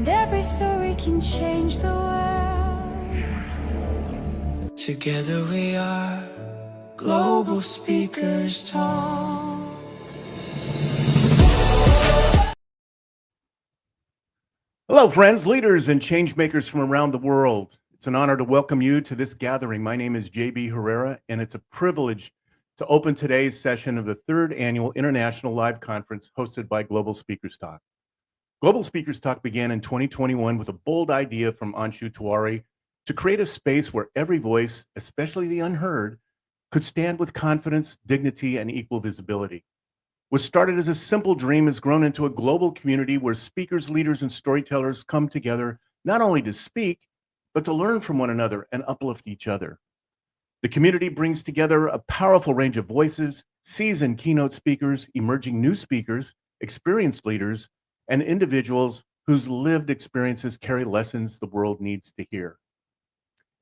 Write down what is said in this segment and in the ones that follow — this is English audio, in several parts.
and every story can change the world. Together we are Global Speakers Talk. Hello, friends, leaders, and change makers from around the world. It's an honor to welcome you to this gathering. My name is JB Herrera, and it's a privilege to open today's session of the third annual International Live Conference hosted by Global Speakers Talk. Global Speakers Talk began in 2021 with a bold idea from Anshu Tiwari to create a space where every voice, especially the unheard, could stand with confidence, dignity, and equal visibility. What started as a simple dream has grown into a global community where speakers, leaders, and storytellers come together not only to speak, but to learn from one another and uplift each other. The community brings together a powerful range of voices, seasoned keynote speakers, emerging new speakers, experienced leaders, and individuals whose lived experiences carry lessons the world needs to hear.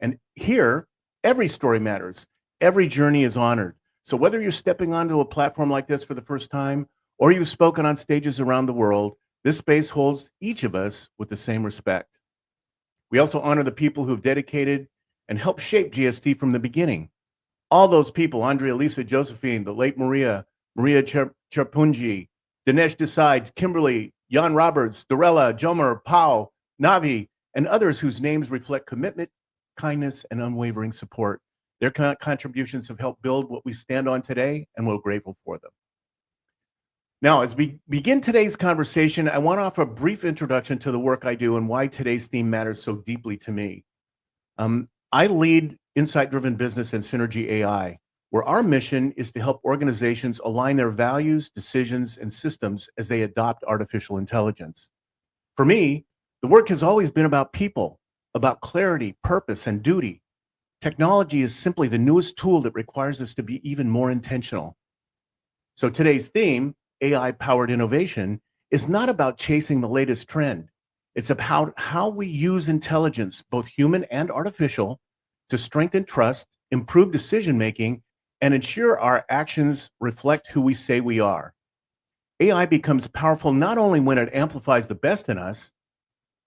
And here, every story matters. Every journey is honored. So whether you're stepping onto a platform like this for the first time, or you've spoken on stages around the world, this space holds each of us with the same respect. We also honor the people who've dedicated and helped shape GST from the beginning. All those people, Andrea, Lisa, Josephine, the late Maria Charpunji, Dinesh Desai, Kimberly, Jan Roberts, Dorella, Jomer, Pau, Navi, and others whose names reflect commitment, kindness, and unwavering support. Their contributions have helped build what we stand on today, and we're grateful for them. Now, as we begin today's conversation, I want to offer a brief introduction to the work I do and why today's theme matters so deeply to me. I lead Insight-Driven Business and Synergy AI, where our mission is to help organizations align their values, decisions, and systems as they adopt artificial intelligence. For me, the work has always been about people, about clarity, purpose, and duty. Technology is simply the newest tool that requires us to be even more intentional. So today's theme, AI-powered innovation, is not about chasing the latest trend. It's about how we use intelligence, both human and artificial, to strengthen trust, improve decision-making, and ensure our actions reflect who we say we are. AI becomes powerful not only when it amplifies the best in us,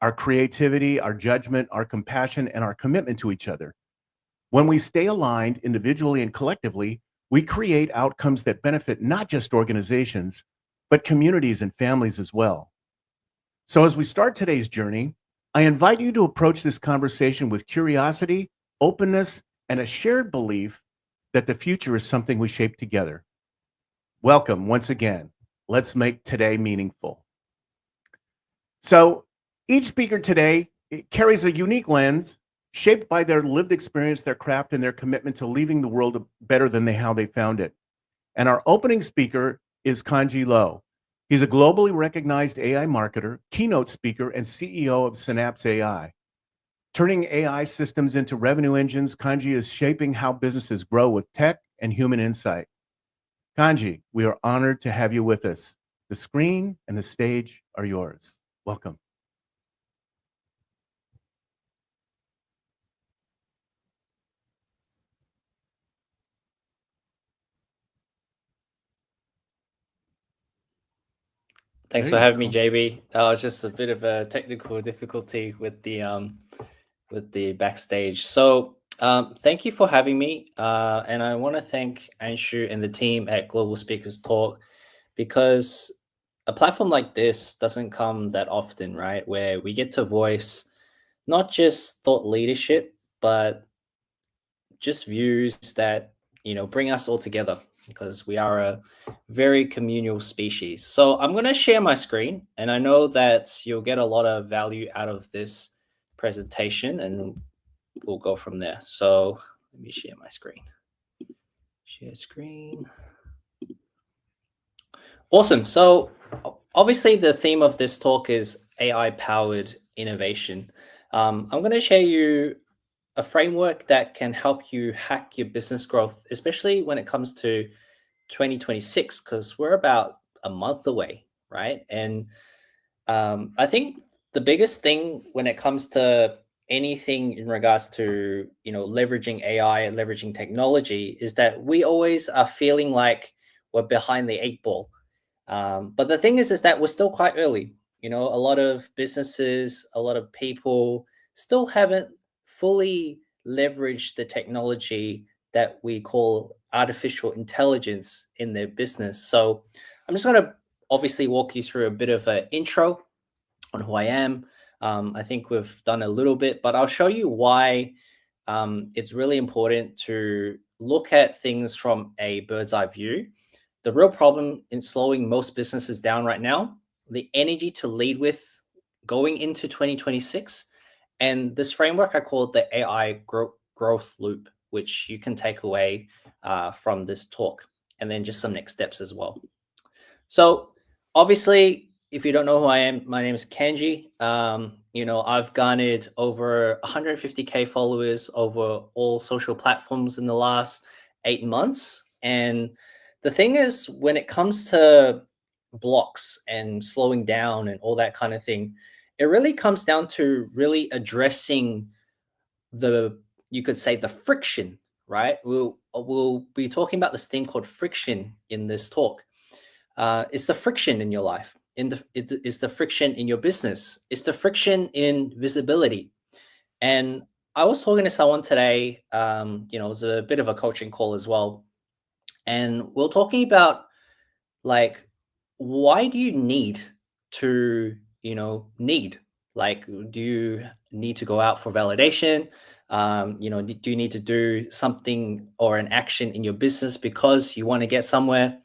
our creativity, our judgment, our compassion, and our commitment to each other. When we stay aligned individually and collectively, we create outcomes that benefit not just organizations, but communities and families as well. So as we start today's journey, I invite you to approach this conversation with curiosity, openness, and a shared belief that the future is something we shape together. Welcome once again. Let's make today meaningful. So each speaker today carries a unique lens shaped by their lived experience, their craft, and their commitment to leaving the world better than how they found it. And our opening speaker is Kanji Low. He's a globally recognized AI marketer, keynote speaker, and CEO of SynapzeAI. Turning AI systems into revenue engines, Kanji is shaping how businesses grow with tech and human insight. Kanji, we are honored to have you with us. The screen and the stage are yours. Welcome. Thanks for having me, JB. It's just a bit of a technical difficulty with the backstage. So thank you for having me. And I want to thank Anshu and the team at Global Speakers Talk, because a platform like this doesn't come that often, right? Where we get to voice not just thought leadership, but just views that, bring us all together, because we are a very communal species. So I'm going to share my screen, and I know that you'll get a lot of value out of this presentation, and we'll go from there. So let me share my screen. Share screen. Awesome. So obviously the theme of this talk is AI-powered innovation. I'm going to share you a framework that can help you hack your business growth, especially when it comes to 2026, because we're about a month away, right? And I think the biggest thing when it comes to anything in regards to, leveraging AI and leveraging technology is that we always are feeling like we're behind the 8 ball. But the thing is that we're still quite early. A lot of businesses, a lot of people still haven't fully leveraged the technology that we call artificial intelligence in their business. So I'm just going to obviously walk you through a bit of an intro on who I am. I think we've done a little bit, but I'll show you why it's really important to look at things from a bird's eye view. The real problem in slowing most businesses down right now, the energy to lead with going into 2026. And this framework, I call it the AI growth loop, which you can take away from this talk, and then just some next steps as well. So obviously, if you don't know who I am, my name is Kanji. I've garnered over 150K followers over all social platforms in the last 8 months. And the thing is, when it comes to blocks and slowing down and all that kind of thing, it really comes down to really addressing you could say the friction, right? We'll be talking about this thing called friction in this talk. It's the friction in your life. It's the friction in your business. It's the friction in visibility. And I was talking to someone today, it was a bit of a coaching call as well. And we're talking about, like, why do you need to, need? Like, do you need to go out for validation? Do you need to do something or an action in your business because you want to get somewhere?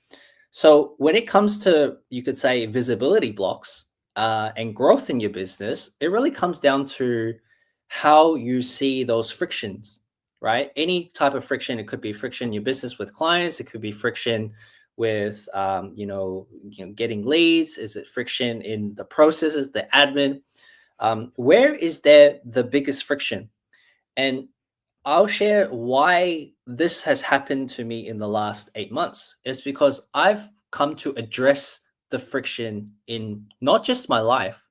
So when it comes to, you could say, visibility blocks and growth in your business, it really comes down to how you see those frictions, right? Any type of friction. It could be friction in your business with clients. It could be friction with, getting leads. Is it friction in the processes, the admin? Where is there the biggest friction? And I'll share why this has happened to me in the last 8 months. It's because I've come to address the friction in not just my life,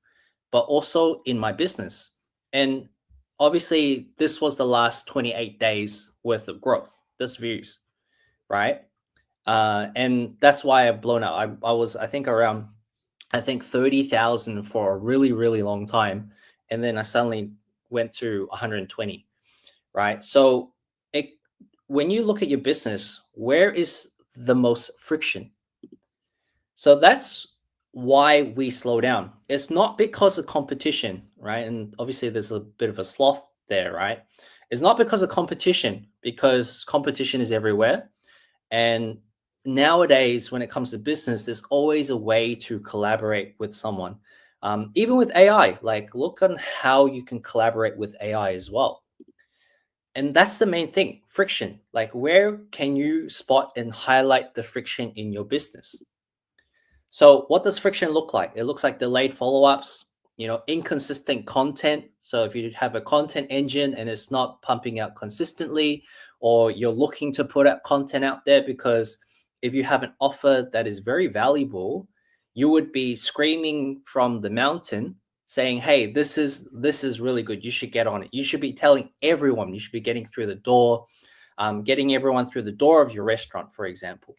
but also in my business. And obviously, this was the last 28 days worth of growth, this views, right? And that's why I've blown out. I was, I think, around 30,000 for a really, really long time. And then I suddenly went to 120. Right. So when you look at your business, where is the most friction? So that's why we slow down. It's not because of competition, right? And obviously there's a bit of a sloth there, right? It's not because of competition, because competition is everywhere. And nowadays, when it comes to business, there's always a way to collaborate with someone. Even with AI, like, look on how you can collaborate with AI as well. And that's the main thing, friction. Like, where can you spot and highlight the friction in your business? So what does friction look like? It looks like delayed follow-ups, inconsistent content. So if you have a content engine and it's not pumping out consistently, or you're looking to put out content out there because if you have an offer that is very valuable, you would be screaming from the mountain saying, hey, this is really good. You should get on it. You should be telling everyone. You should be getting through the door, getting everyone through the door of your restaurant, for example,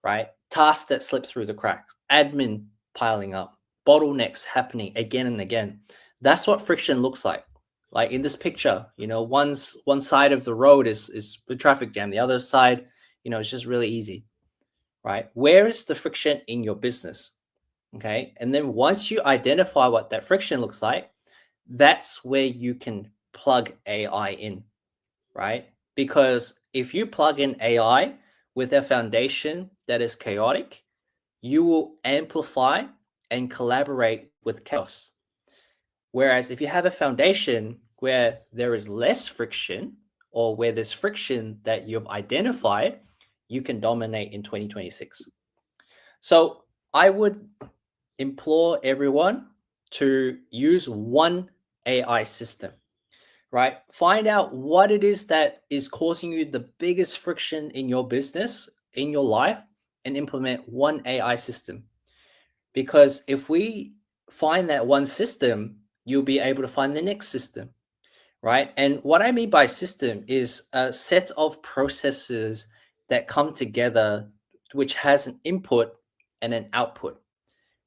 right? Tasks that slip through the cracks, admin piling up, bottlenecks happening again and again. That's what friction looks like. Like in this picture, one side of the road is the traffic jam. The other side, it's just really easy, right? Where is the friction in your business? Okay. And then once you identify what that friction looks like, that's where you can plug AI in, right? Because if you plug in AI with a foundation that is chaotic, you will amplify and collaborate with chaos. Whereas if you have a foundation where there is less friction, or where there's friction that you've identified, you can dominate in 2026. So I would implore everyone to use one AI system, right? Find out what it is that is causing you the biggest friction in your business, in your life, and implement one AI system. Because if we find that one system, you'll be able to find the next system, right? And what I mean by system is a set of processes that come together, which has an input and an output.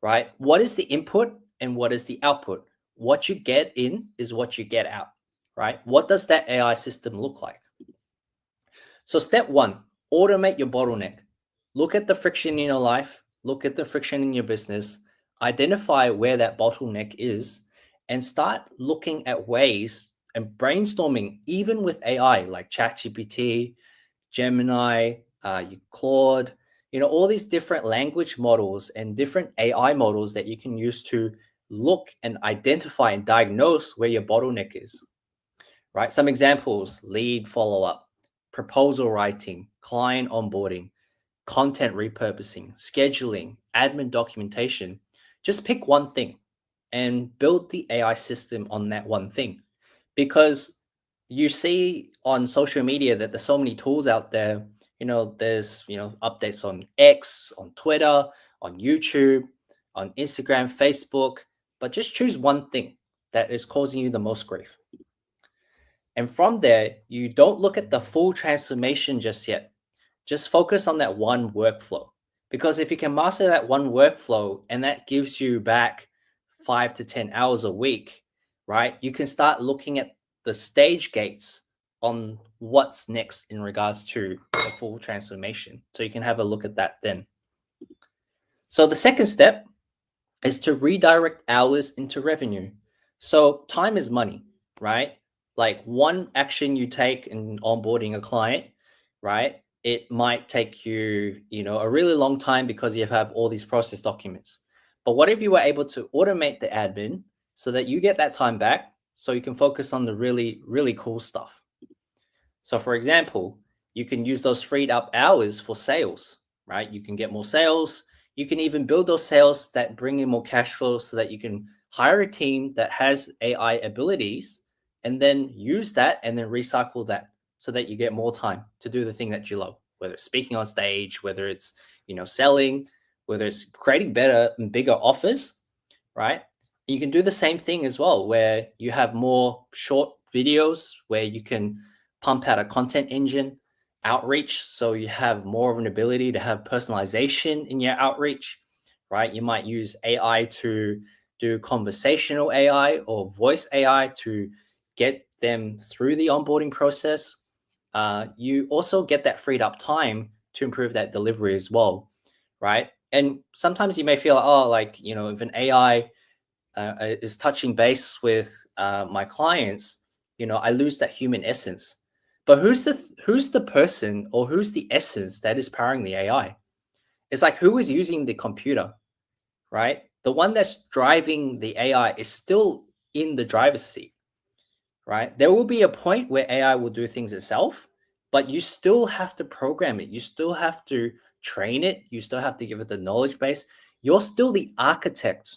Right? What is the input and what is the output. What you get in is what you get out, right? What does that AI system look like? So step one, automate your bottleneck. Look at the friction in your life, look at the friction in your business, identify where that bottleneck is, and start looking at ways and brainstorming, even with AI like ChatGPT, Gemini, Claude, all these different language models and different AI models that you can use to look and identify and diagnose where your bottleneck is, right? Some examples: lead follow-up, proposal writing, client onboarding, content repurposing, scheduling, admin documentation. Just pick one thing and build the AI system on that one thing. Because you see on social media that there's so many tools out there. There's updates on X, on Twitter, on YouTube, on Instagram, Facebook, but just choose one thing that is causing you the most grief. And from there, you don't look at the full transformation just yet. Just focus on that one workflow. Because if you can master that one workflow and that gives you back 5 to 10 hours a week, right? You can start looking at the stage gates on what's next in regards to the full transformation. So you can have a look at that then. So the second step is to redirect hours into revenue. So time is money, right? Like one action you take in onboarding a client, right? It might take you, a really long time because you have all these process documents. But what if you were able to automate the admin so that you get that time back so you can focus on the really, really cool stuff? So for example, you can use those freed up hours for sales, right? You can get more sales. You can even build those sales that bring in more cash flow so that you can hire a team that has AI abilities and then use that and then recycle that so that you get more time to do the thing that you love, whether it's speaking on stage, whether it's, selling, whether it's creating better and bigger offers, right? You can do the same thing as well, where you have more short videos where you can pump out a content engine, outreach, so you have more of an ability to have personalization in your outreach, right? You might use AI to do conversational AI or voice AI to get them through the onboarding process. You also get that freed up time to improve that delivery as well, right? And sometimes you may feel, if an AI is touching base with my clients, I lose that human essence. But who's the person or who's the essence that is powering the AI? It's like, who is using the computer, right? The one that's driving the AI is still in the driver's seat, right? There will be a point where AI will do things itself, but you still have to program it. You still have to train it. You still have to give it the knowledge base. You're still the architect,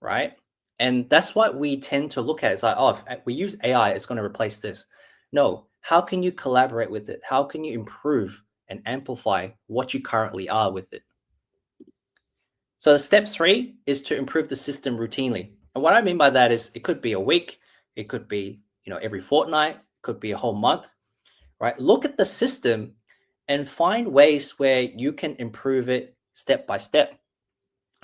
right? And that's what we tend to look at. It's like, oh, if we use AI, it's going to replace this. No, how can you collaborate with it? How can you improve and amplify what you currently are with it? So step 3 is to improve the system routinely. And what I mean by that is it could be a week, it could be, every fortnight, it could be a whole month, right? Look at the system and find ways where you can improve it step by step.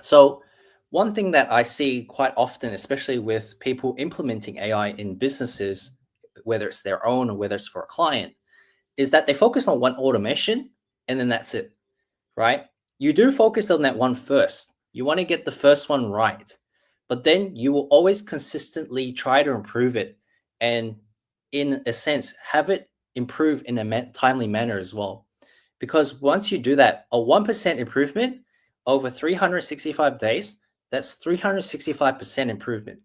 So one thing that I see quite often, especially with people implementing AI in businesses, whether it's their own or whether it's for a client, is that they focus on one automation and then that's it, right? You do focus on that one first. You want to get the first one right, but then you will always consistently try to improve it and, in a sense, have it improve in a timely manner as well. Because once you do that, a 1% improvement over 365 days, that's 365% improvement.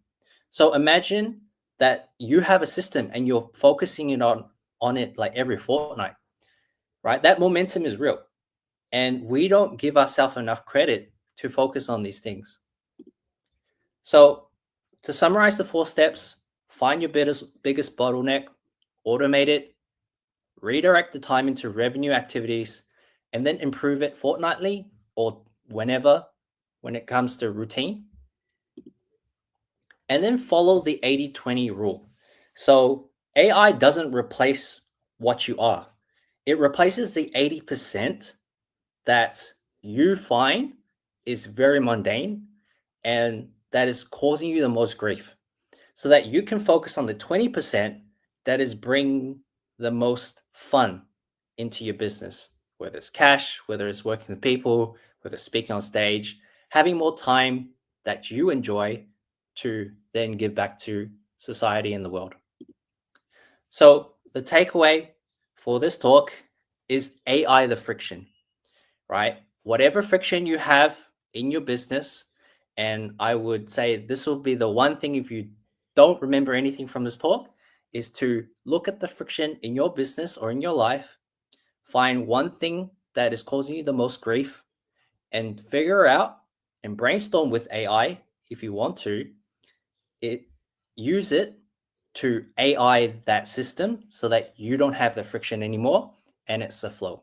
So imagine that you have a system and you're focusing on it like every fortnight, right? That momentum is real. And we don't give ourselves enough credit to focus on these things. So to summarize the 4 steps, find your biggest bottleneck, automate it, redirect the time into revenue activities, and then improve it fortnightly or whenever, when it comes to routine. And then follow the 80-20 rule. So AI doesn't replace what you are. It replaces the 80% that you find is very mundane and that is causing you the most grief so that you can focus on the 20% that is bringing the most fun into your business, whether it's cash, whether it's working with people, whether it's speaking on stage, having more time that you enjoy to then give back to society and the world. So the takeaway for this talk is AI the friction, right? Whatever friction you have in your business, and I would say this will be the one thing, if you don't remember anything from this talk, is to look at the friction in your business or in your life, find one thing that is causing you the most grief, and figure out and brainstorm with AI if you want to, use it to AI that system so that you don't have the friction anymore and it's a flow.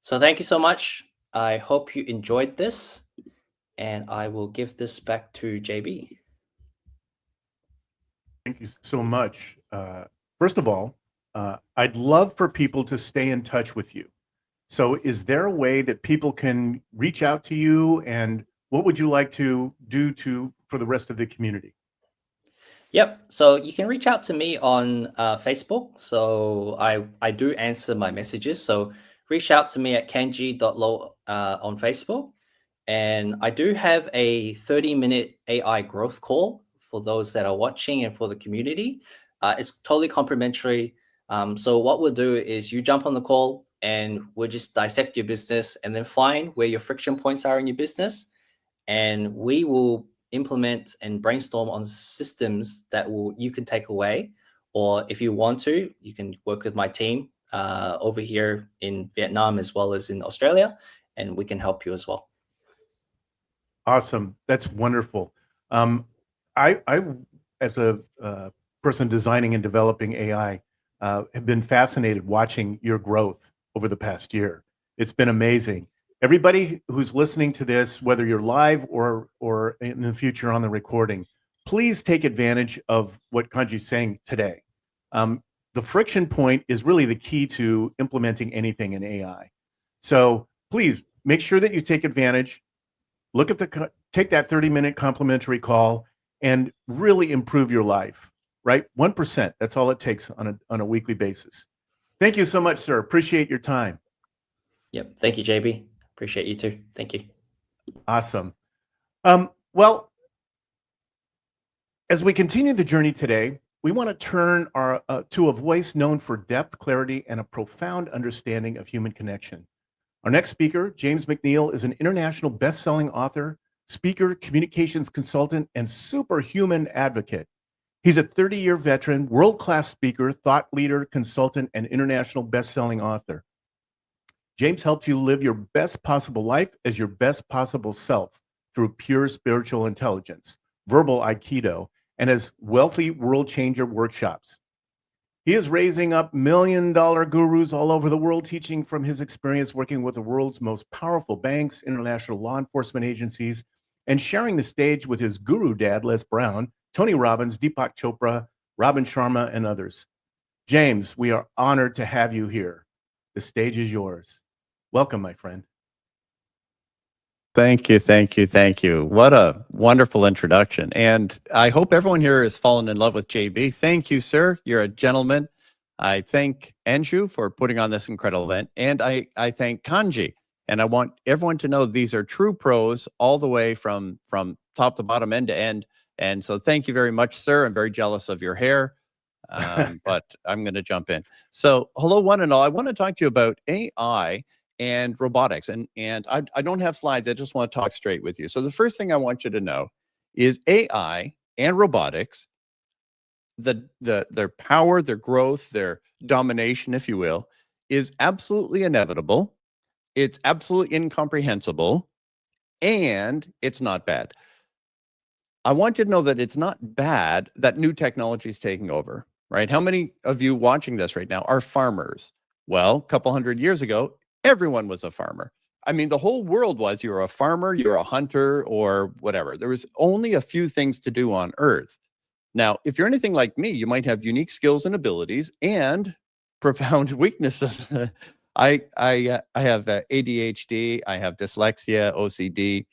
So thank you so much. I hope you enjoyed this, and I will give this back to JB. Thank you so much. First of all, I'd love for people to stay in touch with you. So is there a way that people can reach out to you, and what would you like to do for the rest of the community? Yep. So you can reach out to me on Facebook. So I do answer my messages. So reach out to me at kanji.low on Facebook. And I do have a 30-minute AI growth call for those that are watching and for the community. It's totally complimentary. So what we'll do is you jump on the call and we'll just dissect your business and then find where your friction points are in your business. And we will implement and brainstorm on systems that you can take away, or if you want to, you can work with my team over here in Vietnam as well as in Australia, and we can help you as well. Awesome. That's wonderful. I as a person designing and developing AI, have been fascinated watching your growth over the past year. It's been amazing. Everybody who's listening to this, whether you're live or in the future on the recording, please take advantage of what Kanji's saying today. The friction point is really the key to implementing anything in AI. So please make sure that you take advantage. Look at take that 30-minute complimentary call and really improve your life, right? 1%, that's all it takes on a weekly basis. Thank you so much, sir. Appreciate your time. Yep. Thank you, JB. Appreciate you too. Thank you. Awesome. Well, as we continue the journey today, we want to turn to a voice known for depth, clarity, and a profound understanding of human connection. Our next speaker, James MacNeil, is an international best-selling author, speaker, communications consultant, and SuperHuman advocate. He's a 30-year veteran, world-class speaker, thought leader, consultant, and international best-selling author. James helps you live your best possible life as your best possible self through pure spiritual intelligence, verbal Aikido, and as wealthy world changer workshops. He is raising up million-dollar gurus all over the world, teaching from his experience working with the world's most powerful banks, international law enforcement agencies, and sharing the stage with his guru dad, Les Brown, Tony Robbins, Deepak Chopra, Robin Sharma, and others. James, we are honored to have you here. The stage is yours. Welcome, my friend. Thank you, thank you, thank you. What a wonderful introduction. And I hope everyone here has fallen in love with JB. Thank you, sir. You're a gentleman. I thank Anju for putting on this incredible event. And I thank Kanji. And I want everyone to know these are true pros all the way from top to bottom, end to end. And so thank you very much, sir. I'm very jealous of your hair, but I'm going to jump in. So hello, one and all. I want to talk to you about AI and robotics. And I don't have slides. I just want to talk straight with you. So the first thing I want you to know is AI and robotics, their power, their growth, their domination, if you will, is absolutely inevitable. It's absolutely incomprehensible, and it's not bad. I want you to know that it's not bad that new technology is taking over, right? How many of you watching this right now are farmers? Well, a couple hundred years ago, everyone was a farmer. I mean, the whole world was, you're a farmer, you're a hunter, or whatever. There was only a few things to do on Earth. Now, if you're anything like me, you might have unique skills and abilities and profound weaknesses. I have ADHD, I have dyslexia, OCD.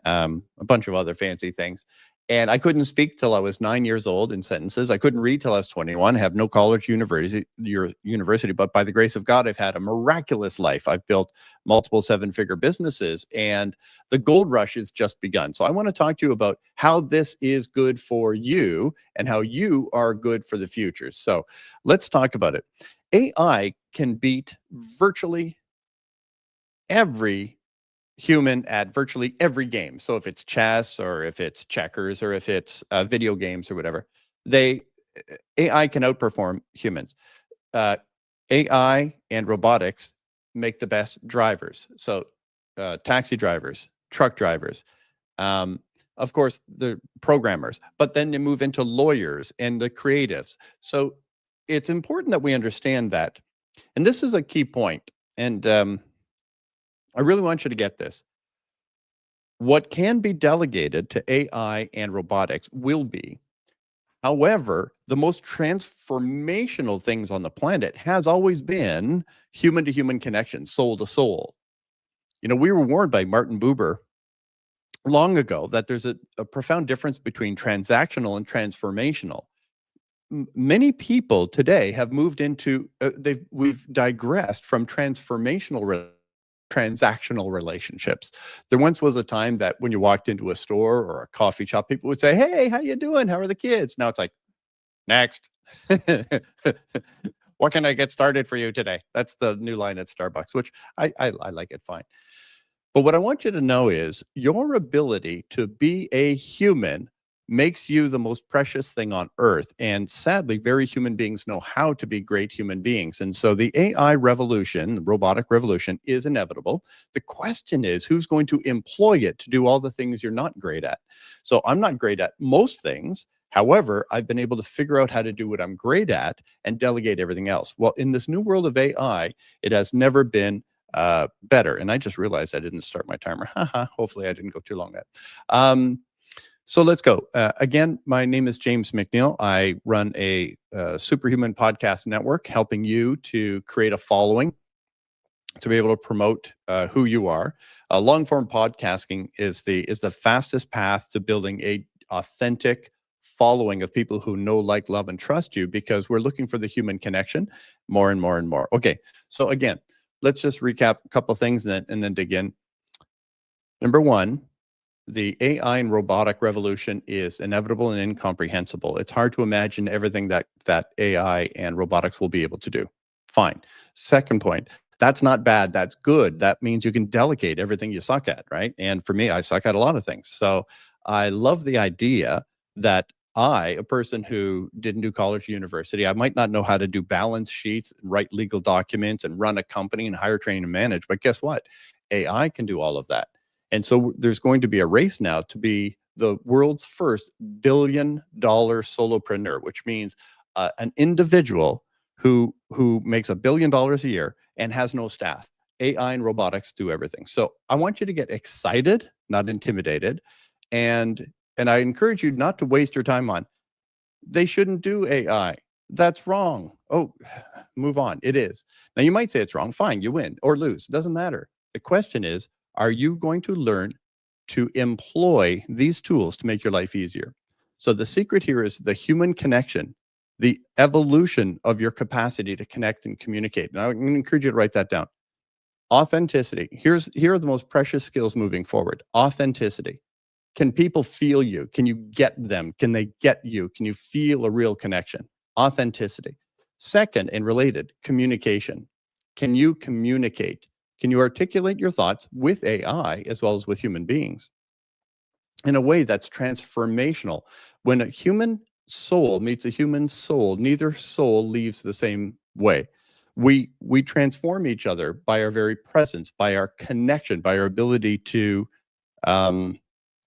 a bunch of other fancy things. And I couldn't speak till I was 9 years old in sentences. I couldn't read till I was 21. I have no college, university, but by the grace of God, I've had a miraculous life. I've built multiple seven-figure businesses, and the gold rush has just begun. So I want to talk to you about how this is good for you and how you are good for the future. So let's talk about it. AI can beat virtually every human at virtually every game. So if it's chess or if it's checkers or if it's video games or whatever, AI can outperform humans. AI and robotics make the best drivers. So taxi drivers, truck drivers, of course, the programmers, but then you move into lawyers and the creatives. So it's important that we understand that. And this is a key point. And I really want you to get this. What can be delegated to AI and robotics will be. However, the most transformational things on the planet has always been human-to-human connection, soul-to-soul. You know, we were warned by Martin Buber long ago that there's a profound difference between transactional and transformational. Many people today have moved into, we've digressed from transformational transactional relationships. There once was a time that when you walked into a store or a coffee shop, people would say, "Hey, how you doing? How are the kids?" Now it's like, "Next." What can I get started for you today? That's the new line at Starbucks, which I like it fine. But what I want you to know is your ability to be a human makes you the most precious thing on earth. And sadly, very human beings know how to be great human beings. And so the AI revolution, the robotic revolution, is inevitable. The question is, who's going to employ it to do all the things you're not great at? So I'm not great at most things. However, I've been able to figure out how to do what I'm great at and delegate everything else. Well, in this new world of AI, it has never been better. And I just realized I didn't start my timer. Hopefully I didn't go too long yet. So let's go. Again, my name is James MacNeil. I run a SuperHuman podcast network, helping you to create a following, to be able to promote who you are. Long-form podcasting is the fastest path to building a authentic following of people who know, like, love, and trust you, because we're looking for the human connection more and more and more. Okay, so again, let's just recap a couple of things and then dig in. Number one, the AI and robotic revolution is inevitable and incomprehensible. It's hard to imagine everything that AI and robotics will be able to do. Fine. Second point, that's not bad. That's good. That means you can delegate everything you suck at, right? And for me, I suck at a lot of things. So I love the idea that a person who didn't do college or university, I might not know how to do balance sheets, write legal documents, and run a company and hire, train, and manage. But guess what? AI can do all of that. And so there's going to be a race now to be the world's first $1 billion solopreneur, which means an individual who makes $1 billion a year and has no staff. AI and robotics do everything. So I want you to get excited, not intimidated. And I encourage you not to waste your time on, they shouldn't do AI. That's wrong. Oh, move on. It is. Now you might say it's wrong. Fine, you win or lose. It doesn't matter. The question is, are you going to learn to employ these tools to make your life easier? So the secret here is the human connection, the evolution of your capacity to connect and communicate. And I'm going to encourage you to write that down. Authenticity. Here are the most precious skills moving forward. Authenticity. Can people feel you? Can you get them? Can they get you? Can you feel a real connection? Authenticity. Second, and related, communication. Can you communicate? Can you articulate your thoughts with AI as well as with human beings in a way that's transformational? When a human soul meets a human soul, neither soul leaves the same way. We transform each other by our very presence, by our connection, by our ability to,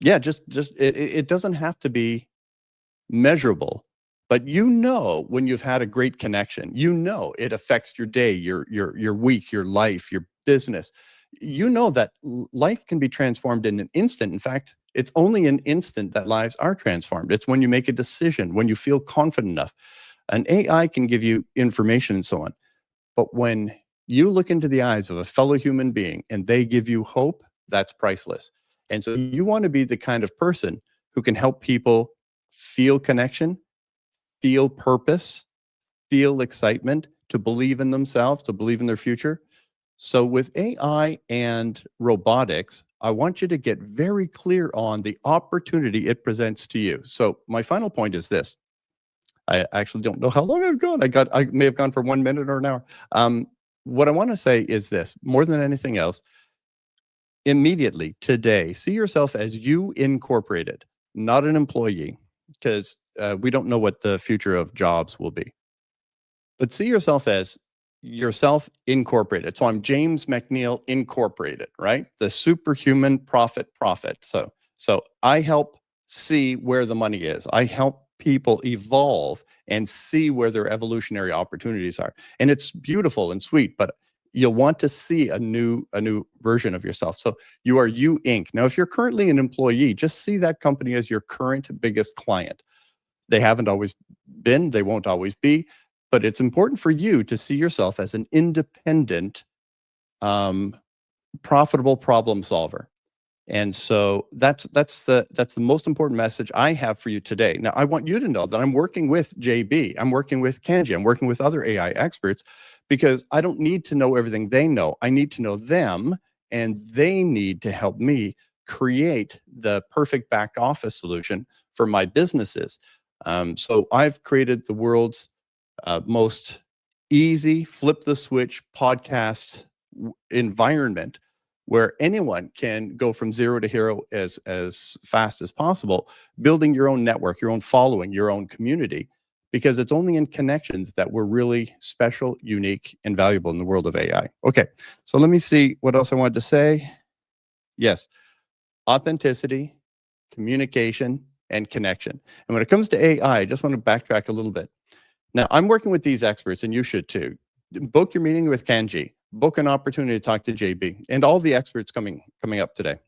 it doesn't have to be measurable. But you know when you've had a great connection, you know it affects your day, your week, your life, your business. You know that life can be transformed in an instant. In fact, it's only an instant that lives are transformed. It's when you make a decision, when you feel confident enough. An AI can give you information and so on. But when you look into the eyes of a fellow human being and they give you hope, that's priceless. And so you want to be the kind of person who can help people feel connection, feel purpose, feel excitement, to believe in themselves, to believe in their future. So with AI and robotics, I want you to get very clear on the opportunity it presents to you. So my final point is this. I actually don't know how long I've gone. I may have gone for 1 minute or an hour. What I want to say is this, more than anything else, immediately today, see yourself as you incorporated, not an employee, because we don't know what the future of jobs will be. But see yourself as yourself incorporated. So I'm James MacNeil Incorporated, right? The superhuman prophet. So I help see where the money is. I help people evolve and see where their evolutionary opportunities are. And it's beautiful and sweet, but you'll want to see a new version of yourself. So you are you Inc. Now, if you're currently an employee, just see that company as your current biggest client. They haven't always been, they won't always be, but it's important for you to see yourself as an independent, profitable problem solver. And so that's the most important message I have for you today. Now, I want you to know that I'm working with JB, I'm working with Kanji, I'm working with other AI experts, because I don't need to know everything they know. I need to know them, and they need to help me create the perfect back office solution for my businesses. So I've created the world's most easy flip the switch podcast environment where anyone can go from zero to hero as fast as possible, building your own network, your own following, your own community, because it's only in connections that we're really special, unique, and valuable in the world of AI. Okay, so let me see what else I wanted to say. Yes, authenticity, communication, and connection. And when it comes to AI, I just want to backtrack a little bit. Now, I'm working with these experts, and you should too. Book your meeting with Kanji. Book an opportunity to talk to JB and all the experts coming up today.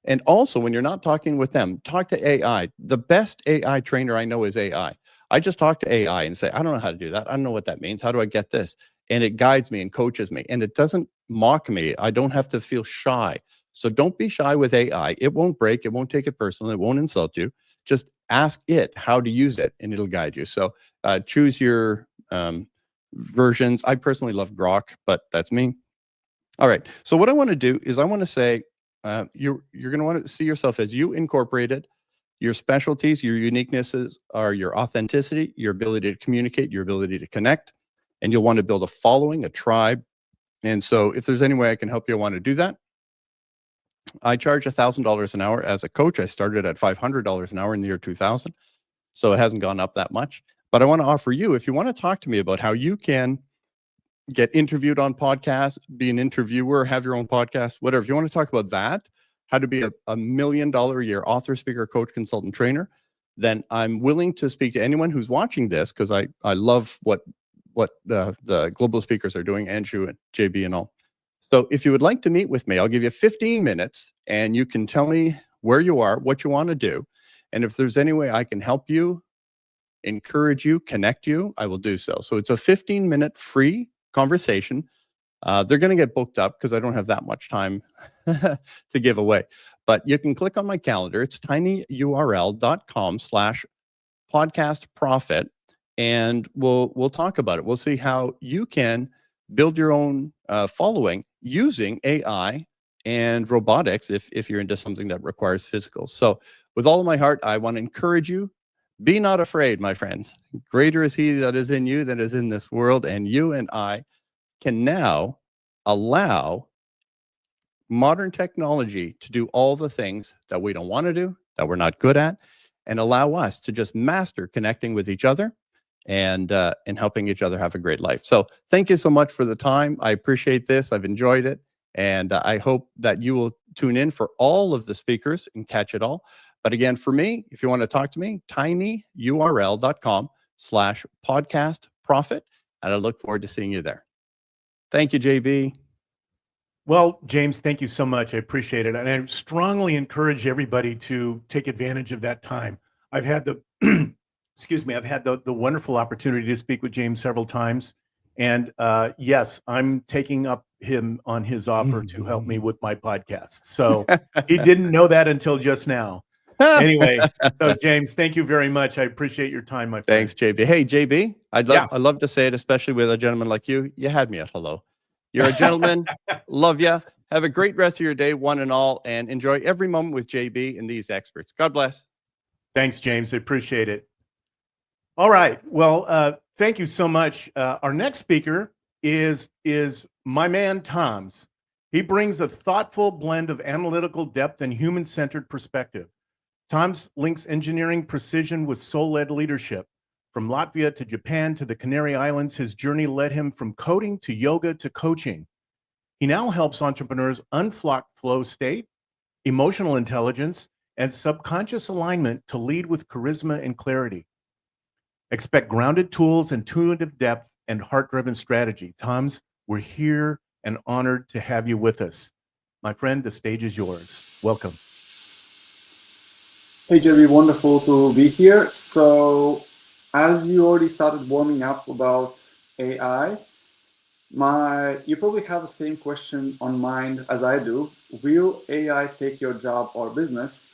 And also, when you're not talking with them, talk to AI. The best AI trainer I know is AI. I just talk to AI and say, I don't know how to do that. I don't know what that means. How do I get this? And it guides me and coaches me. And it doesn't mock me. I don't have to feel shy. So don't be shy with AI. It won't break. It won't take it personally. It won't insult you. Just ask it how to use it, and it'll guide you. So choose your versions. I personally love Grok, but that's me. All right. So what I want to do is I want to say you're going to want to see yourself as you incorporated. Your specialties, your uniquenesses are your authenticity, your ability to communicate, your ability to connect, and you'll want to build a following, a tribe. And so if there's any way I can help you, I want to do that. I charge $1,000 an hour as a coach. I started at $500 an hour in the year 2000. So it hasn't gone up that much. But I want to offer you, if you want to talk to me about how you can get interviewed on podcasts, be an interviewer, have your own podcast, whatever. If you want to talk about that, how to be a $1 million a year author, speaker, coach, consultant, trainer, then I'm willing to speak to anyone who's watching this, because I love what the global speakers are doing, Andrew and JB and all. So if you would like to meet with me, I'll give you 15 minutes and you can tell me where you are, what you want to do. And if there's any way I can help you, encourage you, connect you, I will do so. So it's a 15-minute free conversation. They're going to get booked up because I don't have that much time to give away. But you can click on my calendar. It's tinyurl.com/podcastprofit, and we'll talk about it. We'll see how you can build your own following using AI and robotics if you're into something that requires physical. So with all of my heart, I want to encourage you. Be not afraid, my friends. Greater is he that is in you than is in this world. And you and I can now allow modern technology to do all the things that we don't want to do, that we're not good at, and allow us to just master connecting with each other and helping each other have a great life. So thank you so much for the time. I appreciate this. I've enjoyed it. And I hope that you will tune in for all of the speakers and catch it all. But again, for me, if you want to talk to me, tinyurl.com/podcastprofit. And I look forward to seeing you there. Thank you, JB. Well, James, thank you so much. I appreciate it. And I strongly encourage everybody to take advantage of that time. I've had the, excuse me, I've had the wonderful opportunity to speak with James several times. And yes, I'm taking up him on his offer to help me with my podcast. So he didn't know that until just now. Anyway, so James, thank you very much. I appreciate your time, my friend. Thanks, JB. Hey, JB, I'd love to say it, especially with a gentleman like you. You had me at hello. You're a gentleman. Love you. Have a great rest of your day, one and all, and enjoy every moment with JB and these experts. God bless. Thanks, James. I appreciate it. All right. Well, thank you so much. Our next speaker is my man, Toms. He brings a thoughtful blend of analytical depth and human-centered perspective. Toms links engineering precision with soul-led leadership. From Latvia to Japan to the Canary Islands, his journey led him from coding to yoga to coaching. He now helps entrepreneurs unflock flow state, emotional intelligence, and subconscious alignment to lead with charisma and clarity. Expect grounded tools, intuitive depth, and heart-driven strategy. Toms, we're here and honored to have you with us. My friend, the stage is yours. Welcome. Hey, Jerry, wonderful to be here. So, as you already started warming up about AI, you probably have the same question on mind as I do. Will AI take your job or business?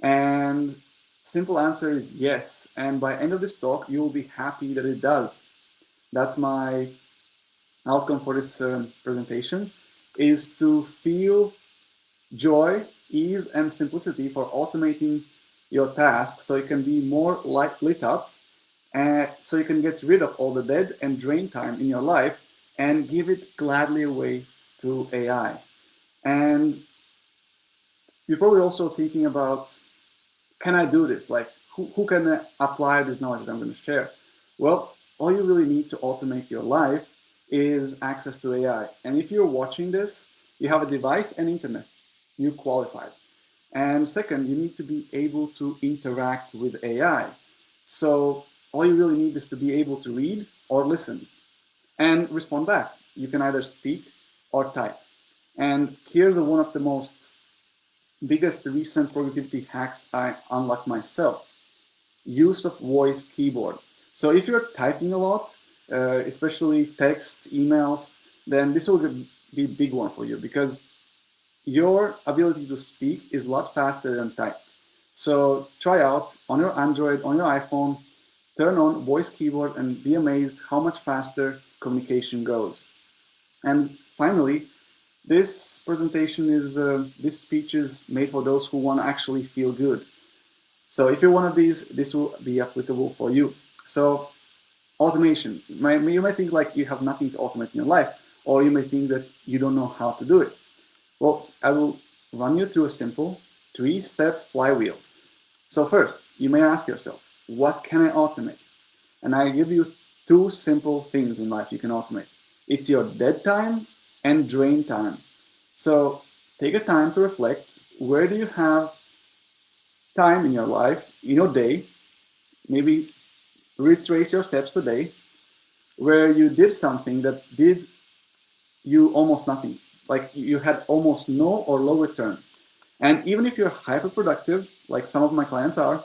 And simple answer is yes. And by end of this talk, you'll be happy that it does. That's my outcome for this presentation, is to feel joy, ease, and simplicity for automating your tasks so you can be more lit up, and so you can get rid of all the dead and drain time in your life and give it gladly away to AI. And you're probably also thinking about, can I do this? Like, who can apply this knowledge that I'm going to share? Well, all you really need to automate your life is access to AI. And if you're watching this, you have a device and internet, you qualified. And second, you need to be able to interact with AI. So all you really need is to be able to read or listen and respond back. You can either speak or type. And here's one of the biggest recent productivity hacks I unlocked myself: use of voice keyboard. So if you're typing a lot, especially text, emails, then this will be a big one for you, because your ability to speak is a lot faster than type. So try out on your Android, on your iPhone, turn on voice keyboard and be amazed how much faster communication goes. And finally, this presentation is, this speech is made for those who want to actually feel good. So if you're one of these, this will be applicable for you. So automation, you might think like you have nothing to automate in your life, or you may think that you don't know how to do it. Well, I will run you through a simple 3-step flywheel. So first, you may ask yourself, what can I automate? And I give you 2 simple things in life you can automate. It's your dead time and drain time. So take a time to reflect. Where do you have time in your life, in your day? Maybe retrace your steps today, where you did something that did you almost nothing. Like you had almost no or low return. And even if you're hyper productive, like some of my clients are,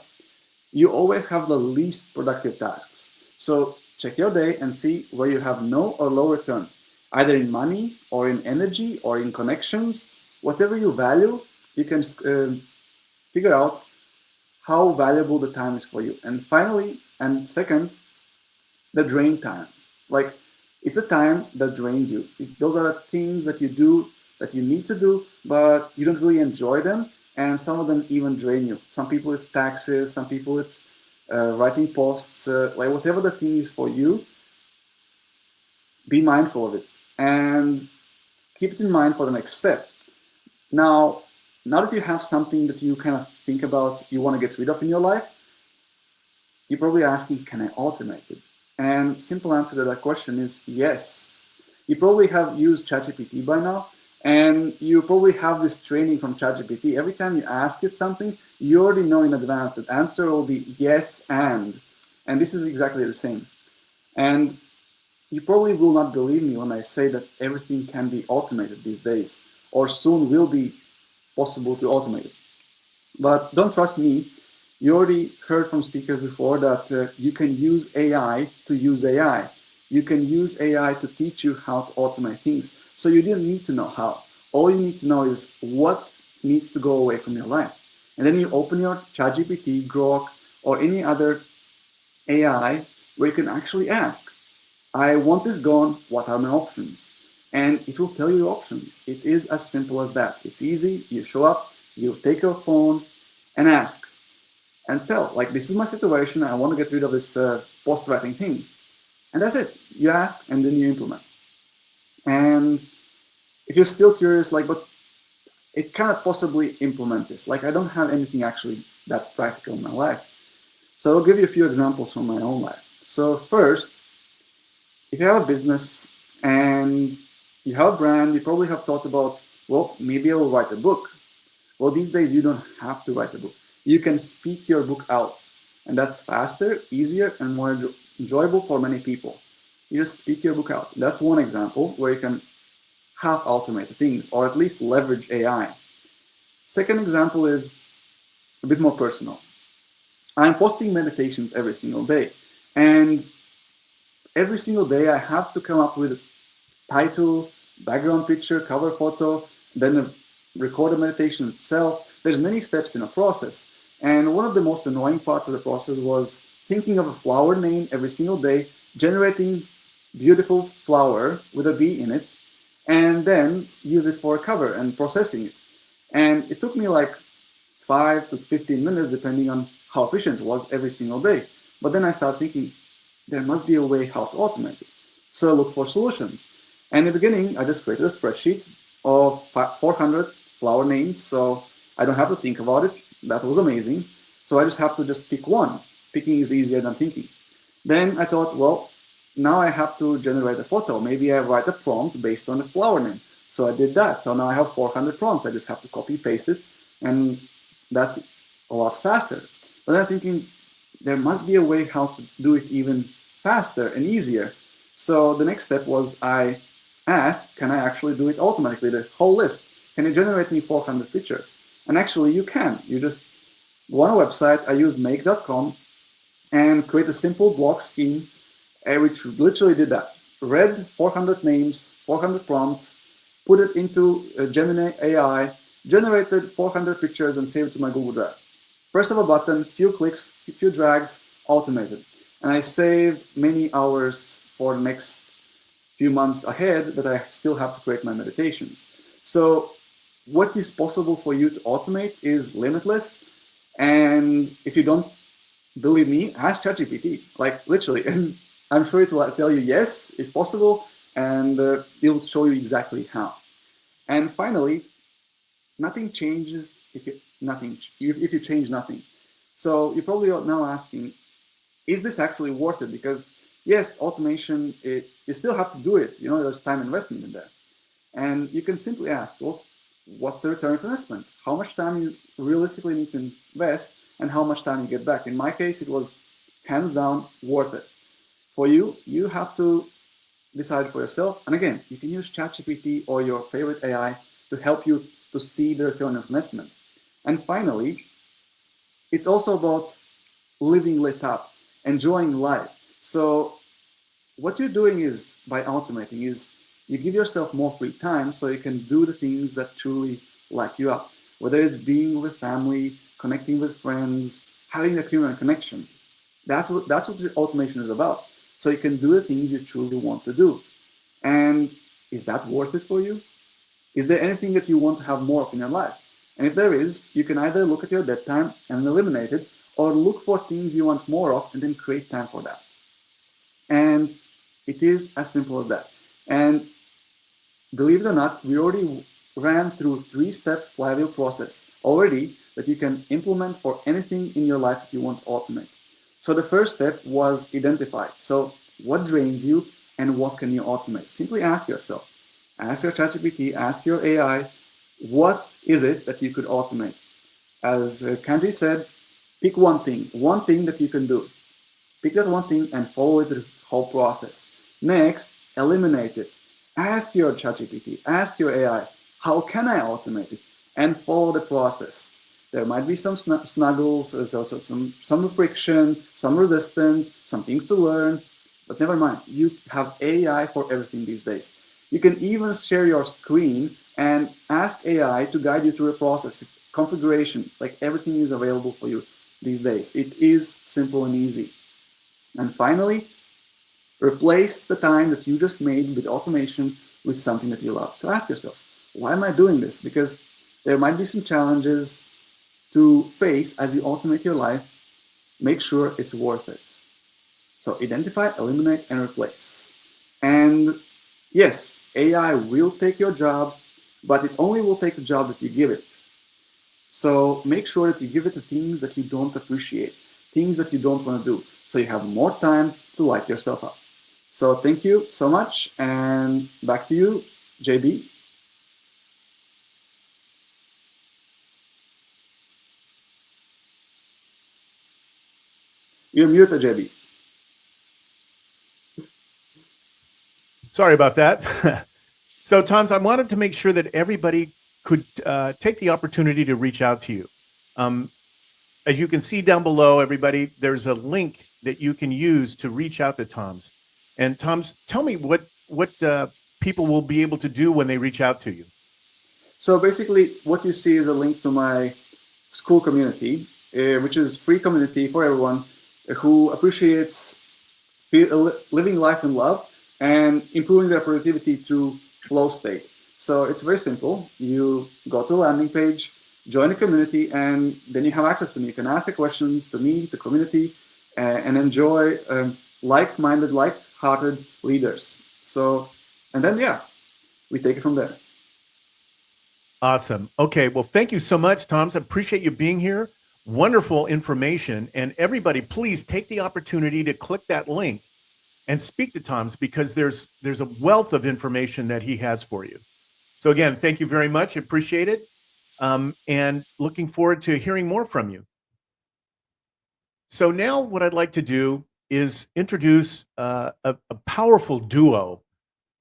you always have the least productive tasks. So check your day and see where you have no or low return, either in money or in energy or in connections. Whatever you value, you can figure out how valuable the time is for you. And finally, and second, the drain time. Like, it's a time that drains you. Those are things that you do, that you need to do, but you don't really enjoy them, and some of them even drain you. Some people it's taxes, some people it's writing posts, like whatever the thing is for you, be mindful of it and keep it in mind for the next step. Now that you have something that you kind of think about, you want to get rid of in your life, you're probably asking, can I automate it? And simple answer to that question is yes. You probably have used ChatGPT by now, and you probably have this training from ChatGPT. Every time you ask it something, you already know in advance that answer will be yes and this is exactly the same. And you probably will not believe me when I say that everything can be automated these days, or soon will be possible to automate it. But don't trust me. You already heard from speakers before that you can use AI to use AI. you can use AI to teach you how to automate things. So you didn't need to know how. All you need to know is what needs to go away from your life. And then you open your ChatGPT, Grok, or any other AI where you can actually ask, I want this gone, what are my options? And it will tell you your options. It is as simple as that. It's easy. You show up, you take your phone and ask and tell, like, this is my situation. I want to get rid of this post-writing thing. And that's it. You ask and then you implement. And if you're still curious, like, but it cannot possibly implement this. Like, I don't have anything actually that practical in my life. So I'll give you a few examples from my own life. So first, if you have a business and you have a brand, you probably have thought about, well, maybe I will write a book. Well, these days you don't have to write a book. You can speak your book out, and that's faster, easier, and more enjoyable for many people. You just speak your book out. That's one example where you can have automated things, or at least leverage AI. Second example is a bit more personal. I'm posting meditations every single day, and every single day I have to come up with a title, background picture, cover photo, then record a meditation itself. There's many steps in a process. And one of the most annoying parts of the process was thinking of a flower name every single day, generating beautiful flower with a bee in it, and then use it for a cover and processing it. And it took me like 5 to 15 minutes, depending on how efficient it was every single day. But then I started thinking, there must be a way how to automate it. So I looked for solutions. And in the beginning, I just created a spreadsheet of 400 flower names, so I don't have to think about it. That was amazing. So I just have to just pick one. Picking is easier than thinking. Then I thought, well, now I have to generate a photo. Maybe I write a prompt based on the flower name. So I did that. So now I have 400 prompts. I just have to copy paste it, and that's a lot faster. But then I'm thinking, there must be a way how to do it even faster and easier. So the next step was I asked, can I actually do it automatically, the whole list? Can you generate me 400 pictures? And actually you can. You just go on a website, I used make.com, and create a simple block scheme, which literally did that. Read 400 names, 400 prompts, put it into Gemini AI, generated 400 pictures and saved it to my Google Drive. Press of a button, few clicks, few drags, automated. And I saved many hours for the next few months ahead that I still have to create my meditations. So what is possible for you to automate is limitless. And if you don't believe me, ask ChatGPT, like literally. And I'm sure it will tell you, yes, it's possible. And it will show you exactly how. And finally, nothing changes if you change nothing. So you're probably now asking, is this actually worth it? Because yes, automation, you still have to do it. You know, there's time investment in there. And you can simply ask, well, what's the return of investment? How much time you realistically need to invest and how much time you get back? In my case, it was hands down worth it. For you, you have to decide for yourself. And again, you can use ChatGPT or your favorite AI to help you to see the return of investment. And finally, it's also about living lit up, enjoying life. So what you're doing is, by automating, is you give yourself more free time so you can do the things that truly light you up. Whether it's being with family, connecting with friends, having a human connection. That's what automation is about. So you can do the things you truly want to do. And is that worth it for you? Is there anything that you want to have more of in your life? And if there is, you can either look at your dead time and eliminate it, or look for things you want more of and then create time for that. And it is as simple as that. And believe it or not, we already ran through 3-step flywheel process already that you can implement for anything in your life that you want to automate. So the first step was identify. So what drains you and what can you automate? Simply ask yourself. Ask your ChatGPT, ask your AI, what is it that you could automate? As Kanji said, pick one thing that you can do. Pick that one thing and follow it the whole process. Next, eliminate it. Ask your ChatGPT, ask your AI, how can I automate it? And follow the process. There might be some snuggles, there's also some friction, some resistance, some things to learn. But never mind, you have AI for everything these days. You can even share your screen and ask AI to guide you through a process, configuration, like everything is available for you these days. It is simple and easy. And finally, replace the time that you just made with automation with something that you love. So ask yourself, why am I doing this? Because there might be some challenges to face as you automate your life. Make sure it's worth it. So identify, eliminate, and replace. And yes, AI will take your job, but it only will take the job that you give it. So make sure that you give it the things that you don't appreciate, things that you don't want to do, so you have more time to light yourself up. So thank you so much, and back to you, JB. You're muted, JB. Sorry about that. So, Toms, I wanted to make sure that everybody could take the opportunity to reach out to you. As you can see down below, everybody, there's a link that you can use to reach out to Toms. And Toms, tell me what people will be able to do when they reach out to you. So basically, what you see is a link to my school community, which is free community for everyone who appreciates living life in love and improving their productivity through flow state. So it's very simple. You go to the landing page, join the community, and then you have access to me. You can ask the questions to me, the community, and enjoy like-minded, like-hearted leaders. So, and then, yeah, we take it from there. Awesome. Okay. Well, thank you so much, Toms. I appreciate you being here. Wonderful information. And everybody, please take the opportunity to click that link and speak to Toms, because there's a wealth of information that he has for you. So again, thank you very much. Appreciate it. And looking forward to hearing more from you. So now what I'd like to do is introduce a powerful duo.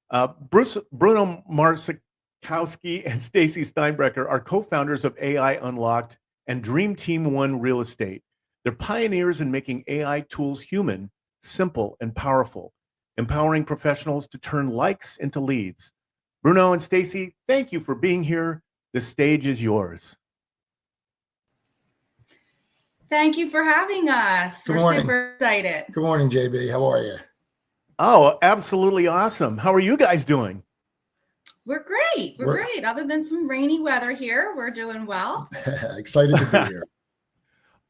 Bruno Marcinkowski and Stacie Steinbrecher are co-founders of AI Unlocked and Dream Team One Real Estate. They're pioneers in making AI tools human, simple, and powerful, empowering professionals to turn likes into leads. Bruno and Stacie, thank you for being here. The stage is yours. Thank you for having us. Good We're morning. super excited. Good morning, JB. How are you? Oh, absolutely awesome. How are you guys doing? We're great. We're great. Other than some rainy weather here, we're doing well. Excited to be here.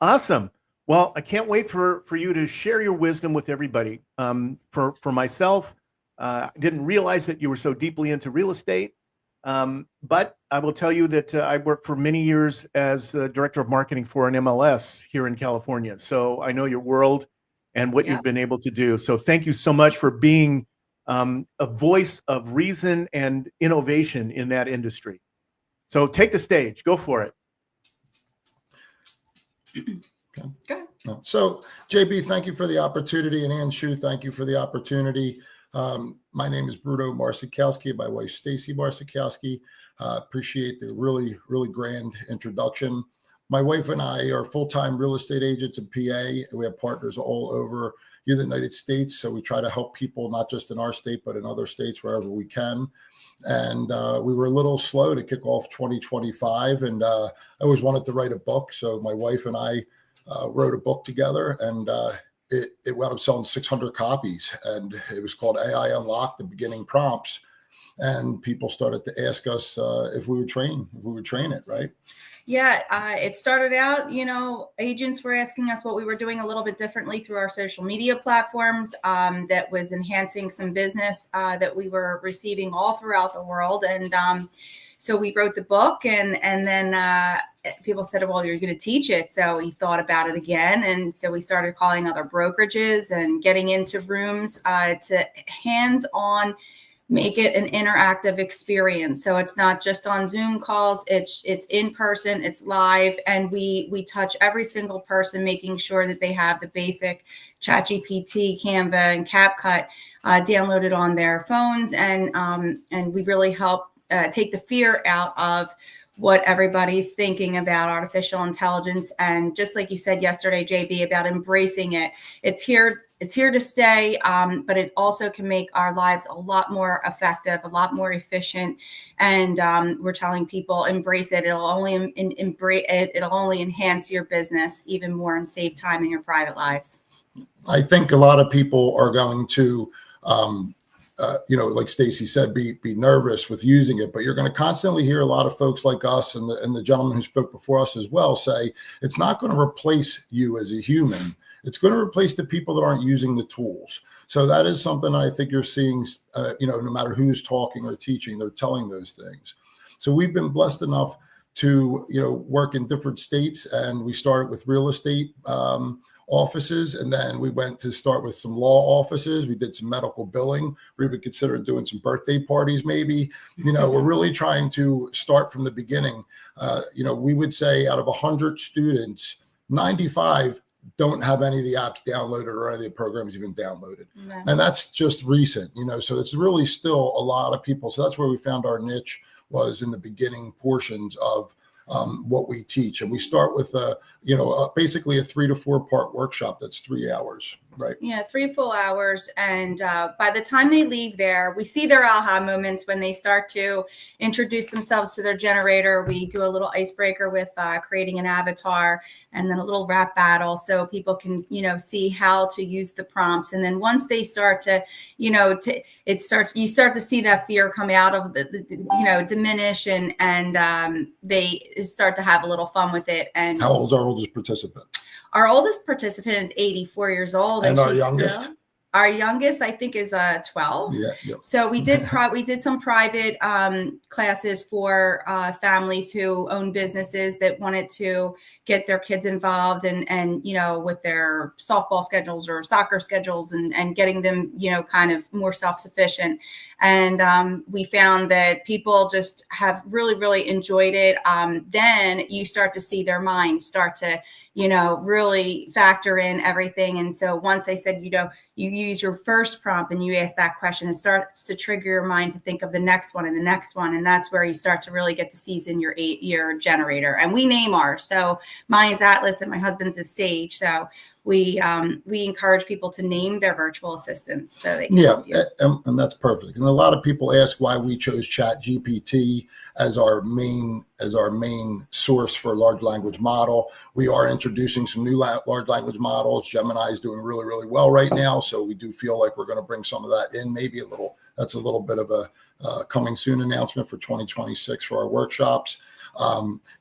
Awesome. Well, I can't wait for you to share your wisdom with everybody. For myself, I didn't realize that you were so deeply into real estate, but I will tell you that I worked for many years as director of marketing for an MLS here in California. So I know your world and what you've been able to do. So thank you so much for being a voice of reason and innovation in that industry. So take the stage. Go for it. Okay. So, JB, thank you for the opportunity, and Anshu, thank you for the opportunity. My name is Bruno Marcinkowski, my wife Stacie Marcinkowski. Appreciate the really, really grand introduction. My wife and I are full-time real estate agents in PA. We have partners all over the United States, so we try to help people not just in our state, but in other states wherever we can. And we were a little slow to kick off 2025, and I always wanted to write a book, so my wife and I wrote a book together, and it wound up selling 600 copies, and it was called AI Unlocked, the beginning prompts. And people started to ask us if we would train it, right? Yeah, it started out, agents were asking us what we were doing a little bit differently through our social media platforms that was enhancing some business that we were receiving all throughout the world. And so we wrote the book, and then people said, well, you're going to teach it. So we thought about it again. And so we started calling other brokerages and getting into rooms to hands-on make it an interactive experience. So it's not just on Zoom calls, it's in person, it's live, and we touch every single person, making sure that they have the basic ChatGPT, Canva, and CapCut downloaded on their phones, and we really help take the fear out of what everybody's thinking about artificial intelligence. And just like you said yesterday, JB, about embracing it, it's here to stay, but it also can make our lives a lot more effective, a lot more efficient. And we're telling people, embrace it. It'll only it'll only enhance your business even more and save time in your private lives. I think a lot of people are going to, like Stacie said, be nervous with using it, but you're going to constantly hear a lot of folks like us and the gentleman who spoke before us as well say, it's not going to replace you as a human. It's going to replace the people that aren't using the tools. So that is something I think you're seeing, no matter who's talking or teaching, they're telling those things. So we've been blessed enough to, work in different states, and we started with real estate offices, and then we went to start with some law offices. We did some medical billing. We even considered doing some birthday parties maybe. We're really trying to start from the beginning. We would say out of 100 students, 95 don't have any of the apps downloaded or any of the programs even downloaded. No. And that's just recent, so it's really still a lot of people. So that's where we found our niche, was in the beginning portions of what we teach. And we start with basically a 3 to 4 part workshop that's 3 hours, right? Yeah, 3 full hours. And by the time they leave there, we see their aha moments when they start to introduce themselves to their generator. We do a little icebreaker with creating an avatar, and then a little rap battle so people can, see how to use the prompts. And then once they start to, you start to see that fear come out of diminish, and they start to have a little fun with it. And how old's our oldest participant? Our oldest participant is 84 years old. And our youngest? Our youngest, I think, is 12. Yeah. Yep. So we did some private classes for families who own businesses that wanted to get their kids involved and with their softball schedules or soccer schedules and getting them, kind of more self-sufficient. And we found that people just have really, really enjoyed it. Then you start to see their mind start to, really factor in everything. And so once I said, you use your first prompt and you ask that question, it starts to trigger your mind to think of the next one and the next one. And that's where you start to really get to season your generator. And we name ours. So mine's Atlas and my husband's is Sage. So we encourage people to name their virtual assistants. So they can help you. And that's perfect. And a lot of people ask why we chose ChatGPT as our main source for a large language model. We are introducing some new large language models. Gemini is doing really, really well right now. So we do feel like we're going to bring some of that in, that's a little bit of a coming soon announcement for 2026 for our workshops.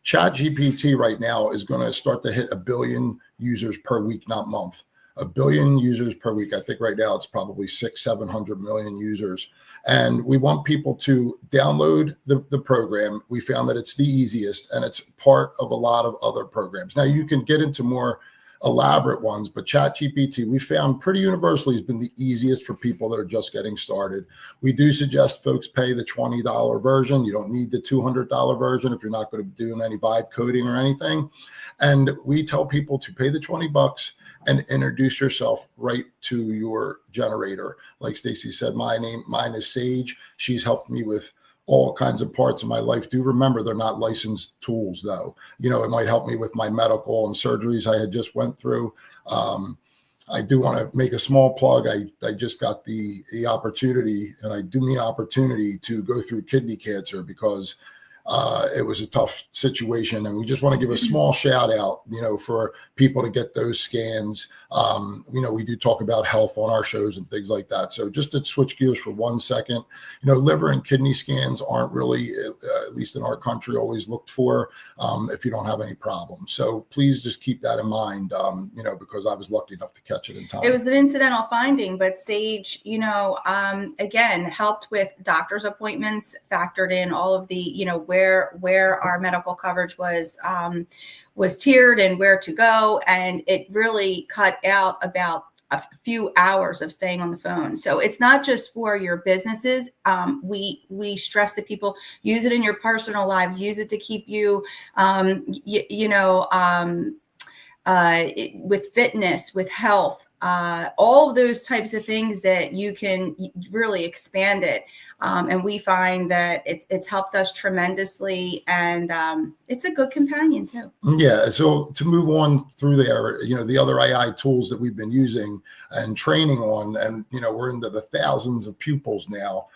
ChatGPT right now is going to start to hit 1 billion users per week, not month. 1 billion users per week. I think right now it's probably 600-700 million users. And we want people to download the program. We found that it's the easiest, and it's part of a lot of other programs. Now you can get into more elaborate ones, but ChatGPT, we found pretty universally has been the easiest for people that are just getting started. We do suggest folks pay the $20 version. You don't need the $200 version if you're not going to be doing any vibe coding or anything. And we tell people to pay the $20 and introduce yourself right to your generator. Like Stacie said, mine is Sage. She's helped me with all kinds of parts of my life. Do remember, they're not licensed tools though. It might help me with my medical and surgeries I had just went through. I do want to make a small plug. I just got the opportunity, and I do mean opportunity, to go through kidney cancer because it was a tough situation, and we just want to give a small shout out, for people to get those scans. We do talk about health on our shows and things like that. So just to switch gears for 1 second, liver and kidney scans aren't really, at least in our country, always looked for if you don't have any problems. So please just keep that in mind, because I was lucky enough to catch it in time. It was an incidental finding, but Sage, again, helped with doctor's appointments, factored in all of the, where our medical coverage was tiered and where to go. And it really cut out about a few hours of staying on the phone. So it's not just for your businesses. We stress that people use it in your personal lives, use it to keep you, with fitness, with health. all of those types of things that you can really expand it. And we find that it's helped us tremendously, and it's a good companion too. Yeah. So to move on through there, the other AI tools that we've been using and training on, and, we're into the thousands of pupils now.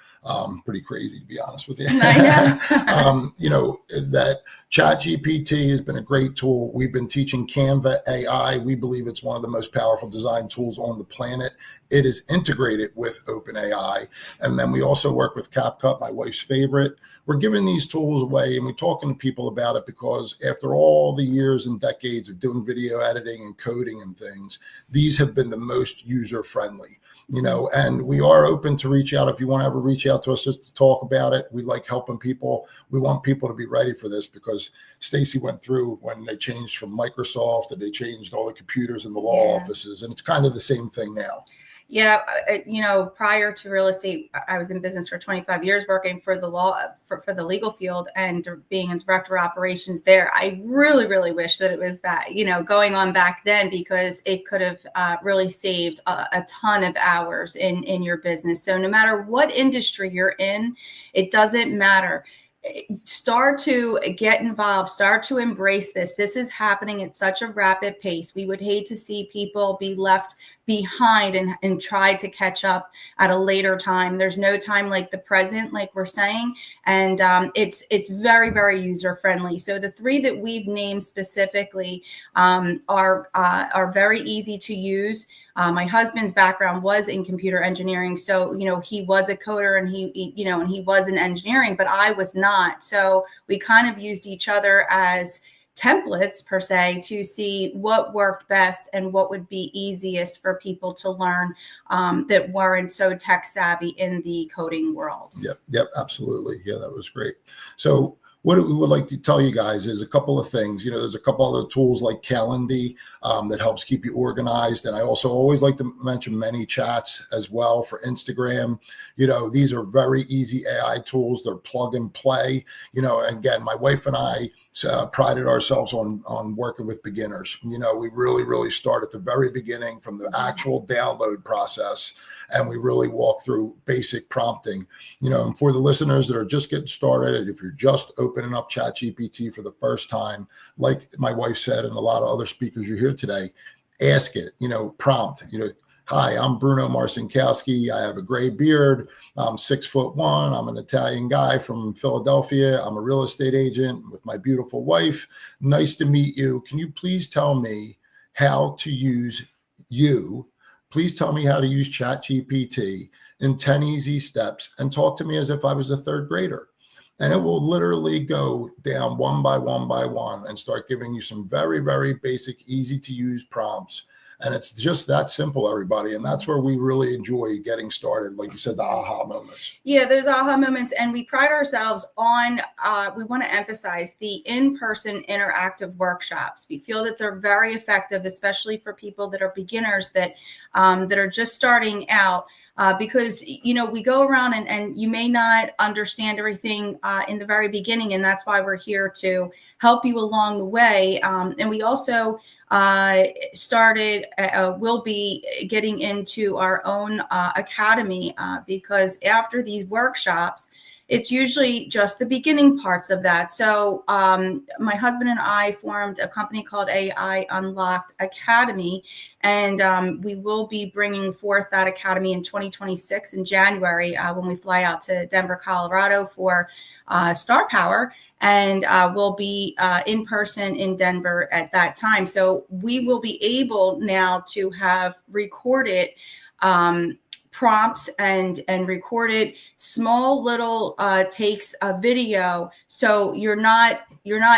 Pretty crazy, to be honest with you. I know. That ChatGPT has been a great tool. We've been teaching Canva AI. We believe it's one of the most powerful design tools on the planet. It is integrated with OpenAI. And then we also work with CapCut, my wife's favorite. We're giving these tools away, and we're talking to people about it because after all the years and decades of doing video editing and coding and things, these have been the most user-friendly. And we are open to reach out. If you want to ever reach out to us just to talk about it, we like helping people. We want people to be ready for this because Stacie went through when they changed from Microsoft and they changed all the computers in the law offices. And it's kind of the same thing now. Yeah, prior to real estate, I was in business for 25 years working for the law, for the legal field, and being a director of operations there. I really, really wish that it was that, going on back then, because it could have really saved a ton of hours in your business. So no matter what industry you're in, it doesn't matter. Start to get involved, start to embrace this. This is happening at such a rapid pace. We would hate to see people be left behind and try to catch up at a later time. There's no time like the present, like we're saying, and it's very, very user friendly. So the three that we've named specifically are very easy to use. My husband's background was in computer engineering, so he was a coder and he was in engineering, but I was not. So we kind of used each other as templates per se to see what worked best and what would be easiest for people to learn that weren't so tech savvy in the coding world. Yep, absolutely. Yeah, that was great. So what we would like to tell you guys is a couple of things. There's a couple other tools like Calendly that helps keep you organized. And I also always like to mention ManyChats as well for Instagram. These are very easy AI tools. They're plug and play. Again, my wife and I prided ourselves on working with beginners. We really, really start at the very beginning from the actual download process. And we really walk through basic prompting, and for the listeners that are just getting started, if you're just opening up ChatGPT for the first time, like my wife said, and a lot of other speakers you hear today, ask it, prompt, hi, I'm Bruno Marcinkowski. I have a gray beard. I'm 6'1". I'm an Italian guy from Philadelphia. I'm a real estate agent with my beautiful wife. Nice to meet you. Can you please tell me how to use Please tell me how to use ChatGPT in 10 easy steps, and talk to me as if I was a third grader. And it will literally go down one by one by one and start giving you some very, very basic, easy to use prompts. And it's just that simple, everybody. And that's where we really enjoy getting started. Like you said, the aha moments. Yeah, those aha moments. And we pride ourselves on, we want to emphasize the in-person interactive workshops. We feel that they're very effective, especially for people that are beginners that are just starting out. Because, we go around and you may not understand everything in the very beginning. And that's why we're here to help you along the way. And we also we'll be getting into our own academy because after these workshops, it's usually just the beginning parts of that. So my husband and I formed a company called AI Unlocked Academy, and we will be bringing forth that academy in 2026 in January when we fly out to Denver, Colorado for Star Power, and we'll be in person in Denver at that time. So we will be able now to have recorded prompts and recorded small little takes of video, so you're not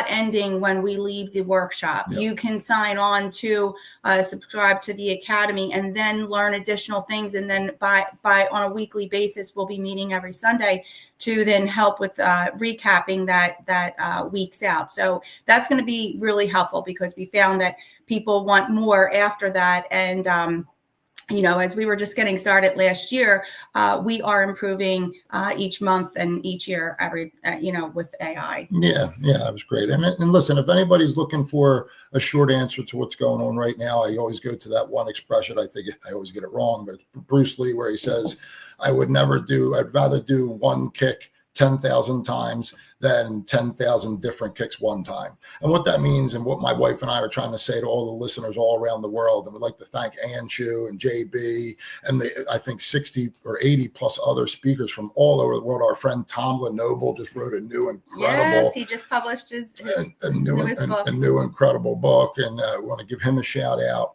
ending when we leave the workshop. Yep. You can sign on to subscribe to the academy and then learn additional things, and then by on a weekly basis we'll be meeting every Sunday to then help with recapping that weeks out. So that's going to be really helpful because we found that people want more after that, and as we were just getting started last year, we are improving each month and each year with AI. Yeah, that was great. And listen, if anybody's looking for a short answer to what's going on right now, I always go to that one expression. I think I always get it wrong, but Bruce Lee, where he says, I'd rather do one kick 10,000 times than 10,000 different kicks one time. And what that means, and what my wife and I are trying to say to all the listeners all around the world, and we'd like to thank Anshu and JB and I think 60 or 80 plus other speakers from all over the world. Our friend Tom Lenoble just wrote a new incredible. Yes, he just published his new incredible book, and I want to give him a shout out.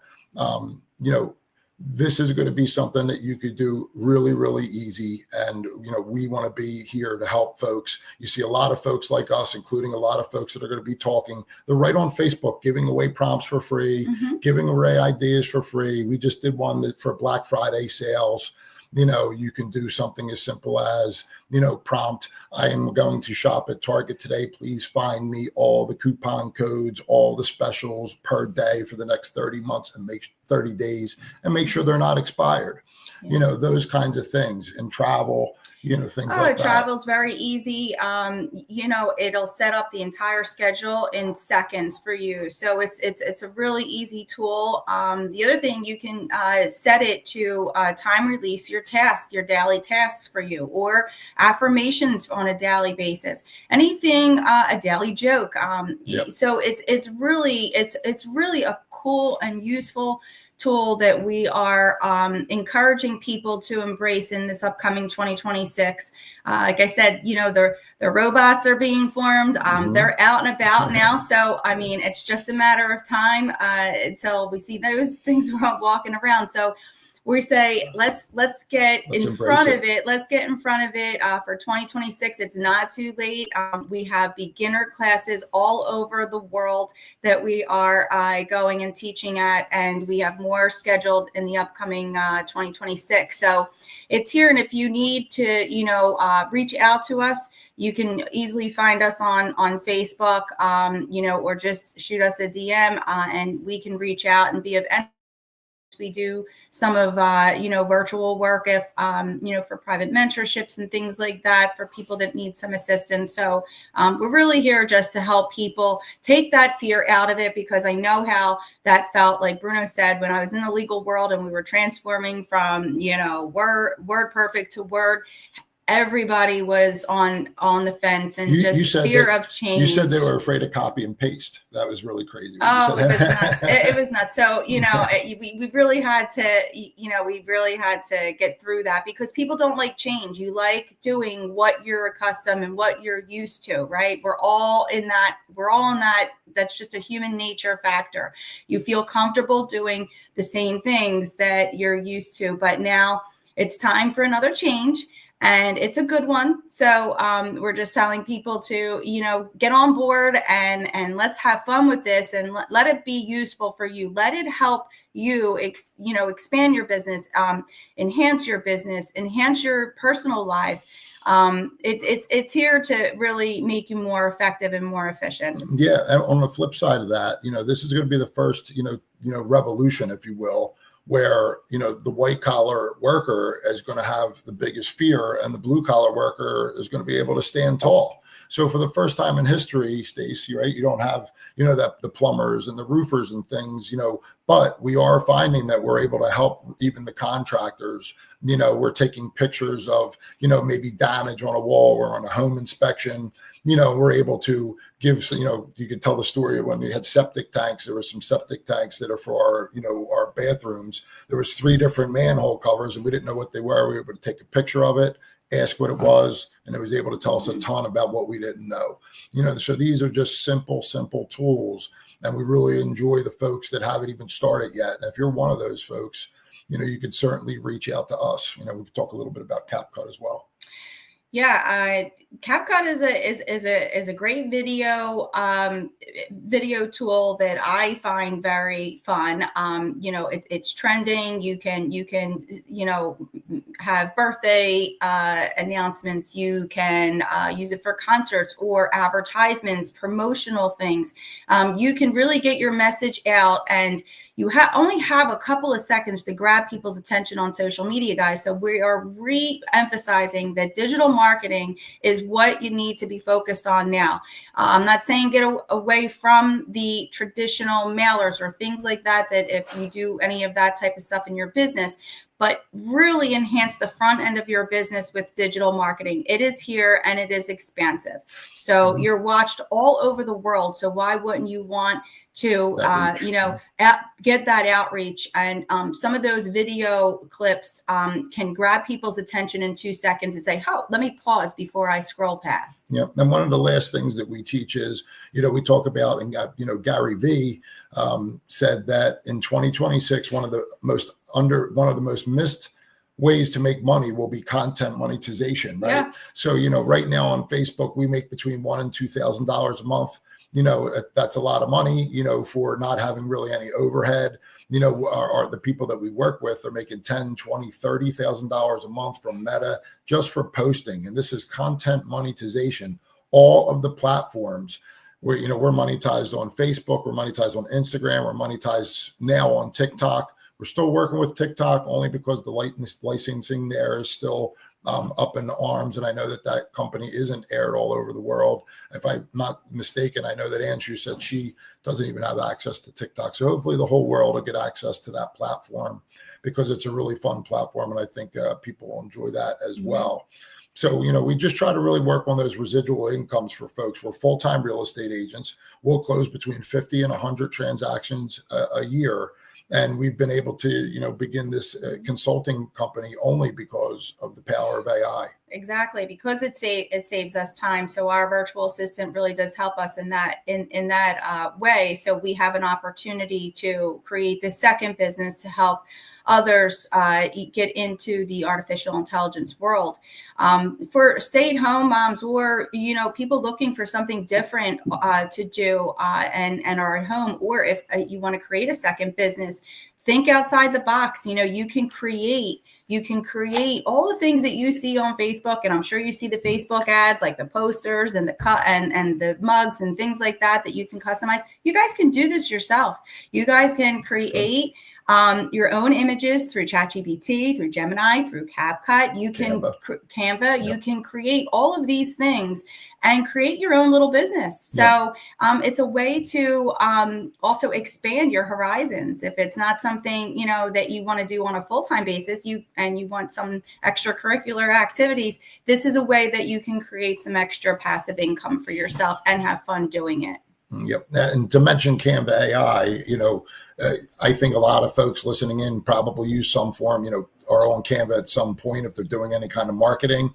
This is going to be something that you could do really, really easy. And, we want to be here to help folks. You see a lot of folks like us, including a lot of folks that are going to be talking. They're right on Facebook, giving away prompts for free, giving away ideas for free. We just did one that for Black Friday sales. You can do something as simple as, prompt, I am going to shop at Target today. Please find me all the coupon codes, all the specials per day for the next 30 months and 30 days and make sure they're not expired. Those kinds of things. And travel, things like that. Travel's very easy. It'll set up the entire schedule in seconds for you. So it's a really easy tool. The other thing, you can set it to time release your daily tasks for you, or affirmations on a daily basis, anything, a daily joke. So it's really a cool and useful tool that we are encouraging people to embrace in this upcoming 2026. Like I said, the robots are being formed. They're out and about now. So, it's just a matter of time until we see those things walking around. So we say, let's get in front of it. Let's get in front of it for 2026. It's not too late. We have beginner classes all over the world that we are going and teaching at, and we have more scheduled in the upcoming 2026. So it's here. And if you need to, reach out to us, you can easily find us on Facebook, or just shoot us a DM, and we can reach out and be of any. We do some of, virtual work if, for private mentorships and things like that for people that need some assistance. So we're really here just to help people take that fear out of it, because I know how that felt, like Bruno said, when I was in the legal world and we were transforming from, word perfect to Word. Everybody was on the fence and fear of change. You said they were afraid of copy and paste. That was really crazy. Oh, it was nuts. It was nuts. So, we really had to get through that, because people don't like change. You like doing what you're accustomed and what you're used to, right? We're all in that. That's just a human nature factor. You feel comfortable doing the same things that you're used to, but now it's time for another change. And it's a good one. So we're just telling people to, get on board and let's have fun with this, and let it be useful for you. Let it help you, expand your business, enhance your business, enhance your personal lives. It's here to really make you more effective and more efficient. Yeah. And on the flip side of that, this is going to be the first, revolution, if you will, where, the white collar worker is going to have the biggest fear, and the blue collar worker is going to be able to stand tall. So for the first time in history, Stacie, right, you don't have, that the plumbers and the roofers and things, but we are finding that we're able to help even the contractors. We're taking pictures of, maybe damage on a wall or on a home inspection. We're able to give, you could tell the story of when we had septic tanks. There were some septic tanks that are for our bathrooms. There was 3 different manhole covers, and we didn't know what they were. We were able to take a picture of it, ask what it was, and it was able to tell us a ton about what we didn't know. So these are just simple tools, and we really enjoy the folks that haven't even started yet. And if you're one of those folks, you could certainly reach out to us. We could talk a little bit about CapCut as well. Yeah, CapCut is a great video tool that I find very fun. It's trending. You can have birthday announcements. You can use it for concerts or advertisements, promotional things. You can really get your message out, and you only have a couple of seconds to grab people's attention on social media, guys. So we are re-emphasizing that digital marketing is what you need to be focused on now. I'm not saying get away from the traditional mailers or things like that, that if you do any of that type of stuff in your business, but really enhance the front end of your business with digital marketing. It is here and it is expansive. So you're watched all over the world. So why wouldn't you want to, get that outreach? And some of those video clips can grab people's attention in 2 seconds and say, oh, let me pause before I scroll past. Yeah. And one of the last things that we teach is, we talk about, and Gary V said that in 2026, one of the most missed ways to make money will be content monetization, right? Yeah. So, right now on Facebook, we make between $1,000 and $2,000 a month. That's a lot of money, for not having really any overhead. Are the people that we work with are making $10,000, $20,000, $30,000 a month from Meta just for posting. And this is content monetization. All of the platforms where, we're monetized on Facebook, we're monetized on Instagram, we're monetized now on TikTok. We're still working with TikTok only because the licensing there is still up in arms. And I know that company isn't aired all over the world. If I'm not mistaken, I know that Anshu said she doesn't even have access to TikTok. So hopefully the whole world will get access to that platform, because it's a really fun platform. And I think people will enjoy that as well. So, we just try to really work on those residual incomes for folks. We're full-time real estate agents. We'll close between 50 and 100 transactions a year. And we've been able to, begin this consulting company only because of the power of AI. Exactly, because it saves us time. So our virtual assistant really does help us in that way. So we have an opportunity to create this second business to help others get into the artificial intelligence world. For stay-at-home moms, or people looking for something different to do and are at home, or if you want to create a second business, think outside the box. You can create all the things that you see on Facebook, and I'm sure you see the Facebook ads, like the posters and and the mugs and things like that you can customize. You guys can do this yourself. You guys can create your own images through ChatGPT, through Gemini, through CapCut. You can Canva. Yep. You can create all of these things and create your own little business. So it's a way to also expand your horizons. If it's not something that you want to do on a full-time basis, you want some extracurricular activities, this is a way that you can create some extra passive income for yourself and have fun doing it. Yep. And to mention Canva AI, I think a lot of folks listening in probably use some form, are on Canva at some point if they're doing any kind of marketing,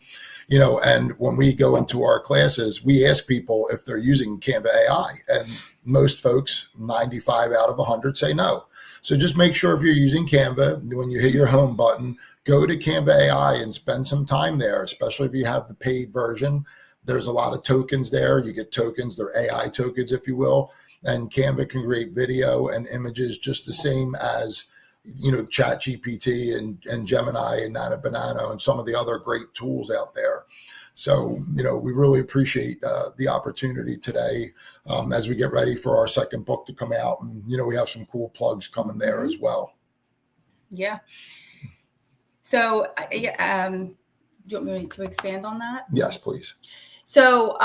and when we go into our classes, we ask people if they're using Canva AI, and most folks, 95 out of 100, say no. So just make sure if you're using Canva, when you hit your home button, go to Canva AI and spend some time there, especially if you have the paid version. There's a lot of tokens there. You get tokens, they're AI tokens, if you will. And Canva can create video and images just the same as, ChatGPT and Gemini and Nana Banana and some of the other great tools out there. So, we really appreciate the opportunity today as we get ready for our second book to come out. And, we have some cool plugs coming there as well. Yeah. So, do you want me to expand on that? Yes, please. So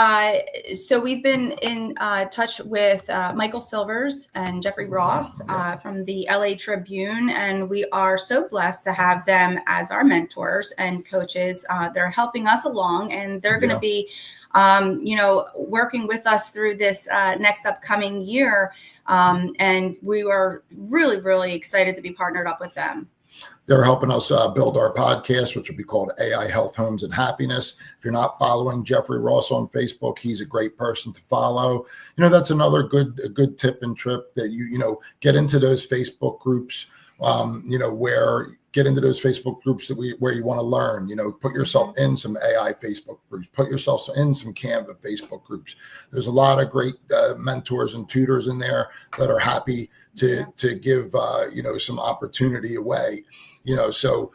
we've been in touch with Michael Silvers and Jeffrey Ross from the LA Tribune, and we are so blessed to have them as our mentors and coaches. They're helping us along, and they're going to be, working with us through this next upcoming year. And we are really, really excited to be partnered up with them. They're helping us build our podcast, which will be called AI Health, Homes, and Happiness. If you're not following Jeffrey Ross on Facebook, he's a great person to follow. That's another good tip and trip that you get into those Facebook groups, get into those Facebook groups where you want to learn, put yourself in some AI Facebook groups, put yourself in some Canva Facebook groups. There's a lot of great mentors and tutors in there that are happy to give, some opportunity away, so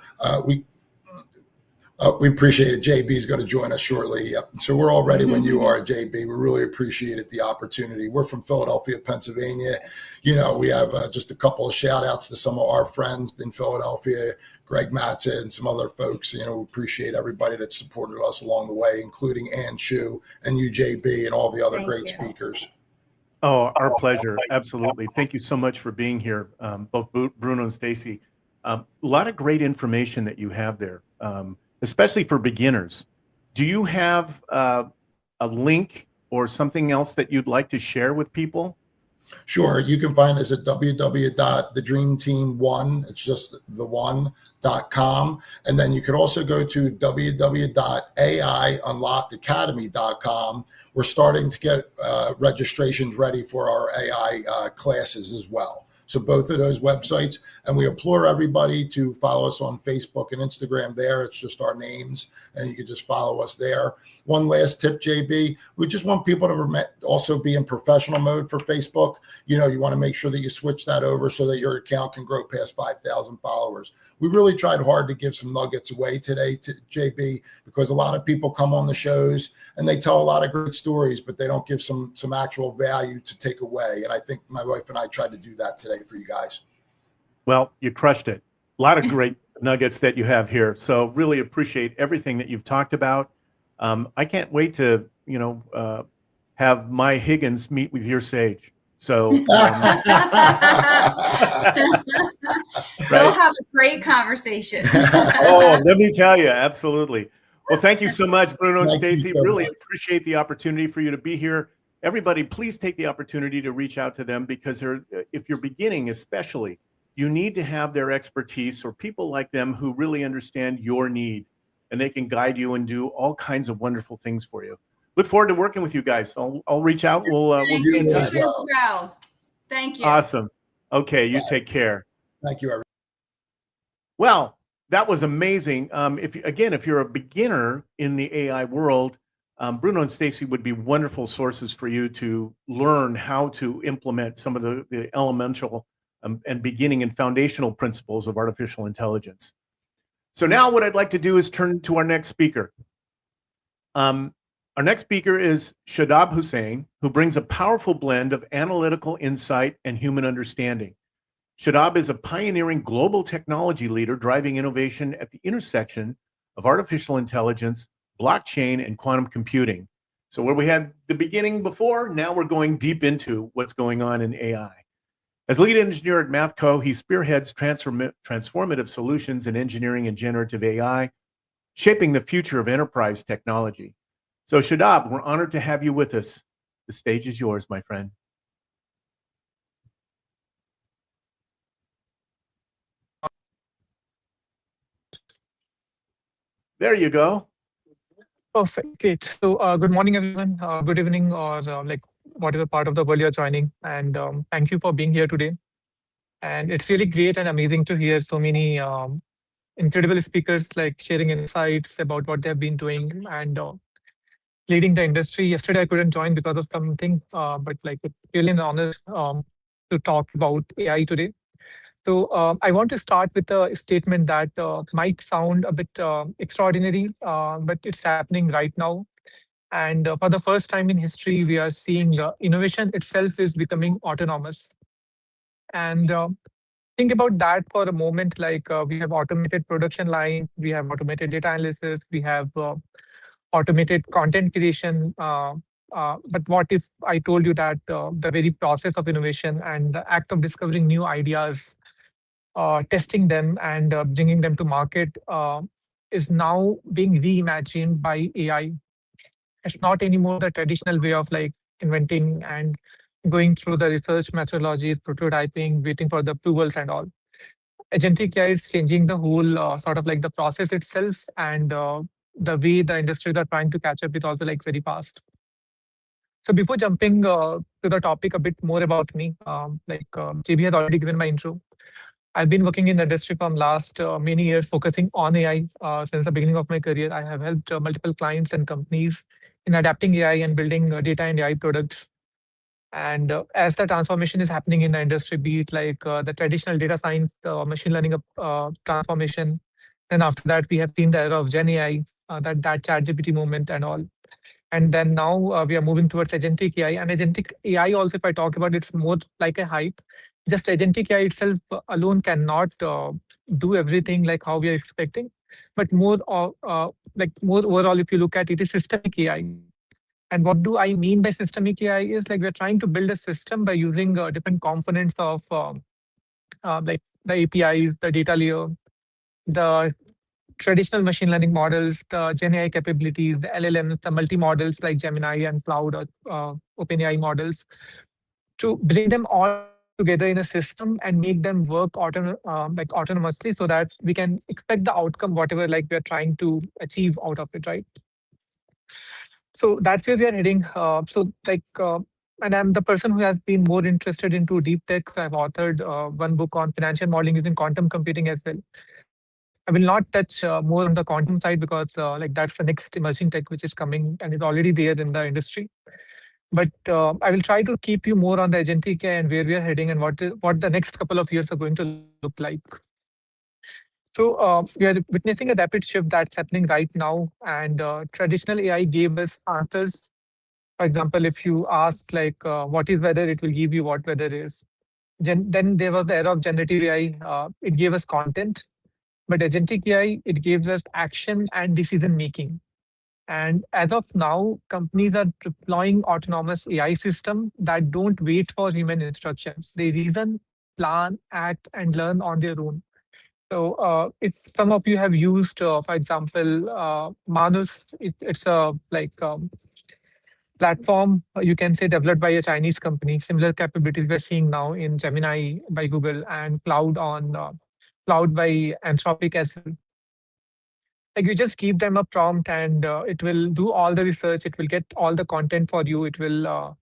We appreciate it. JB is going to join us shortly. Yep. So we're all ready when you are, JB. We really appreciate it, the opportunity. We're from Philadelphia, Pennsylvania. You know, we have just a couple of shout outs to some of our friends in Philadelphia, Greg Matza and some other folks. You know, we appreciate everybody that supported us along the way, including Ann Chu and you, JB, and all the other great speakers. Oh, our pleasure. Absolutely. Thank you so much for being here, both Bruno and Stacie. A lot of great information that you have there, especially for beginners. Do you have a link or something else that you'd like to share with people? Sure. You can find us at www.thedreamteam1, it's just the one.com. And then you could also go to www.aiunlockedacademy.com. We're starting to get registrations ready for our AI classes as well. So both of those websites, and we implore everybody to follow us on Facebook and Instagram there. It's just our names, and you can just follow us there. One last tip, JB, we just want people to also be in professional mode for Facebook. You know, you want to make sure that you switch that over so that your account can grow past 5,000 followers. We really tried hard to give some nuggets away today to JB, because a lot of people come on the shows and they tell a lot of great stories, but they don't give some actual value to take away. And I think my wife and I tried to do that today for you guys. Well, you crushed it. A lot of great nuggets that you have here. So really appreciate everything that you've talked about. I can't wait to, have my Higgins meet with your sage. So We'll have a great conversation. Oh, let me tell you, absolutely. Well, thank you so much, Bruno and Stacie. Really appreciate the opportunity for you to be here. Everybody, please take the opportunity to reach out to them, because if you're beginning, especially, you need to have their expertise or people like them who really understand your need, and they can guide you and do all kinds of wonderful things for you. Look forward to working with you guys. I'll reach out. We'll stay in touch. Thank you. Awesome. Okay, you take care. Thank you, everyone. Well, that was amazing. If you're a beginner in the AI world, Bruno and Stacie would be wonderful sources for you to learn how to implement some of the elemental and beginning and foundational principles of artificial intelligence. So now what I'd like to do is turn to our next speaker. Our next speaker is Shadab Hussain, who brings a powerful blend of analytical insight and human understanding. Shadab is a pioneering global technology leader driving innovation at the intersection of artificial intelligence, blockchain, and quantum computing. So where we had the beginning before, now we're going deep into what's going on in AI. As lead engineer at MathCo, he spearheads transformative solutions in engineering and generative AI, shaping the future of enterprise technology. So Shadab, we're honored to have you with us. The stage is yours, my friend. There you go. Perfect. Great. So good morning, everyone. Good evening, or whatever part of the world you're joining. And thank you for being here today. And it's really great and amazing to hear so many incredible speakers sharing insights about what they've been doing and leading the industry. Yesterday, I couldn't join because of something, but it's really an honor to talk about AI today. So I want to start with a statement that might sound a bit extraordinary, but it's happening right now. And for the first time in history, we are seeing innovation itself is becoming autonomous. And think about that for a moment. We have automated production lines, we have automated data analysis, we have automated content creation. But what if I told you that the very process of innovation and the act of discovering new ideas, testing them and bringing them to market is now being reimagined by AI. It's not anymore the traditional way of inventing and going through the research methodology, prototyping, waiting for the approvals and all. Agentic AI is changing the whole sort of the process itself, and the way the industries are trying to catch up with also very fast. So before jumping to the topic a bit more about me, JB has already given my intro. I've been working in the industry from last many years, focusing on AI since the beginning of my career. I have helped multiple clients and companies in adapting AI and building data and AI products. And as the transformation is happening in the industry, be it the traditional data science, machine learning transformation, Then after that, we have seen the era of Gen AI, that ChatGPT moment and all. And then now we are moving towards agentic AI. And agentic AI also, if I talk about, it's more like a hype. Just agentic AI itself alone cannot do everything like how we are expecting. But more overall, if you look at it, is systemic AI. And what do I mean by systemic AI is like we're trying to build a system by using different components of like the APIs, the data layer, the traditional machine learning models, the Gen AI capabilities, the LLMs, the multi-models like Gemini and Cloud or OpenAI models, to bring them all together in a system and make them work autonomously so that we can expect the outcome, whatever like we're trying to achieve out of it, right? So that's where we are heading. And I'm the person who has been more interested into deep tech. So I've authored one book on financial modeling using quantum computing as well. I will not touch more on the quantum side because like that's the next emerging tech which is coming and is already there in the industry. But I will try to keep you more on the agentic AI and where we are heading and what the next couple of years are going to look like. So we are witnessing a rapid shift that's happening right now, and traditional AI gave us answers. For example, if you ask like what is weather, it will give you what weather is. Then there was the era of generative AI. It gave us content, but agentic AI, it gives us action and decision making. And as of now, companies are deploying autonomous AI systems that don't wait for human instructions. They reason, plan, act, and learn on their own. So if some of you have used, for example, Manus, it's a platform, you can say developed by a Chinese company. Similar capabilities we're seeing now in Gemini by Google and Cloud by Anthropic as well. Like you just give them a prompt and it will do all the research. It will get all the content for you. It will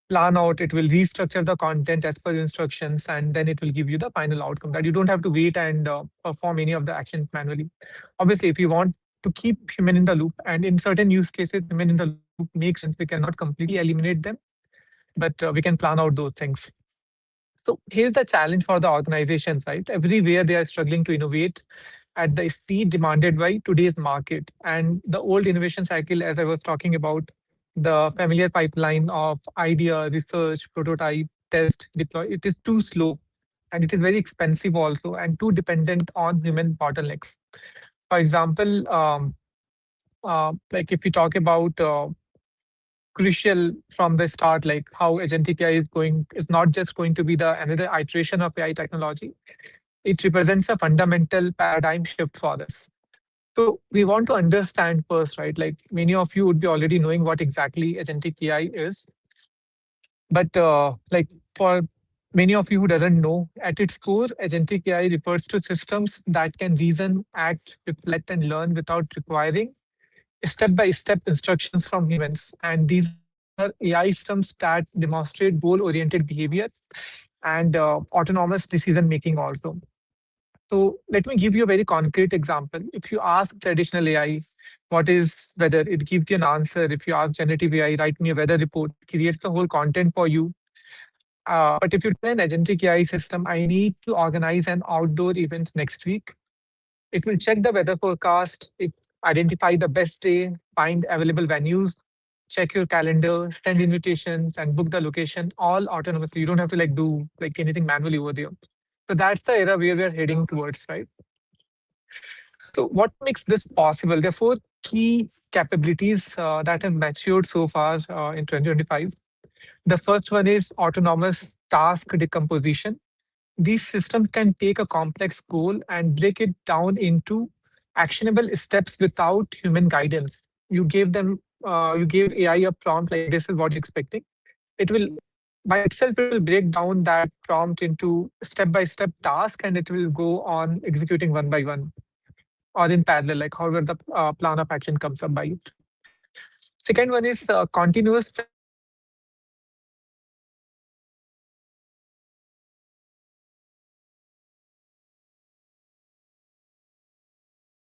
plan out, it will restructure the content as per instructions, and then it will give you the final outcome that you don't have to wait and perform any of the actions manually. Obviously, if you want to keep human in the loop, and in certain use cases, human in the loop makes sense. We cannot completely eliminate them, but we can plan out those things. So here's the challenge for the organizations, right? Everywhere they are struggling to innovate at the speed demanded by today's market. And the old innovation cycle, as I was talking about, the familiar pipeline of idea, research, prototype, test, deploy, it is too slow and it is very expensive also and too dependent on human bottlenecks. For example, like if we talk about crucial from the start, like how agentic AI is not just going to be the another iteration of AI technology. It represents a fundamental paradigm shift for us. So we want to understand first, right? Like many of you would be already knowing what exactly agentic AI is. But like for many of you who doesn't know, at its core, agentic AI refers to systems that can reason, act, reflect, and learn without requiring step-by-step instructions from humans. And these are AI systems that demonstrate goal-oriented behavior and autonomous decision-making also. So let me give you a very concrete example. If you ask traditional AI, what is weather? It gives you an answer. If you ask generative AI, write me a weather report, it creates the whole content for you. But if you tell an agentic AI system, I need to organize an outdoor event next week, it will check the weather forecast, it identify the best day, find available venues, check your calendar, send invitations, and book the location all autonomously. You don't have to like do like anything manually over there. So that's the era where we're heading towards, right? So what makes this possible? There are four key capabilities that have matured so far in 2025. The first one is autonomous task decomposition. These systems can take a complex goal and break it down into actionable steps without human guidance. You gave AI a prompt like this is what you're expecting. It will by itself it will break down that prompt into step-by-step task and it will go on executing one by one or in parallel, like however the plan of action comes up by it. Second one is continuous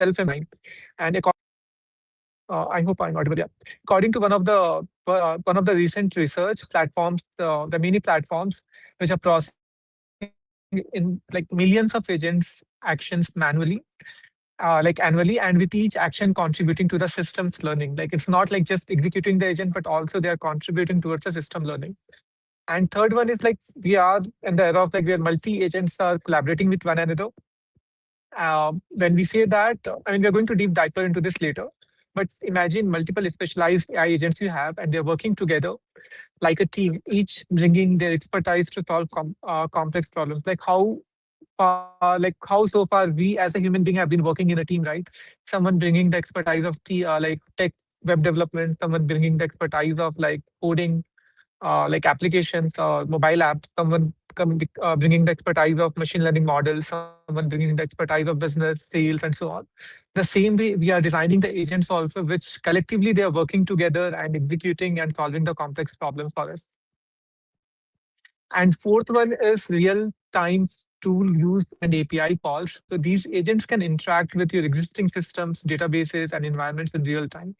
self-mind. And I hope I'm audible. Yeah. According to one of the recent research platforms, the many platforms which are processing in like millions of agents actions manually, like annually, and with each action contributing to the system's learning. Like it's not like just executing the agent, but also they are contributing towards the system learning. And third one is like we are in the era of like where multi-agents are collaborating with one another. When we say that, I mean, we're going to deep dive into this later, but imagine multiple specialized AI agents you have, and they're working together like a team, each bringing their expertise to solve complex problems. Like how so far we as a human being have been working in a team, right? Someone bringing the expertise of like tech web development, someone bringing the expertise of like coding, like applications or mobile apps, someone bringing the expertise of machine learning models, someone bringing the expertise of business, sales, and so on. The same way we are designing the agents also, which collectively they are working together and executing and solving the complex problems for us. And fourth one is real-time tool use and API calls. So these agents can interact with your existing systems, databases, and environments in real time.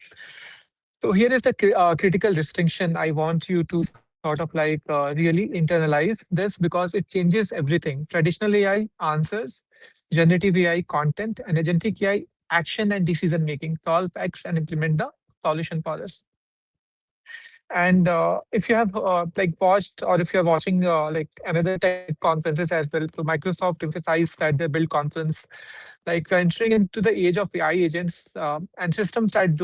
So here is the critical distinction I want you to sort of like really internalize this, because it changes everything. Traditional AI answers, generative AI content, and agentic AI action and decision making, solve X and implement the solution for us. And if you have like watched, or if you're watching like another tech conferences as well, so Microsoft emphasized at their Build conference, like we're entering into the age of AI agents and systems that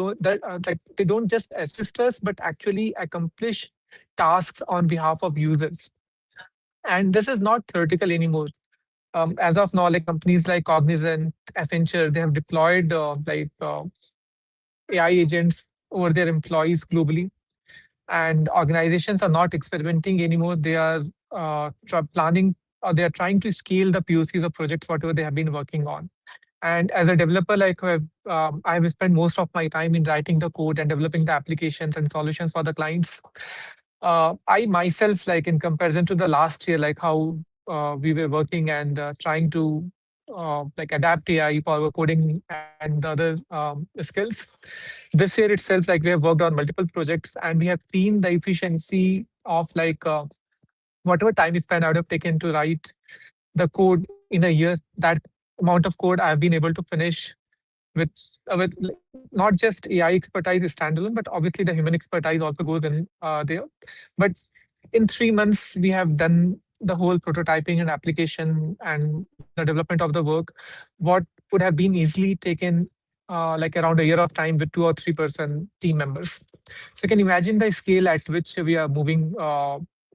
like they don't just assist us, but actually accomplish tasks on behalf of users. And this is not theoretical anymore. As of now, like companies like Cognizant, Accenture, they have deployed AI agents over their employees globally. And organizations are not experimenting anymore. They are planning, or they are trying to scale the POCs of projects, whatever they have been working on. And as a developer, like I have spent most of my time in writing the code and developing the applications and solutions for the clients. I myself, like in comparison to the last year, like how we were working and trying to like adapt AI for coding and the other skills. This year itself, like we have worked on multiple projects, and we have seen the efficiency of like whatever time span I would have taken to write the code in a year, that amount of code I've been able to finish with not just AI expertise standalone, but obviously the human expertise also goes in there. But in 3 months, we have done the whole prototyping and application and the development of the work. What would have been easily taken like around a year of time with 2 or 3% team members. So you can imagine the scale at which we are moving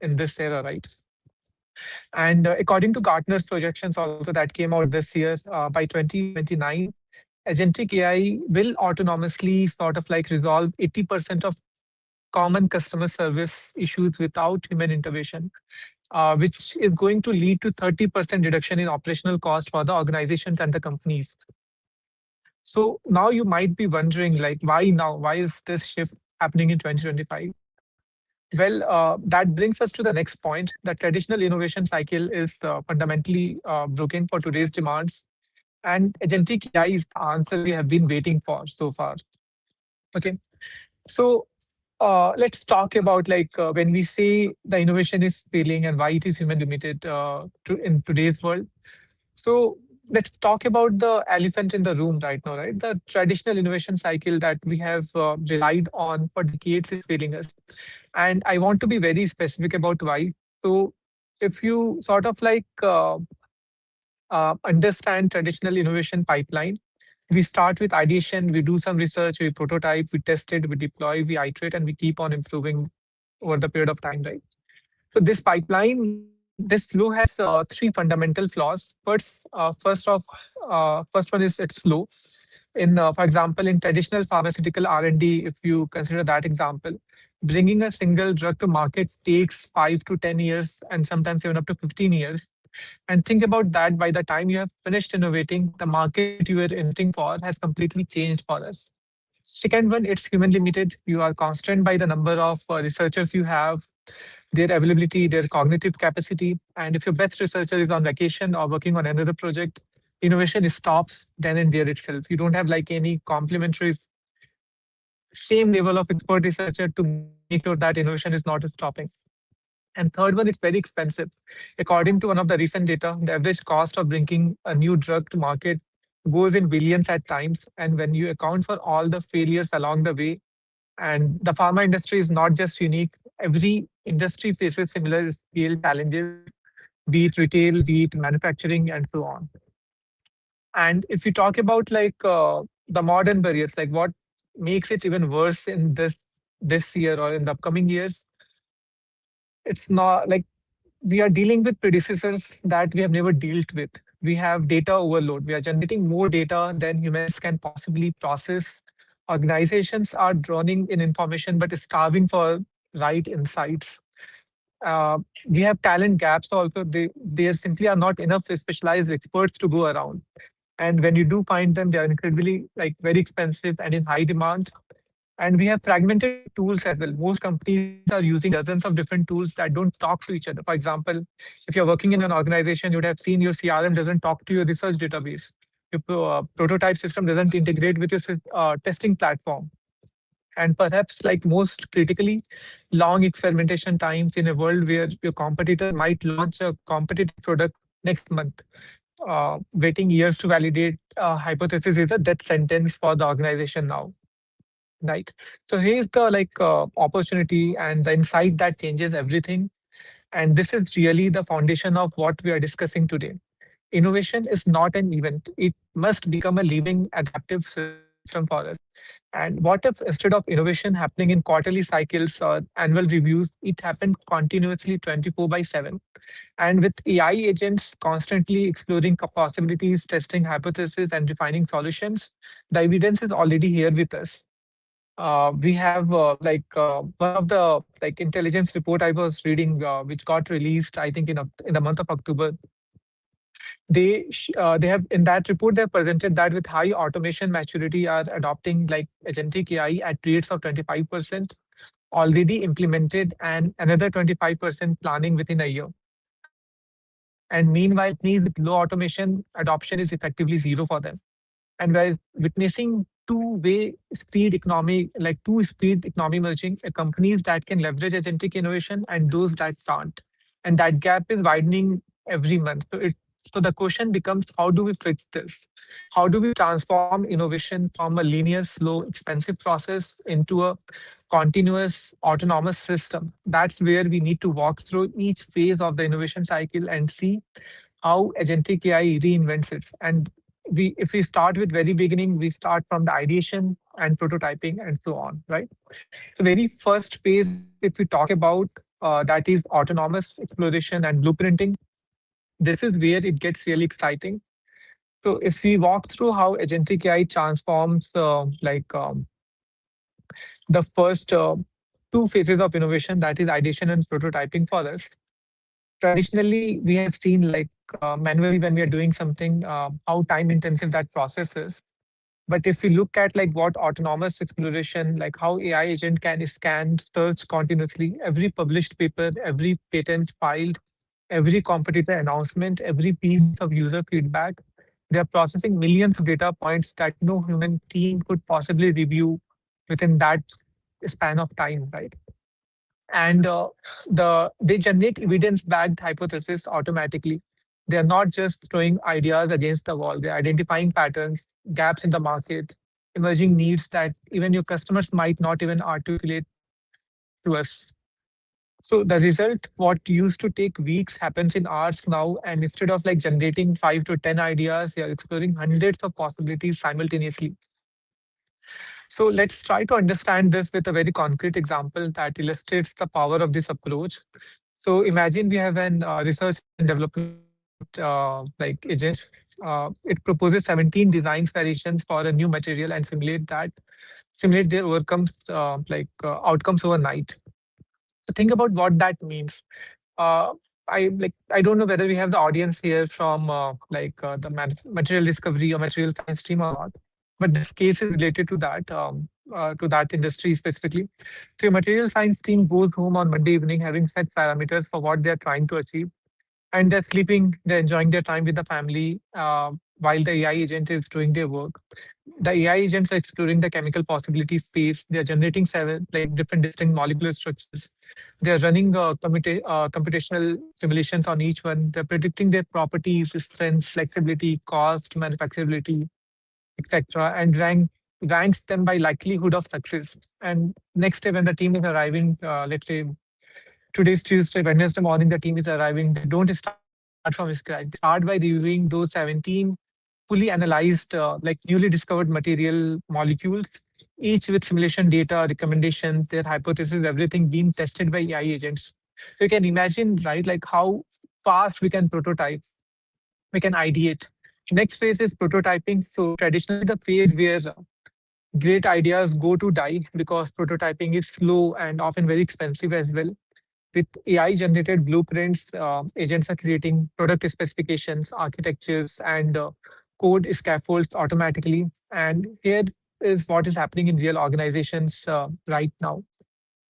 in this era, right? And according to Gartner's projections also that came out this year, by 2029, agentic AI will autonomously sort of like resolve 80% of common customer service issues without human intervention, which is going to lead to 30% reduction in operational cost for the organizations and the companies. So now you might be wondering, like, why now? Why is this shift happening in 2025? Well, that brings us to the next point. The traditional innovation cycle is fundamentally broken for today's demands. And agentic AI is the answer we have been waiting for so far. Okay, so let's talk about like when we say the innovation is failing and why it is human limited in today's world. So let's talk about the elephant in the room right now, right? The traditional innovation cycle that we have relied on for decades is failing us. And I want to be very specific about why. So if you sort of like understand traditional innovation pipeline, we start with ideation, we do some research, we prototype, we test it, we deploy, we iterate, and we keep on improving over the period of time, right? So this pipeline, this flow has 3 fundamental flaws. First one is it's slow. In, for example, in traditional pharmaceutical R&D, if you consider that example, bringing a single drug to market takes 5 to 10 years and sometimes even up to 15 years. And think about that, by the time you have finished innovating, the market you were innovating for has completely changed for us. Second one, it's human limited. You are constrained by the number of researchers you have, their availability, their cognitive capacity. And if your best researcher is on vacation or working on another project, innovation stops then and there itself. You don't have like any complementary same level of expert researcher to make sure that innovation is not stopping. And third one, it's very expensive. According to one of the recent data, the average cost of bringing a new drug to market goes in billions at times. And when you account for all the failures along the way, and the pharma industry is not just unique, every industry faces similar scale challenges, be it retail, be it manufacturing, and so on. And if we talk about the modern barriers, like what makes it even worse in this year or in the upcoming years, it's not like we are dealing with predecessors that we have never dealt with. We have data overload. We are generating more data than humans can possibly process. Organizations are drowning in information but starving for right insights. We have talent gaps also. There simply are not enough specialized experts to go around. And when you do find them, they are incredibly very expensive and in high demand. And we have fragmented tools as well. Most companies are using dozens of different tools that don't talk to each other. For example, if you're working in an organization, you would have seen your CRM doesn't talk to your research database. Your prototype system doesn't integrate with your testing platform. And perhaps most critically, long experimentation times in a world where your competitor might launch a competitive product next month. Waiting years to validate a hypothesis is a death sentence for the organization now. Right. So here's the opportunity and the insight that changes everything. And this is really the foundation of what we are discussing today. Innovation is not an event. It must become a living, adaptive system for us. And what if instead of innovation happening in quarterly cycles or annual reviews, it happened continuously 24/7? And with AI agents constantly exploring possibilities, testing hypotheses, and refining solutions, the evidence is already here with us. We have one of the intelligence report I was reading, which got released, I think in the month of October. They have in that report they have presented that with high automation maturity are adopting agentic AI at rates of 25% already implemented and another 25% planning within a year. And meanwhile, companies with low automation adoption is effectively zero for them. And we're witnessing two-speed economy merging, companies that can leverage agentic innovation and those that can't. And that gap is widening every month. So the question becomes, how do we fix this? How do we transform innovation from a linear, slow, expensive process into a continuous autonomous system? That's where we need to walk through each phase of the innovation cycle and see how agentic AI reinvents it. And if we start with very beginning, we start from the ideation and prototyping and so on, right? So very first phase, if we talk about that is autonomous exploration and blueprinting. This is where it gets really exciting. So if we walk through how agentic AI transforms the first two phases of innovation, that is ideation and prototyping for us. Traditionally, we have seen manually when we are doing something, how time intensive that process is. But if we look at what autonomous exploration, how AI agent can scan, search continuously, every published paper, every patent filed, every competitor announcement, every piece of user feedback, they are processing millions of data points that no human team could possibly review within that span of time, right? And they generate evidence-backed hypotheses automatically. They are not just throwing ideas against the wall. They're identifying patterns, gaps in the market, emerging needs that even your customers might not even articulate to us. So the result, what used to take weeks, happens in hours now. And instead of generating 5 to 10 ideas, you're exploring hundreds of possibilities simultaneously. So let's try to understand this with a very concrete example that illustrates the power of this approach. So imagine we have an research and development agent. It proposes 17 design variations for a new material and simulate their outcomes overnight. So think about what that means. I don't know whether we have the audience here from the material discovery or material science team or not, but this case is related to that industry specifically. So your material science team goes home on Monday evening having set parameters for what they're trying to achieve, and they're sleeping, they're enjoying their time with the family while the AI agent is doing their work. The AI agents are exploring the chemical possibility space. They are generating seven different distinct molecular structures. They are running computational simulations on each one. They're predicting their properties, strength, flexibility, cost, manufacturability, etc., and ranks them by likelihood of success. And next day, when the team is arriving, let's say today's Tuesday, Wednesday morning, the team is arriving. They don't start from scratch. They start by reviewing those 17 fully analyzed, newly discovered material molecules, each with simulation data, recommendations, their hypothesis, everything being tested by AI agents. So you can imagine, right, like how fast we can prototype, we can ideate. Next phase is prototyping. So traditionally, the phase where great ideas go to die because prototyping is slow and often very expensive as well. With AI generated blueprints, agents are creating product specifications, architectures, and code scaffolds automatically. And here is what is happening in real organizations right now.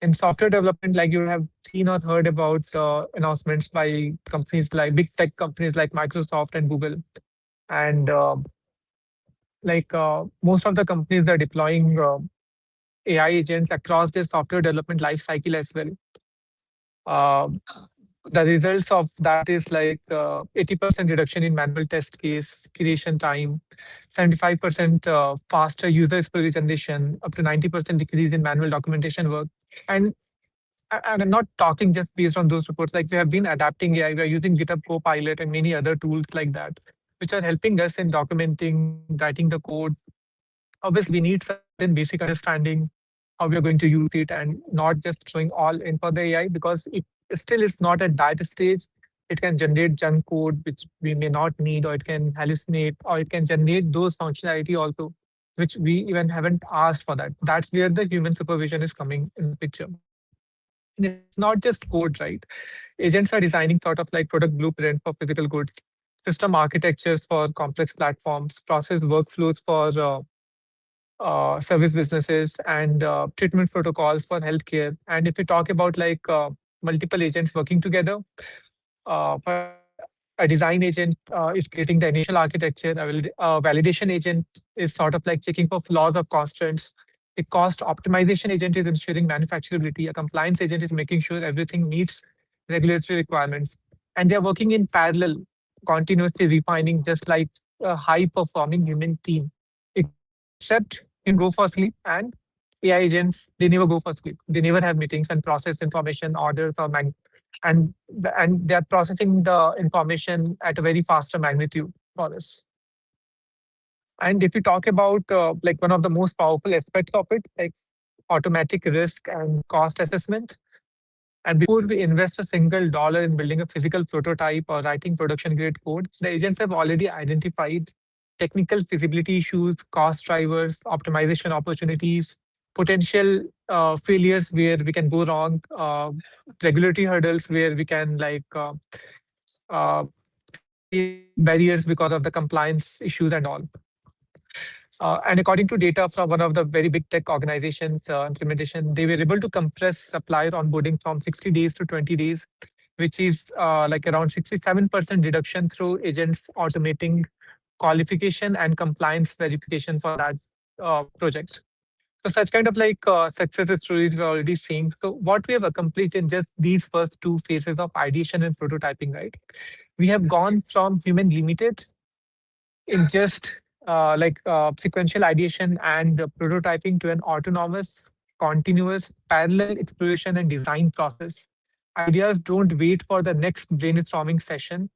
In software development, like you have seen or heard about announcements by companies like big tech companies like Microsoft and Google. And most of the companies are deploying AI agents across their software development lifecycle as well. The results of that is 80% reduction in manual test case creation time, 75% faster user story generation, up to 90% decrease in manual documentation work. And I'm not talking just based on those reports. Like we have been adapting AI, we are using GitHub Copilot and many other tools like that, which are helping us in documenting, writing the code. Obviously, we need certain basic understanding how we are going to use it and not just throwing all in for the AI because it still is not at that stage. It can generate junk code, which we may not need, or it can hallucinate, or it can generate those functionality also, which we even haven't asked for that. That's where the human supervision is coming in the picture. And it's not just code, right? Agents are designing sort of like product blueprint for physical goods, system architectures for complex platforms, process workflows for service businesses, and treatment protocols for healthcare. And if we talk about multiple agents working together, for a design agent is creating the initial architecture. A validation agent is sort of like checking for flaws or constraints. A cost optimization agent is ensuring manufacturability. A compliance agent is making sure everything meets regulatory requirements. And they're working in parallel, continuously refining, just like a high-performing human team. Except can go for sleep, and AI agents, they never go for sleep. They never have meetings and process information, orders, or and they're processing the information at a very faster magnitude for us. And if you talk about one of the most powerful aspects of it, like automatic risk and cost assessment. And before we invest a single dollar in building a physical prototype or writing production grade code, the agents have already identified technical feasibility issues, cost drivers, optimization opportunities, potential failures where we can go wrong, regulatory hurdles where we can barriers because of the compliance issues and all. And according to data from one of the very big tech organizations implementation, they were able to compress supplier onboarding from 60 days to 20 days, which is around 67% reduction through agents automating qualification and compliance verification for that project. So such kind of success stories we're already seeing. So what we have accomplished in just these first two phases of ideation and prototyping, right? We have gone from human limited in just sequential ideation and prototyping to an autonomous, continuous, parallel exploration and design process. Ideas don't wait for the next brainstorming session,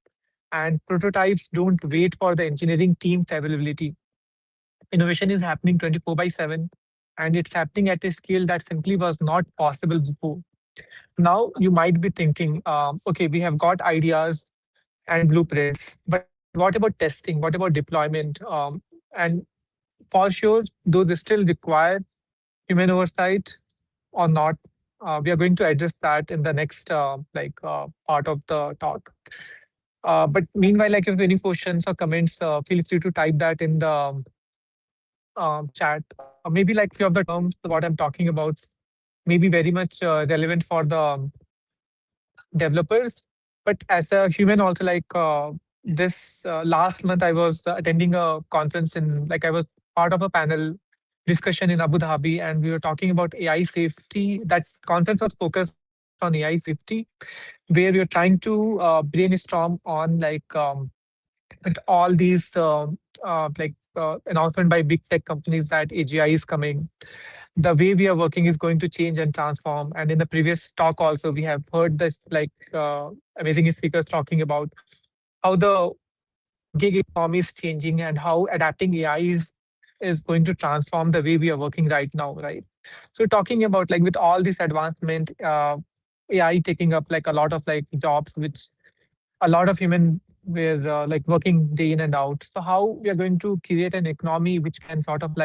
and prototypes don't wait for the engineering team's availability. Innovation is happening 24/7, and it's happening at a scale that simply was not possible before. Now, you might be thinking, okay, we have got ideas and blueprints, but what about testing? What about deployment? And for sure, though they still require human oversight or not, we are going to address that in the next part of the talk. But meanwhile, if you have any questions or comments, feel free to type that in the chat. Maybe few of the terms, what I'm talking about, may be very much relevant for the developers. But as a human also, this last month, I was attending a conference in, I was part of a panel discussion in Abu Dhabi, and we were talking about AI safety. That conference was focused on AI safety, where we are trying to brainstorm on with all these announcement by big tech companies that AGI is coming. The way we are working is going to change and transform. And in the previous talk also, we have heard this amazing speakers talking about how the gig economy is changing and how adapting AI is going to transform the way we are working right now, right? So talking about with all this advancement, AI taking up a lot of jobs, which a lot of human were working day in and out. So how we are going to create an economy which can sort of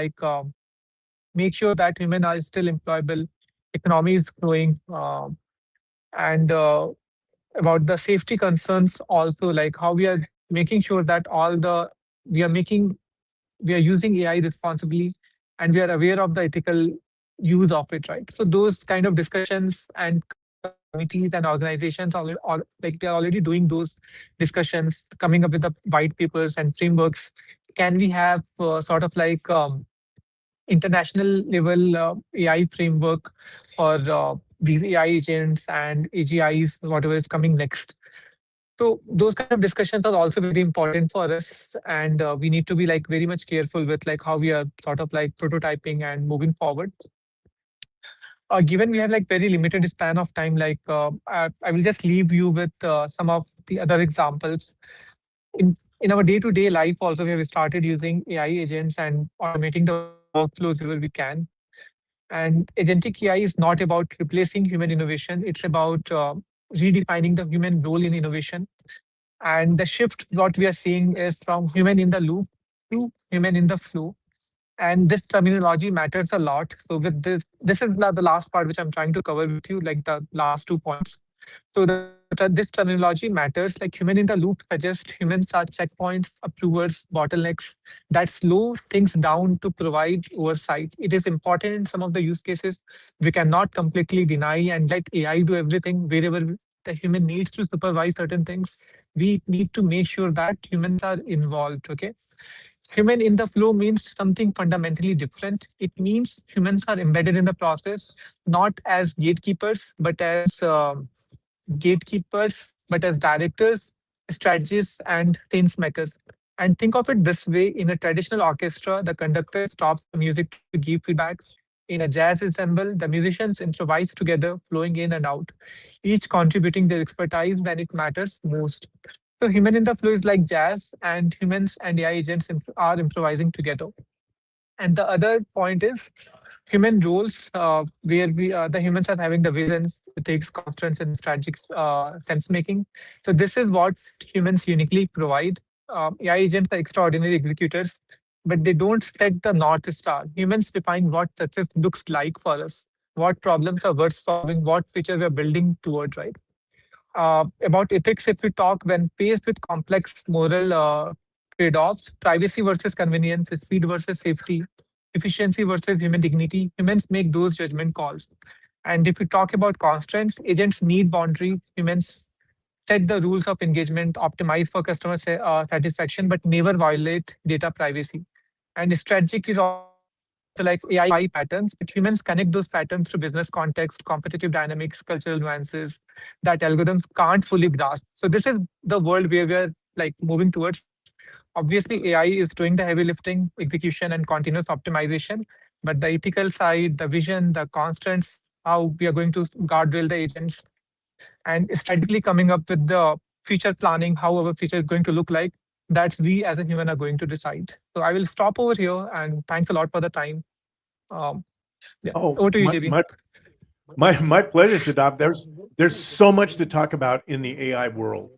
make sure that women are still employable, economy is growing, and about the safety concerns also, how we are making sure that we are using AI responsibly, and we are aware of the ethical use of it, right? So those kind of discussions and committees and organizations they're already doing those discussions, coming up with the white papers and frameworks. Can we have international level AI framework for these AI agents and AGIs, whatever is coming next? So those kind of discussions are also very important for us, and we need to be very much careful with how we are prototyping and moving forward. Given we have very limited span of time, I will just leave you with some of the other examples. In our day-to-day life also, we have started using AI agents and automating the workflows wherever we can. And agentic AI is not about replacing human innovation. It's about redefining the human role in innovation. And the shift, what we are seeing is from human in the loop to human in the flow. And this terminology matters a lot. So with this is the last part which I'm trying to cover with you, the last 2 points. So this terminology matters. Human in the loop suggests humans are checkpoints, approvers, bottlenecks that slow things down to provide oversight. It is important in some of the use cases. We cannot completely deny and let AI do everything. Wherever the human needs to supervise certain things, we need to make sure that humans are involved. Okay. Human in the flow means something fundamentally different. It means humans are embedded in the process, not as gatekeepers, but as directors, strategists, and sense makers. And think of it this way: in a traditional orchestra, the conductor stops the music to give feedback. In a jazz ensemble, the musicians improvise together, flowing in and out, each contributing their expertise when it matters most. So human in the flow is like jazz, and humans and AI agents are improvising together. And the other point is human roles, where the humans are having the visions, ethics, constraints, and strategic sense making. So this is what humans uniquely provide. AI agents are extraordinary executors, but they don't set the North Star. Humans define what success looks like for us, what problems are worth solving, what future we are building toward, right? About ethics, if we talk, when faced with complex moral trade-offs, privacy versus convenience, speed versus safety, efficiency versus human dignity, humans make those judgment calls. And if we talk about constraints, agents need boundaries. Humans set the rules of engagement, optimize for customer satisfaction, but never violate data privacy. And strategic is also AI patterns, but humans connect those patterns to business context, competitive dynamics, cultural nuances that algorithms can't fully grasp. So this is the world where we're moving towards. Obviously, AI is doing the heavy lifting, execution, and continuous optimization, but the ethical side, the vision, the constraints, how we are going to guardrail the agents, and strategically coming up with the future planning, how our future is going to look like, that we as a human are going to decide. So I will stop over here, and thanks a lot for the time. Over to you, JB. My pleasure, Shadab. There's so much to talk about in the AI world,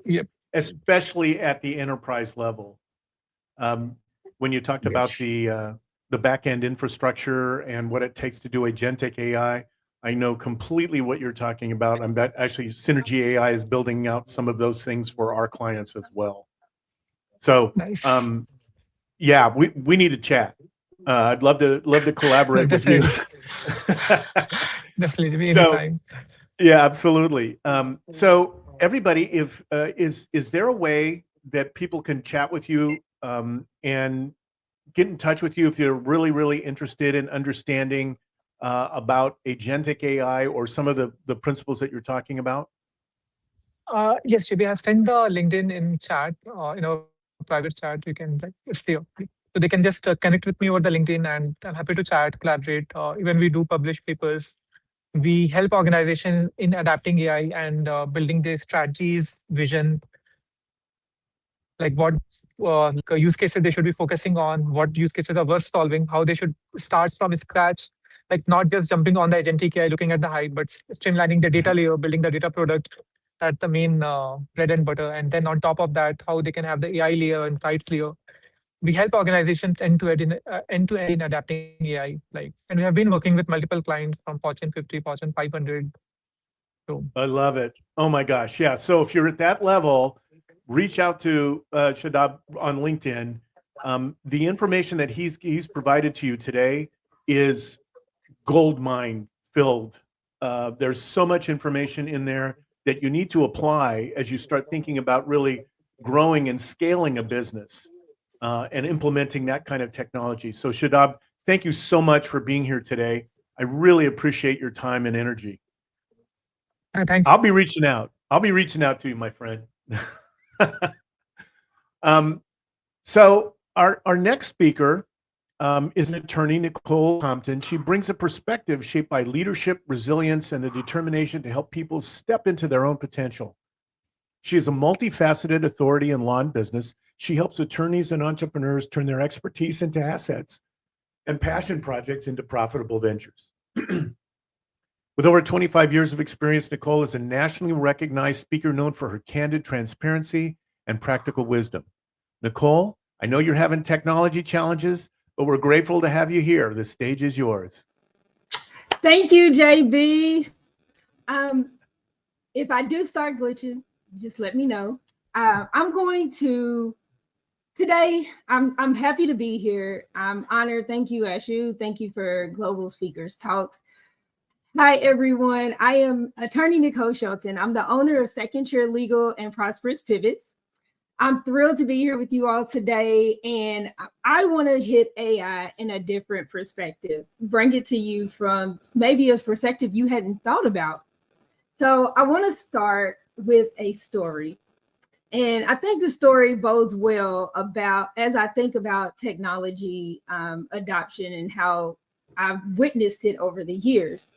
Yep. especially at the enterprise level. When you talked about the back-end infrastructure and what it takes to do agentic AI, I know completely what you're talking about. I'm bet actually Synergy AI is building out some of those things for our clients as well. So, Nice. yeah, we need to chat. I'd love to collaborate with you. Definitely, So, anytime. yeah, absolutely. So everybody, is there a way that people can chat with you and get in touch with you if they're really, really interested in understanding about agentic AI or some of the principles that you're talking about? Yes, JB, I've sent the LinkedIn in chat, in our private chat. You can, like, it's there. So they can just connect with me over the LinkedIn, and I'm happy to chat, collaborate. Even we do publish papers. We help organizations in adapting AI and building their strategies, vision, like what use cases they should be focusing on, what use cases are worth solving, how they should start from scratch, like not just jumping on the agentic AI, looking at the hype, but streamlining the data layer, building the data product. That's the main bread and butter. And then on top of that, how they can have the AI layer and sites layer. We help organizations end to end in adapting AI. And we have been working with multiple clients from Fortune 50, Fortune 500. So I love it. Oh my gosh. Yeah. So if you're at that level, reach out to Shadab on LinkedIn. The information that he's provided to you today is gold mine filled. There's so much information in there that you need to apply as you start thinking about really growing and scaling a business and implementing that kind of technology. So Shadab, thank you so much for being here today. I really appreciate your time and energy. thanks. I'll be reaching out. I'll be reaching out to you, my friend. So our next speaker is an attorney, Nicole Compton. She brings a perspective shaped by leadership, resilience, and the determination to help people step into their own potential. She is a multifaceted authority in law and business. She helps attorneys and entrepreneurs turn their expertise into assets and passion projects into profitable ventures. With over 25 years of experience, Nicole is a nationally recognized speaker known for her candid transparency and practical wisdom. Nicole, I know you're having technology challenges, but we're grateful to have you here. The stage is yours. Thank you, JB. If I do start glitching, just let me know. I'm going to, today, I'm happy to be here. I'm honored. Thank you, Ashu. Thank you for Global Speakers Talks. Hi, everyone. I am attorney Nicole Shelton. I'm the owner of Second Chair Legal and Prosperous Pivots. I'm thrilled to be here with you all today, and I want to hit AI in a different perspective, bring it to you from maybe a perspective you hadn't thought about. So I want to start with a story. And I think the story bodes well about, as I think about technology adoption and how I've witnessed it over the years.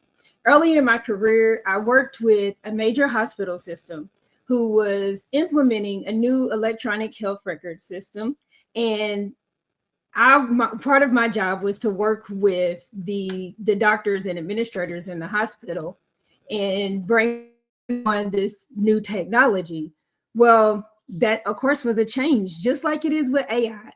Early in my career, I worked with a major hospital system who was implementing a new electronic health record system. And part of my job was to work with the doctors and administrators in the hospital and bring on this new technology. Well, that, of course, was a change, just like it is with AI.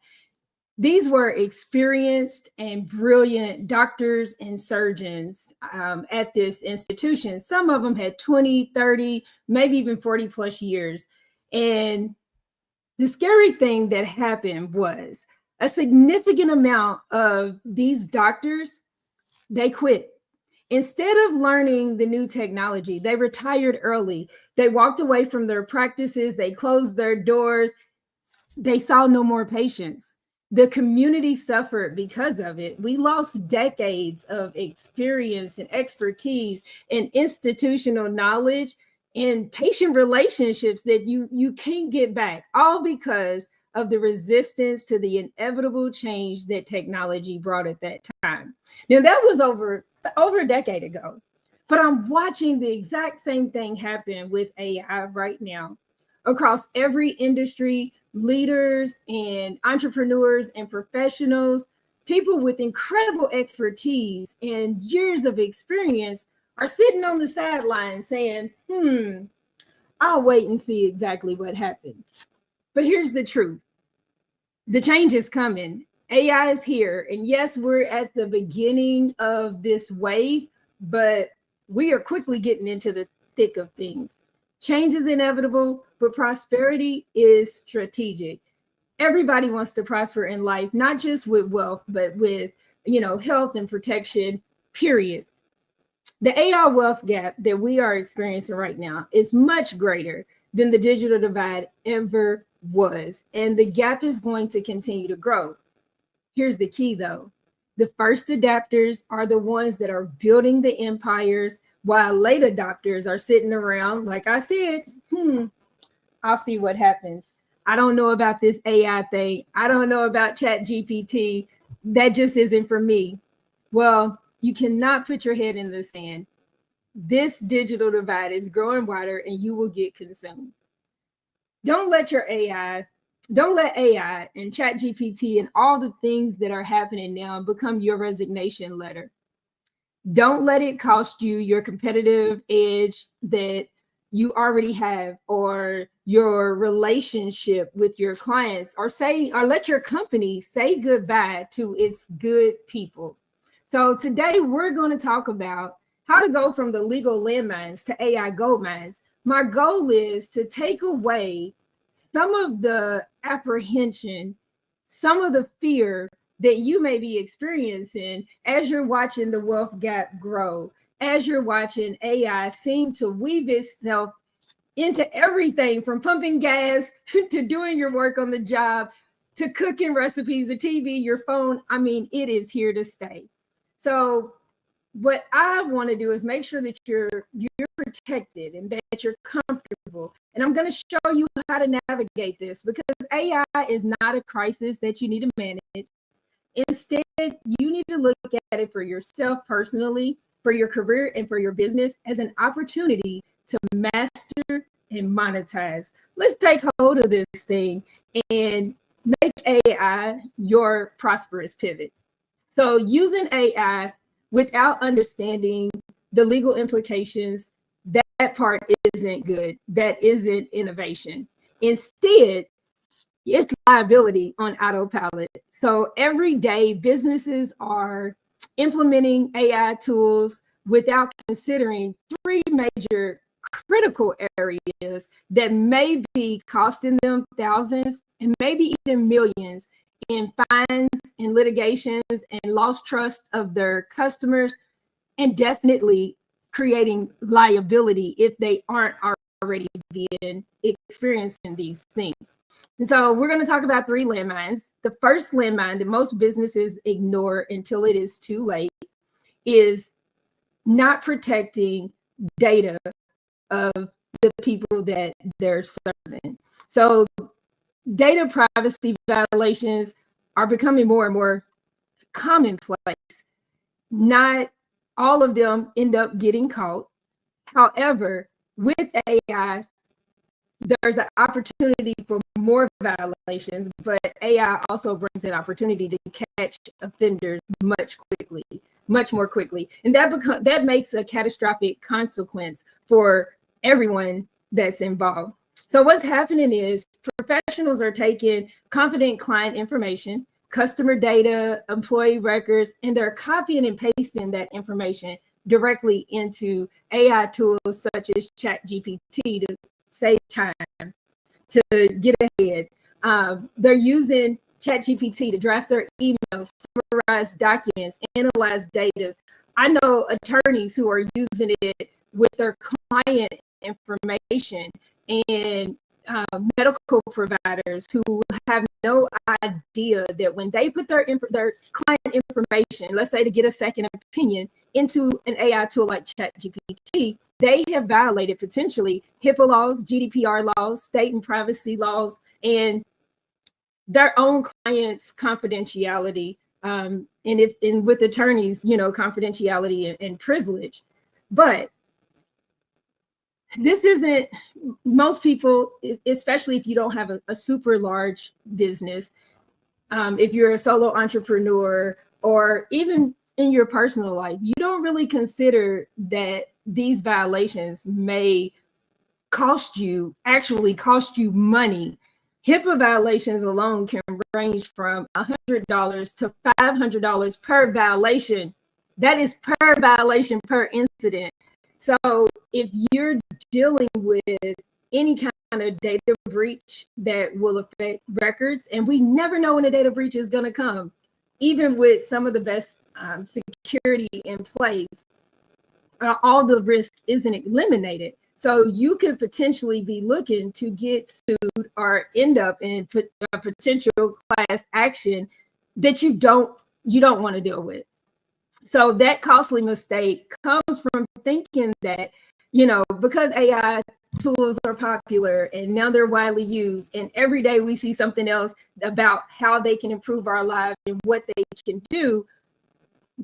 These were experienced and brilliant doctors and surgeons at this institution. Some of them had 20, 30, maybe even 40 plus years. And the scary thing that happened was a significant amount of these doctors, they quit. Instead of learning the new technology, they retired early. They walked away from their practices. They closed their doors. They saw no more patients. The community suffered because of it. We lost decades of experience and expertise and institutional knowledge and patient relationships that you can't get back, all because of the resistance to the inevitable change that technology brought at that time. Now, that was over a decade ago, but I'm watching the exact same thing happen with AI right now. Across every industry, leaders and entrepreneurs and professionals, people with incredible expertise and years of experience are sitting on the sidelines saying, I'll wait and see exactly what happens. But here's the truth. The change is coming. AI is here. And yes, we're at the beginning of this wave, but we are quickly getting into the thick of things. Change is inevitable, but prosperity is strategic. Everybody wants to prosper in life, not just with wealth, but with, health and protection, period. The AI wealth gap that we are experiencing right now is much greater than the digital divide ever was. And the gap is going to continue to grow. Here's the key though. The first adapters are the ones that are building the empires, while late adopters are sitting around, like I said, I'll see what happens. I don't know about this AI thing. I don't know about Chat GPT. That just isn't for me. Well, you cannot put your head in the sand. This digital divide is growing wider and you will get consumed. Don't let AI and Chat GPT and all the things that are happening now become your resignation letter. Don't let it cost you your competitive edge that you already have, or your relationship with your clients, or let your company say goodbye to its good people. So today we're going to talk about how to go from the legal landmines to AI gold mines. My goal is to take away some of the apprehension, some of the fear that you may be experiencing as you're watching the wealth gap grow, as you're watching AI seem to weave itself into everything from pumping gas to doing your work on the job, to cooking recipes, the TV, your phone. I mean, it is here to stay. So what I want to do is make sure that you're protected and that you're comfortable. And I'm going to show you how to navigate this, because AI is not a crisis that you need to manage. Instead, you need to look at it for yourself personally, for your career, and for your business as an opportunity to master and monetize. Let's take hold of this thing and make AI your prosperous pivot. So using AI without understanding the legal implications, that part isn't good. That isn't innovation. Instead, it's liability on autopilot. So every day, businesses are implementing AI tools without considering three major critical areas that may be costing them thousands and maybe even millions in fines and litigations and lost trust of their customers, and definitely creating liability if they aren't already been experiencing these things. And so we're going to talk about three landmines. The first landmine that most businesses ignore until it is too late is not protecting data of the people that they're serving. So data privacy violations are becoming more and more commonplace. Not all of them end up getting caught. However, with AI, there's an opportunity for more violations, but AI also brings an opportunity to catch offenders much more quickly. And that makes a catastrophic consequence for everyone that's involved. So what's happening is professionals are taking confident client information, customer data, employee records, and they're copying and pasting that information directly into AI tools such as ChatGPT to save time, to get ahead. They're using ChatGPT to draft their emails, summarize documents, analyze data. I know attorneys who are using it with their client information, and medical providers who have no idea that when they put their client information, let's say to get a second opinion, into an AI tool like ChatGPT, they have violated potentially HIPAA laws, GDPR laws, state and privacy laws, and their own clients' confidentiality, and with attorneys, confidentiality and privilege. But this isn't, most people, especially if you don't have a super large business, if you're a solo entrepreneur, or even in your personal life, you don't really consider that these violations may actually cost you money. HIPAA violations alone can range from $100 to $500 per violation. That is per violation, per incident. So if you're dealing with any kind of data breach that will affect records, and we never know when a data breach is going to come, even with some of the best security in place, all the risk isn't eliminated. So you could potentially be looking to get sued or end up in a potential class action that you don't want to deal with. So that costly mistake comes from thinking that, because AI tools are popular and now they're widely used, and every day we see something else about how they can improve our lives and what they can do.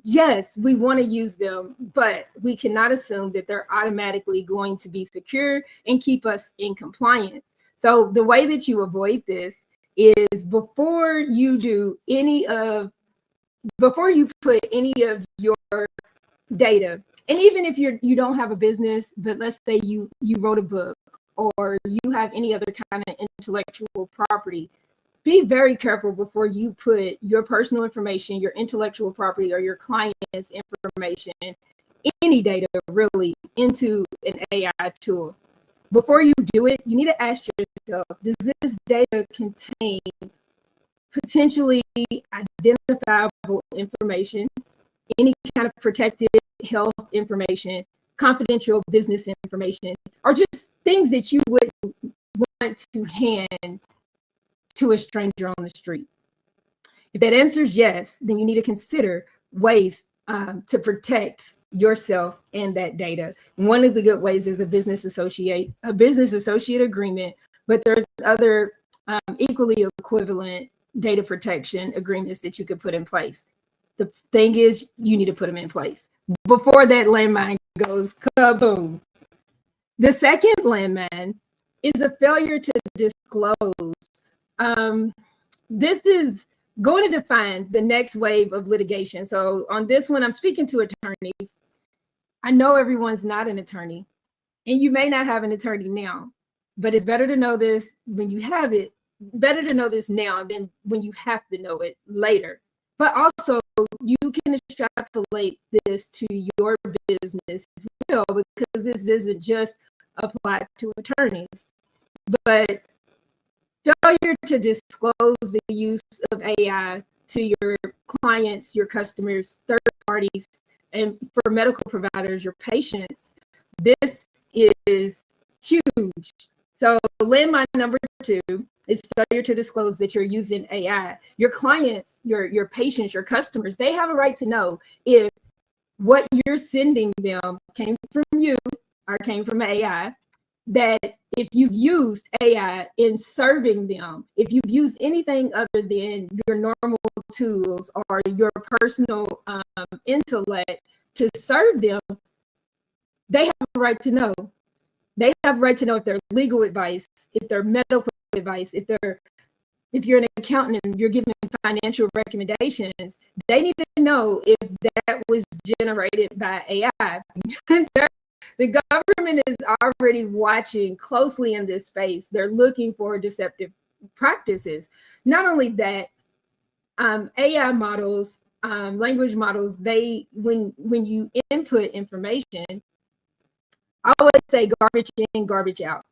Yes, we want to use them, but we cannot assume that they're automatically going to be secure and keep us in compliance. So the way that you avoid this is before you put any of your data, and even if you don't have a business, but let's say you wrote a book or you have any other kind of intellectual property, be very careful before you put your personal information, your intellectual property, or your client's information, any data really, into an AI tool. Before you do it, you need to ask yourself, does this data contain potentially identifiable information, any kind of protected health information, confidential business information, or just things that you wouldn't want to hand to a stranger on the street? If that answer is yes, then you need to consider ways to protect yourself and that data. One of the good ways is a business associate agreement, but there's other equally equivalent data protection agreements that you could put in place. The thing is, you need to put them in place before that landmine goes kaboom. The second landmine is a failure to disclose. This is going to define the next wave of litigation. So on this one, I'm speaking to attorneys. I know everyone's not an attorney, and you may not have an attorney now, but it's better to know this when you have it, better to know this now than when you have to know it later. But also, you can extrapolate this to your business as well, because this isn't just applied to attorneys. But failure to disclose the use of AI to your clients, your customers, third parties, and for medical providers, your patients, this is huge. So landmine number 2 is failure to disclose that you're using AI. Your clients, your patients, your customers, they have a right to know if what you're sending them came from you or came from AI, that if you've used AI in serving them, if you've used anything other than your normal tools or your personal intellect to serve them, they have a right to know. They have a right to know if they're legal advice, if they're medical advice, if you're an accountant and you're giving financial recommendations. They need to know if that was generated by AI. The government is already watching closely in this space. They're looking for deceptive practices. Not only that, AI models, language models, when you input information, I always say garbage in, garbage out.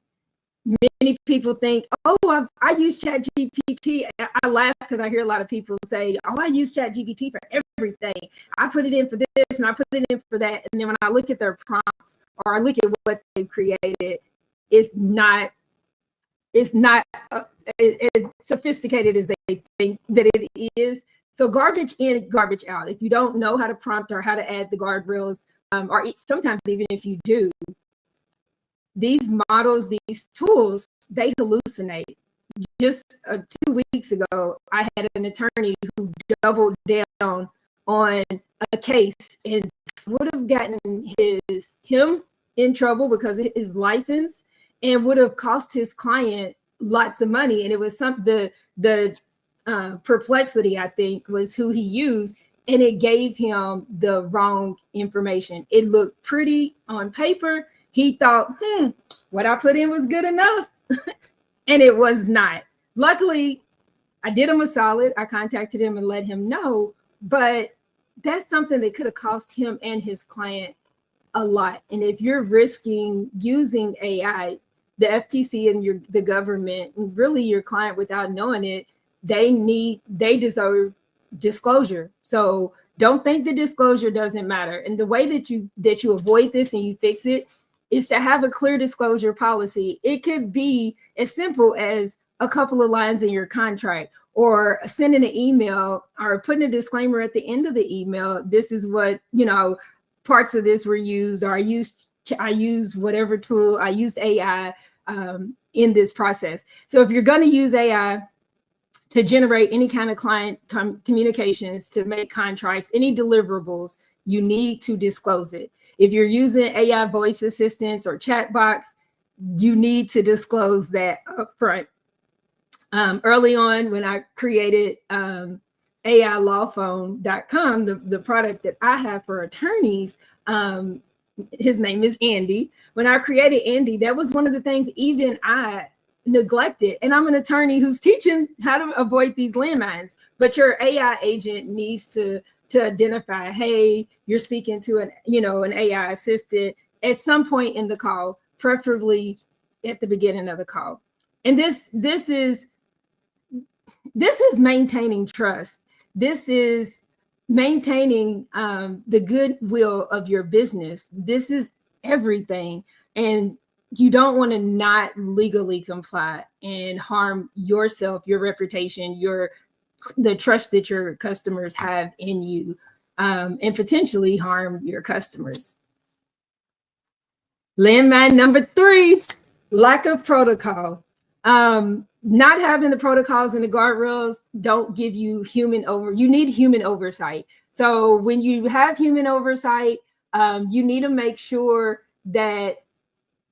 Many people think, oh, I use ChatGPT. I laugh because I hear a lot of people say, oh, I use ChatGPT for everything. I put it in for this and I put it in for that. And then when I look at their prompts or I look at what they've created, it's not as sophisticated as they think that it is. So garbage in, garbage out. If you don't know how to prompt or how to add the guardrails, or sometimes even if you do, these models, these tools, they hallucinate. Just 2 weeks ago, I had an attorney who doubled down on a case and would have gotten him in trouble because of his license and would have cost his client lots of money. And it was the Perplexity, I think, was who he used, and it gave him the wrong information. It looked pretty on paper. He thought, what I put in was good enough. And it was not. Luckily, I did him a solid. I contacted him and let him know. But that's something that could have cost him and his client a lot. And if you're risking using AI, the FTC and the government, and really your client without knowing it, they deserve disclosure. So don't think the disclosure doesn't matter. And the way that you avoid this and you fix it is to have a clear disclosure policy. It could be as simple as a couple of lines in your contract, or sending an email or putting a disclaimer at the end of the email. This is what, parts of this were used, or I use whatever tool, I use AI in this process. So if you're going to use AI to generate any kind of client communications, to make contracts, any deliverables, you need to disclose it. If you're using AI voice assistants or chat box, you need to disclose that upfront. Early on, when I created AILawphone.com, the product that I have for attorneys, his name is Andy. When I created Andy, that was one of the things even I neglected. And I'm an attorney who's teaching how to avoid these landmines. But your AI agent needs to identify, hey, you're speaking to an AI assistant at some point in the call, preferably at the beginning of the call. And this is maintaining trust. This is maintaining the goodwill of your business. This is everything. And you don't want to not legally comply and harm yourself, your reputation, the trust that your customers have in you, and potentially harm your customers. Landmine number 3, lack of protocol. Not having the protocols and the guardrails don't give you you need human oversight. So when you have human oversight, you need to make sure that,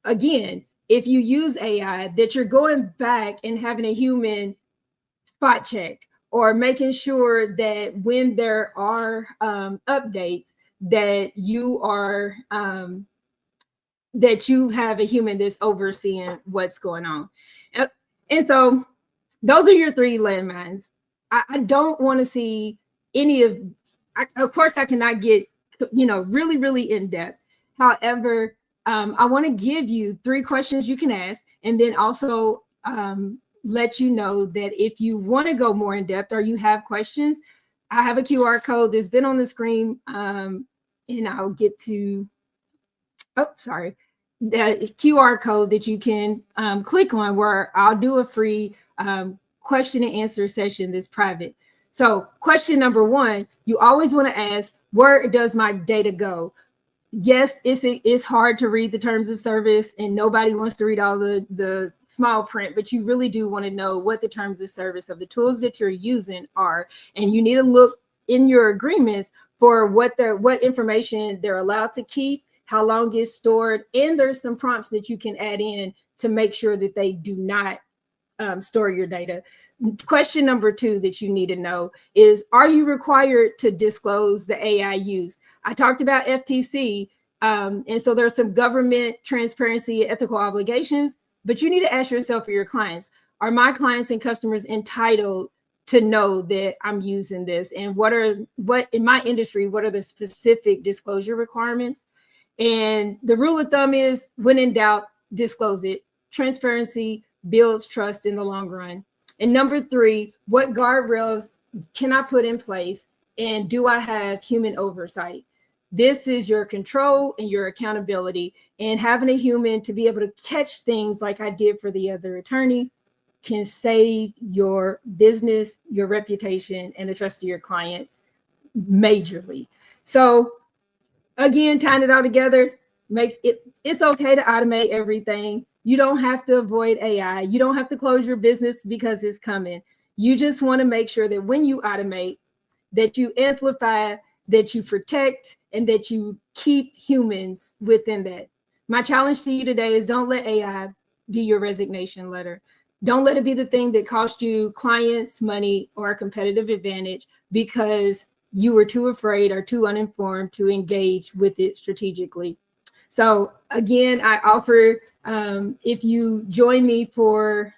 again, if you use AI, that you're going back and having a human spot check, or making sure that when there are updates, that you are that you have a human that's overseeing what's going on. And so those are your 3 landmines. I don't want to see any of course, I cannot get really, really in depth. However, I want to give you 3 questions you can ask, and then also let you know that if you want to go more in depth or you have questions, I have a QR code that's been on the screen, and I'll get to, the QR code that you can click on, where I'll do a free question and answer session that's private. So question number 1, you always want to ask, where does my data go? Yes, it's hard to read the terms of service, and nobody wants to read all the small print, but you really do want to know what the terms of service of the tools that you're using are. And you need to look in your agreements for what information they're allowed to keep, how long it's stored, and there's some prompts that you can add in to make sure that they do not store your data. Question number 2 that you need to know is, are you required to disclose the AI use? I talked about FTC, and so there's some government transparency, ethical obligations, but you need to ask yourself for your clients, are my clients and customers entitled to know that I'm using this? And what in my industry, what are the specific disclosure requirements? And the rule of thumb is, when in doubt, disclose it. Transparency builds trust in the long run. And number 3, what guardrails can I put in place, and do I have human oversight? This is your control and your accountability, and having a human to be able to catch things like I did for the other attorney can save your business, your reputation, and the trust of your clients majorly. So again, tying it all together, it's okay to automate everything. You don't have to avoid AI. You don't have to close your business because it's coming. You just want to make sure that when you automate, that you amplify, that you protect, and that you keep humans within that. My challenge to you today is, don't let AI be your resignation letter. Don't let it be the thing that cost you clients, money, or a competitive advantage because you were too afraid or too uninformed to engage with it strategically. So again, I offer, if you join me for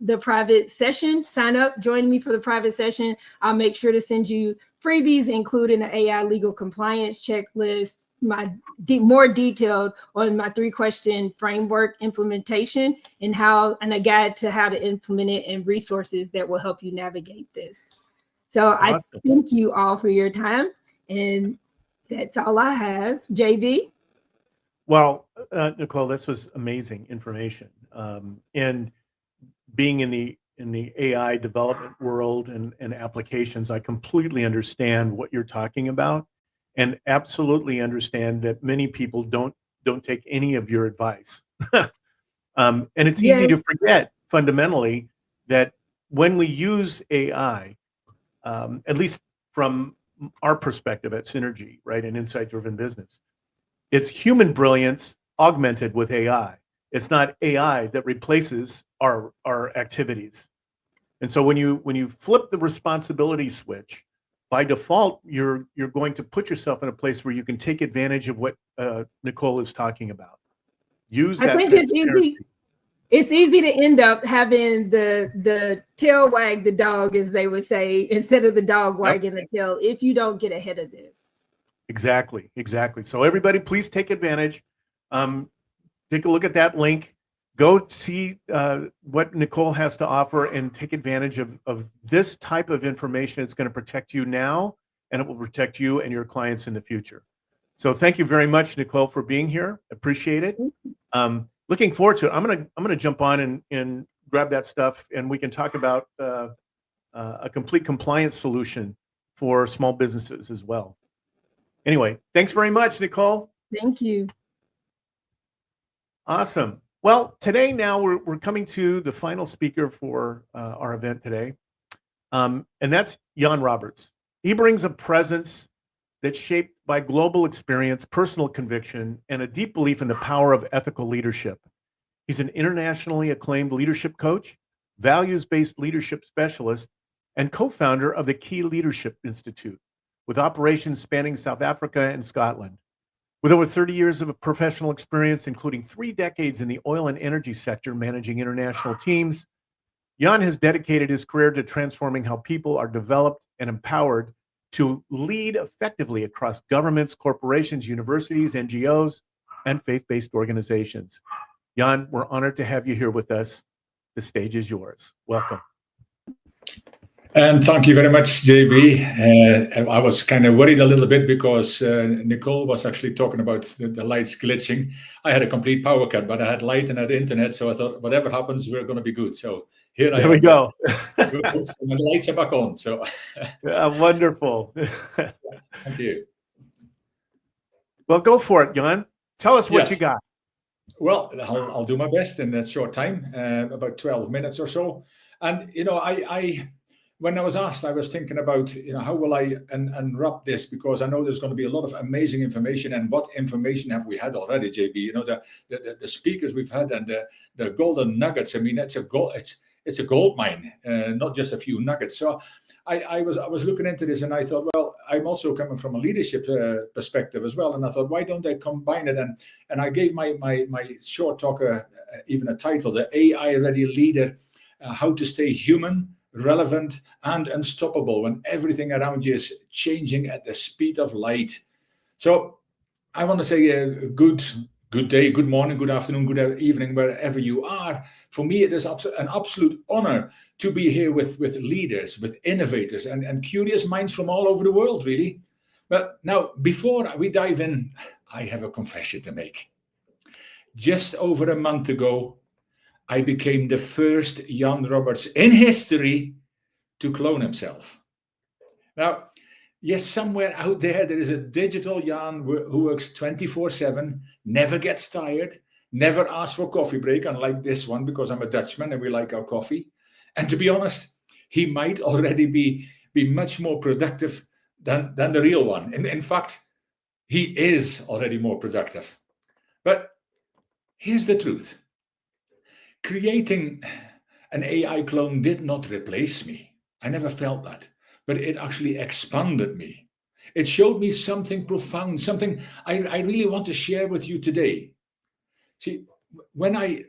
the private session, sign up, join me for the private session. I'll make sure to send you freebies, including an AI legal compliance checklist, more detailed on my 3-question framework implementation, and a guide to how to implement it, and resources that will help you navigate this. So awesome. I thank you all for your time, and that's all I have. JB? Well, Nicole, this was amazing information. And being in the the AI development world and applications, I completely understand what you're talking about, and absolutely understand that many people don't take any of your advice. And it's easy to forget fundamentally that when we use AI, at least from our perspective at Synergy, right, an insight-driven business, it's human brilliance augmented with AI. It's not AI that replaces our activities. And so when you flip the responsibility switch, by default, you're going to put yourself in a place where you can take advantage of what Nicole is talking about. Use that transparency. It's easy to end up having the tail wag the dog, as they would say, instead of the dog wagging the tail, if you don't get ahead of this. Exactly. So everybody, please take advantage. Take a look at that link. Go see what Nicole has to offer and take advantage of this type of information. It's going to protect you now, and it will protect you and your clients in the future. So thank you very much, Nicole, for being here. Appreciate it. Looking forward to it. I'm gonna jump on and grab that stuff, and we can talk about a complete compliance solution for small businesses as well. Anyway, thanks very much, Nicole. Thank you. Awesome. Well, today now we're coming to the final speaker for our event today, and that's Jan Roberts. He brings a presence that's shaped by global experience, personal conviction, and a deep belief in the power of ethical leadership. He's an internationally acclaimed leadership coach, values-based leadership specialist, and co-founder of the Key Leadership Institute, with operations spanning South Africa and Scotland. With over 30 years of professional experience, including 3 decades in the oil and energy sector managing international teams, Jan has dedicated his career to transforming how people are developed and empowered to lead effectively across governments, corporations, universities, NGOs, and faith-based organizations. Jan, we're honored to have you here with us. The stage is yours. Welcome. And thank you very much, JB. I was kind of worried a little bit because Nicole was actually talking about the lights glitching. I had a complete power cut, but I had light and I had internet, so I thought whatever happens, we're going to be good. So here I am. There we go. The lights are back on. So wonderful. Thank you. Well, go for it, Jan. Tell us what you got. Well, I'll do my best in that short time, about 12 minutes or so. And, you know, when I was asked, I was thinking about, you know, how will I unwrap this? Because I know there's going to be a lot of amazing information. And what information have we had already, JB? You know, the speakers we've had and the golden nuggets. I mean, it's a gold mine, not just a few nuggets. So I was looking into this and I thought, well, I'm also coming from a leadership perspective as well. And I thought, why don't I combine it? And I gave my short talk even a title, the AI Ready Leader, how to stay human, relevant, and unstoppable when everything around you is changing at the speed of light. So I want to say good day, good morning, good afternoon, good evening, wherever you are. For me, it is an absolute honor to be here with leaders, with innovators, and curious minds from all over the world, really. But now, before we dive in, I have a confession to make. Just over a month ago, I became the first Jan Roberts in history to clone himself. Now, yes, somewhere out there is a digital Jan who works 24/7, never gets tired, never asks for coffee break, unlike this one, because I'm a Dutchman and we like our coffee. And to be honest, he might already be much more productive than the real one. In fact, he is already more productive. But here's the truth. Creating an AI clone did not replace me. I never felt that, but it actually expanded me. It showed me something profound, something I really want to share with you today. See, when I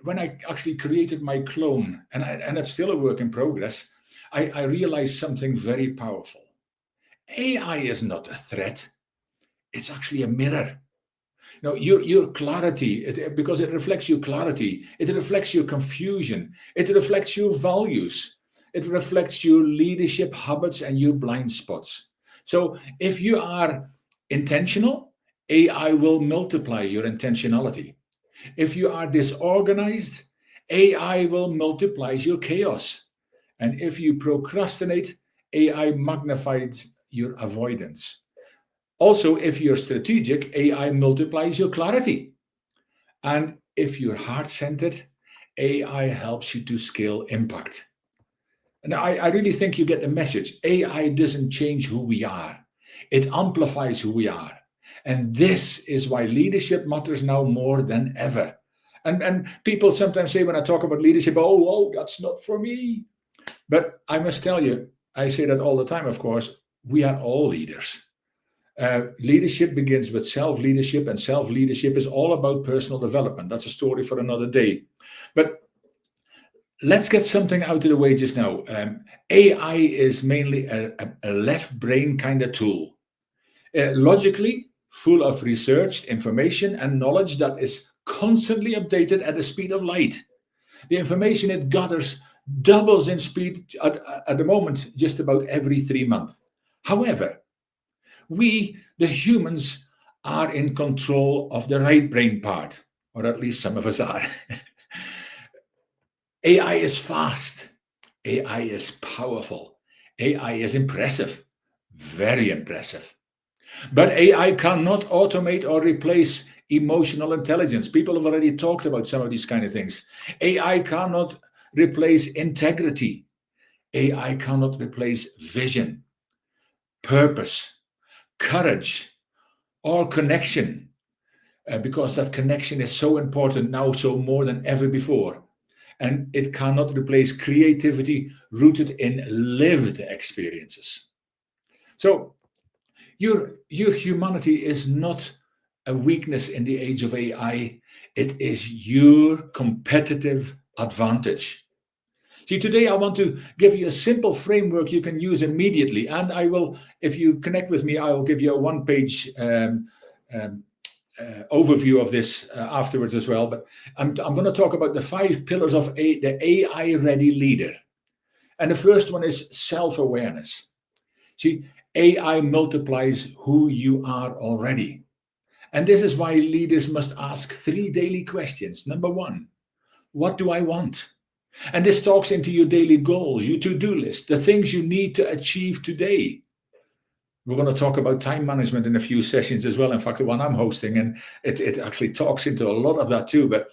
actually created my clone, and it's still a work in progress, I realized something very powerful. AI is not a threat. It's actually a mirror. No, your clarity, because it reflects your clarity, it reflects your confusion, it reflects your values, it reflects your leadership habits and your blind spots. So if you are intentional, AI will multiply your intentionality. If you are disorganized, AI will multiply your chaos. And if you procrastinate, AI magnifies your avoidance. Also, if you're strategic, AI multiplies your clarity. And if you're heart-centered, AI helps you to scale impact. And I really think you get the message. AI doesn't change who we are. It amplifies who we are. And this is why leadership matters now more than ever. And people sometimes say when I talk about leadership, oh, that's not for me. But I must tell you, I say that all the time, of course, we are all leaders. Leadership begins with self-leadership, and self-leadership is all about personal development. That's a story for another day. But let's get something out of the way just now. AI is mainly a left brain kind of tool. Logically, full of research, information, and knowledge that is constantly updated at the speed of light. The information it gathers doubles in speed at the moment, just about every 3 months. However, we, the humans, are in control of the right brain part, or at least some of us are. AI is fast. AI is powerful. AI is impressive, very impressive. But AI cannot automate or replace emotional intelligence. People have already talked about some of these kind of things. AI cannot replace integrity. AI cannot replace vision, purpose, courage, or connection, because that connection is so important now, so more than ever before. And it cannot replace creativity rooted in lived experiences. So your humanity is not a weakness in the age of AI. It is your competitive advantage. See, today I want to give you a simple framework you can use immediately. And I will, if you connect with me, I will give you a one-page overview of this afterwards as well. But I'm going to talk about the 5 pillars of the AI-ready leader. And the first one is self-awareness. See, AI multiplies who you are already. And this is why leaders must ask 3 daily questions. Number 1, what do I want? And this talks into your daily goals, your to-do list, the things you need to achieve today. We're going to talk about time management in a few sessions as well. In fact, the one I'm hosting, and it actually talks into a lot of that too.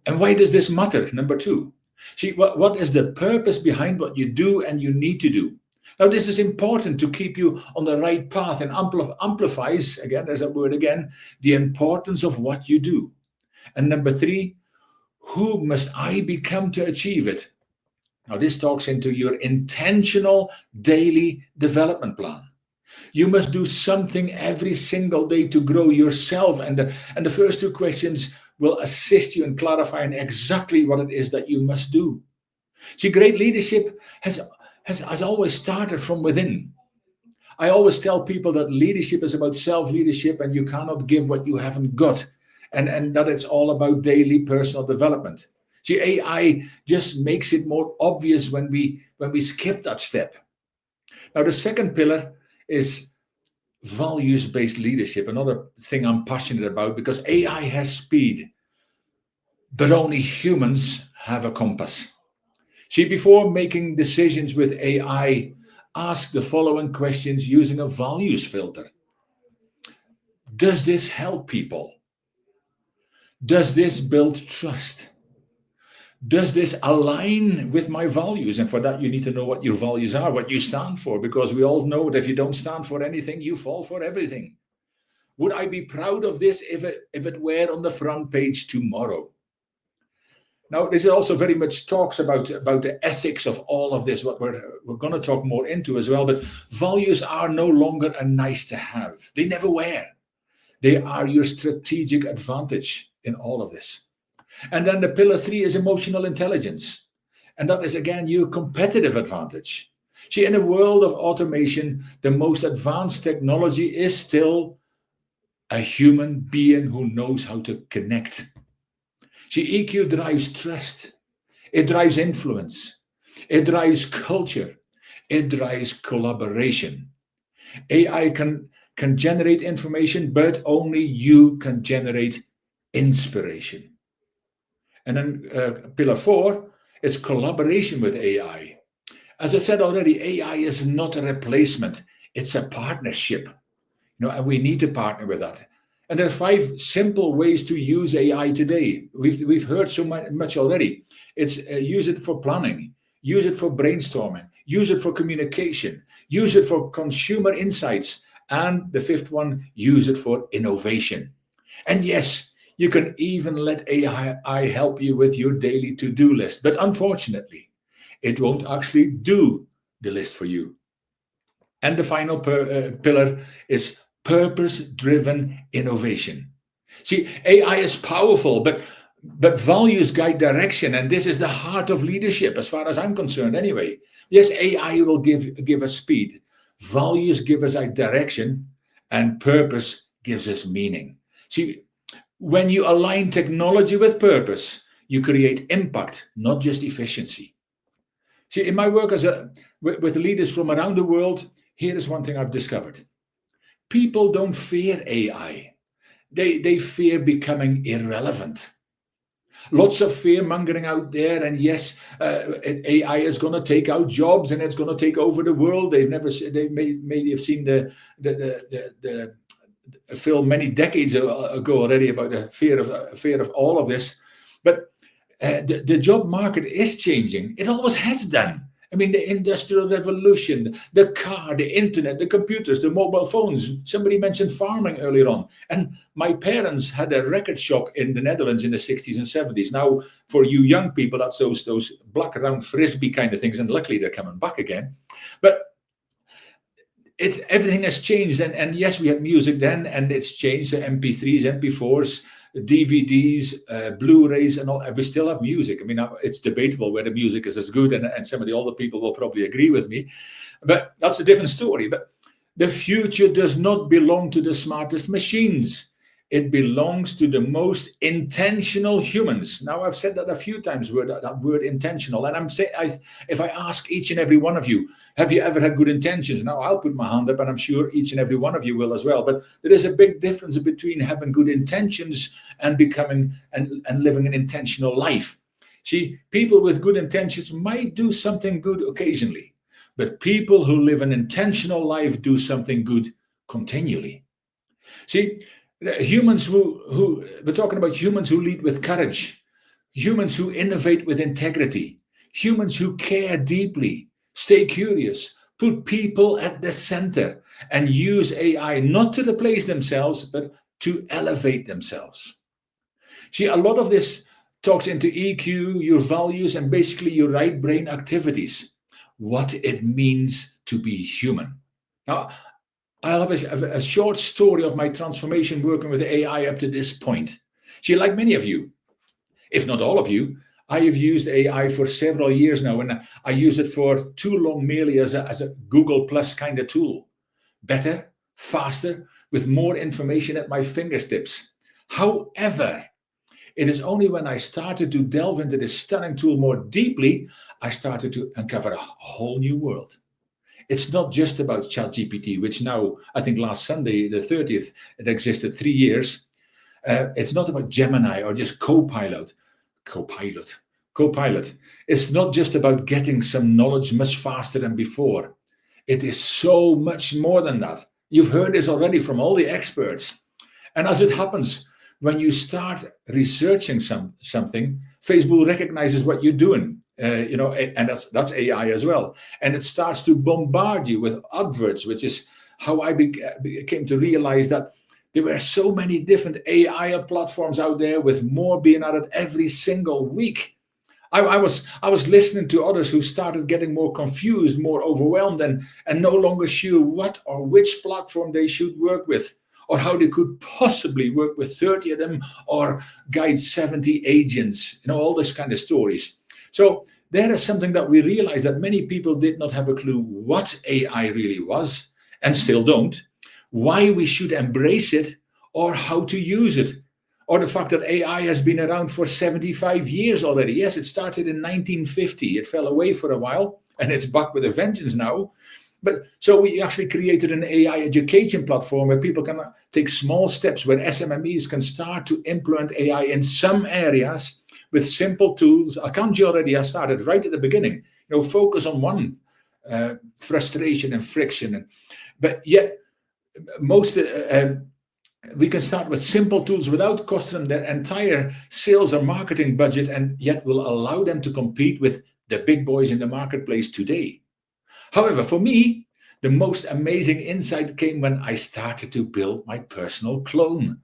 And why does this matter? Number 2, see, what is the purpose behind what you do and you need to do? Now, this is important to keep you on the right path and amplifies, again, there's that word again, the importance of what you do. And number 3, who must I become to achieve it? Now, this talks into your intentional daily development plan. You must do something every single day to grow yourself. And the first 2 questions will assist you in clarifying exactly what it is that you must do. See, great leadership has always started from within. I always tell people that leadership is about self-leadership, and you cannot give what you haven't got. And that it's all about daily personal development. See, AI just makes it more obvious when we skip that step. Now, the second pillar is values-based leadership, another thing I'm passionate about, because AI has speed, but only humans have a compass. See, before making decisions with AI, ask the following questions using a values filter. Does this help people? Does this build trust? Does this align with my values? And for that, you need to know what your values are, what you stand for, because we all know that if you don't stand for anything, you fall for everything. Would I be proud of this if it were on the front page tomorrow? Now, this also very much talks about the ethics of all of this, what we're going to talk more into as well. But values are no longer a nice to have. They never were. They are your strategic advantage in all of this. And then the pillar 3 is emotional intelligence. And that is, again, your competitive advantage. See, in a world of automation, the most advanced technology is still a human being who knows how to connect. See, EQ drives trust. It drives influence. It drives culture. It drives collaboration. AI can generate information, but only you can generate inspiration. And then pillar 4 is collaboration with AI. As I said already, AI is not a replacement. It's a partnership. And we need to partner with that. And there are 5 simple ways to use AI today. We've heard so much already. It's use it for planning, use it for brainstorming, use it for communication, use it for consumer insights, and the 5th one, use it for innovation. And yes, you can even let AI help you with your daily to-do list. But unfortunately, it won't actually do the list for you. And the final pillar is purpose-driven innovation. See, AI is powerful, but values guide direction, and this is the heart of leadership, as far as I'm concerned anyway. Yes, AI will give us speed. Values give us a direction, and purpose gives us meaning. See, when you align technology with purpose, you create impact, not just efficiency. See, in my work with leaders from around the world, here is one thing I've discovered. People don't fear AI. They fear becoming irrelevant. Lots of fear mongering out there, and yes, AI is going to take out jobs and it's going to take over the world. They may have seen the film many decades ago already about the fear of all of this. But the job market is changing. It always has done. I mean, the industrial revolution, the car, the internet, the computers, the mobile phones. Somebody mentioned farming earlier on. And my parents had a record shop in the Netherlands in the 60s and 70s. Now, for you young people, that's those black round frisbee kind of things. And luckily, they're coming back again. But everything has changed. And yes, we had music then, and it's changed. The MP3s, MP4s, DVDs, Blu-rays, and all. We still have music. I mean, it's debatable whether music is as good, and some of the older people will probably agree with me. But that's a different story. But the future does not belong to the smartest machines. It belongs to the most intentional humans. Now, I've said that a few times, that word intentional. And I'm saying, if I ask each and every one of you, have you ever had good intentions? Now, I'll put my hand up, and I'm sure each and every one of you will as well. But there is a big difference between having good intentions and becoming and living an intentional life. See, people with good intentions might do something good occasionally, but people who live an intentional life do something good continually. See, humans we're talking about humans who lead with courage, humans who innovate with integrity, humans who care deeply, stay curious, put people at the center, and use AI not to replace themselves, but to elevate themselves. See, a lot of this talks into EQ, your values, and basically your right brain activities, what it means to be human. Now, I'll have a short story of my transformation working with AI up to this point. See, like many of you, if not all of you, I have used AI for several years now, and I use it for too long merely as a Google Plus kind of tool. Better, faster, with more information at my fingertips. However, it is only when I started to delve into this stunning tool more deeply, I started to uncover a whole new world. It's not just about ChatGPT, which now, I think last Sunday, the 30th, it existed 3 years. It's not about Gemini or just Copilot. It's not just about getting some knowledge much faster than before. It is so much more than that. You've heard this already from all the experts. And as it happens, when you start researching something, Facebook recognizes what you're doing. And that's AI as well. And it starts to bombard you with adverts, which is how I came to realize that there were so many different AI platforms out there, with more being added every single week. I was listening to others who started getting more confused, more overwhelmed, and no longer sure what or which platform they should work with, or how they could possibly work with 30 of them or guide 70 agents, all this kind of stories. So there is something that we realized, that many people did not have a clue what AI really was, and still don't, why we should embrace it, or how to use it, or the fact that AI has been around for 75 years already. Yes, it started in 1950. It fell away for a while, and it's back with a vengeance now. But so we actually created an AI education platform where people can take small steps, where SMMEs can start to implement AI in some areas with simple tools. Kanji already has started right at the beginning. Focus on one. frustration and friction. But yet, most we can start with simple tools without costing them their entire sales or marketing budget, and yet will allow them to compete with the big boys in the marketplace today. However, for me, the most amazing insight came when I started to build my personal clone.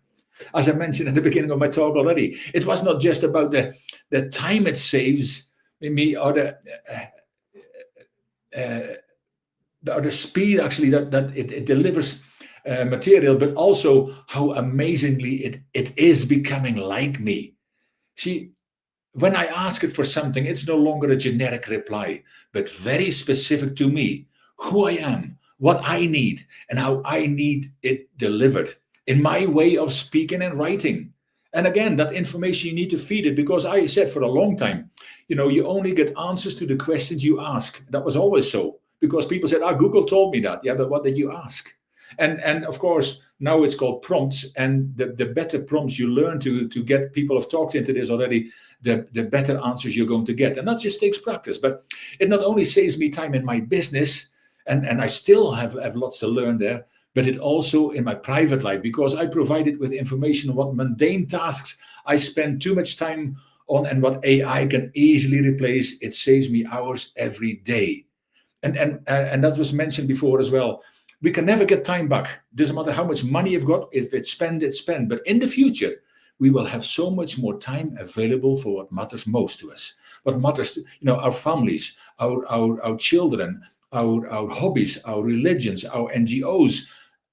As I mentioned at the beginning of my talk already, it was not just about the time it saves me, or the speed actually that it delivers material, but also how amazingly it is becoming like me. See, when I ask it for something, it's no longer a generic reply, but very specific to me, who I am, what I need, and how I need it delivered in my way of speaking and writing. And again, that information, you need to feed it, because I said for a long time, you only get answers to the questions you ask. That was always so, because people said, Google told me that. Yeah, but what did you ask? And of course, now it's called prompts, and the better prompts you learn to get, people have talked into this already, the better answers you're going to get. And that just takes practice. But it not only saves me time in my business, and I still have lots to learn there, but it also in my private life, because I provide it with information on what mundane tasks I spend too much time on, and what AI can easily replace. It saves me hours every day. And that was mentioned before as well. We can never get time back. Doesn't matter how much money you've got. If it's spent, it's spent. But in the future, we will have so much more time available for what matters most to us. What matters to, our families, our children, our hobbies, our religions, our NGOs.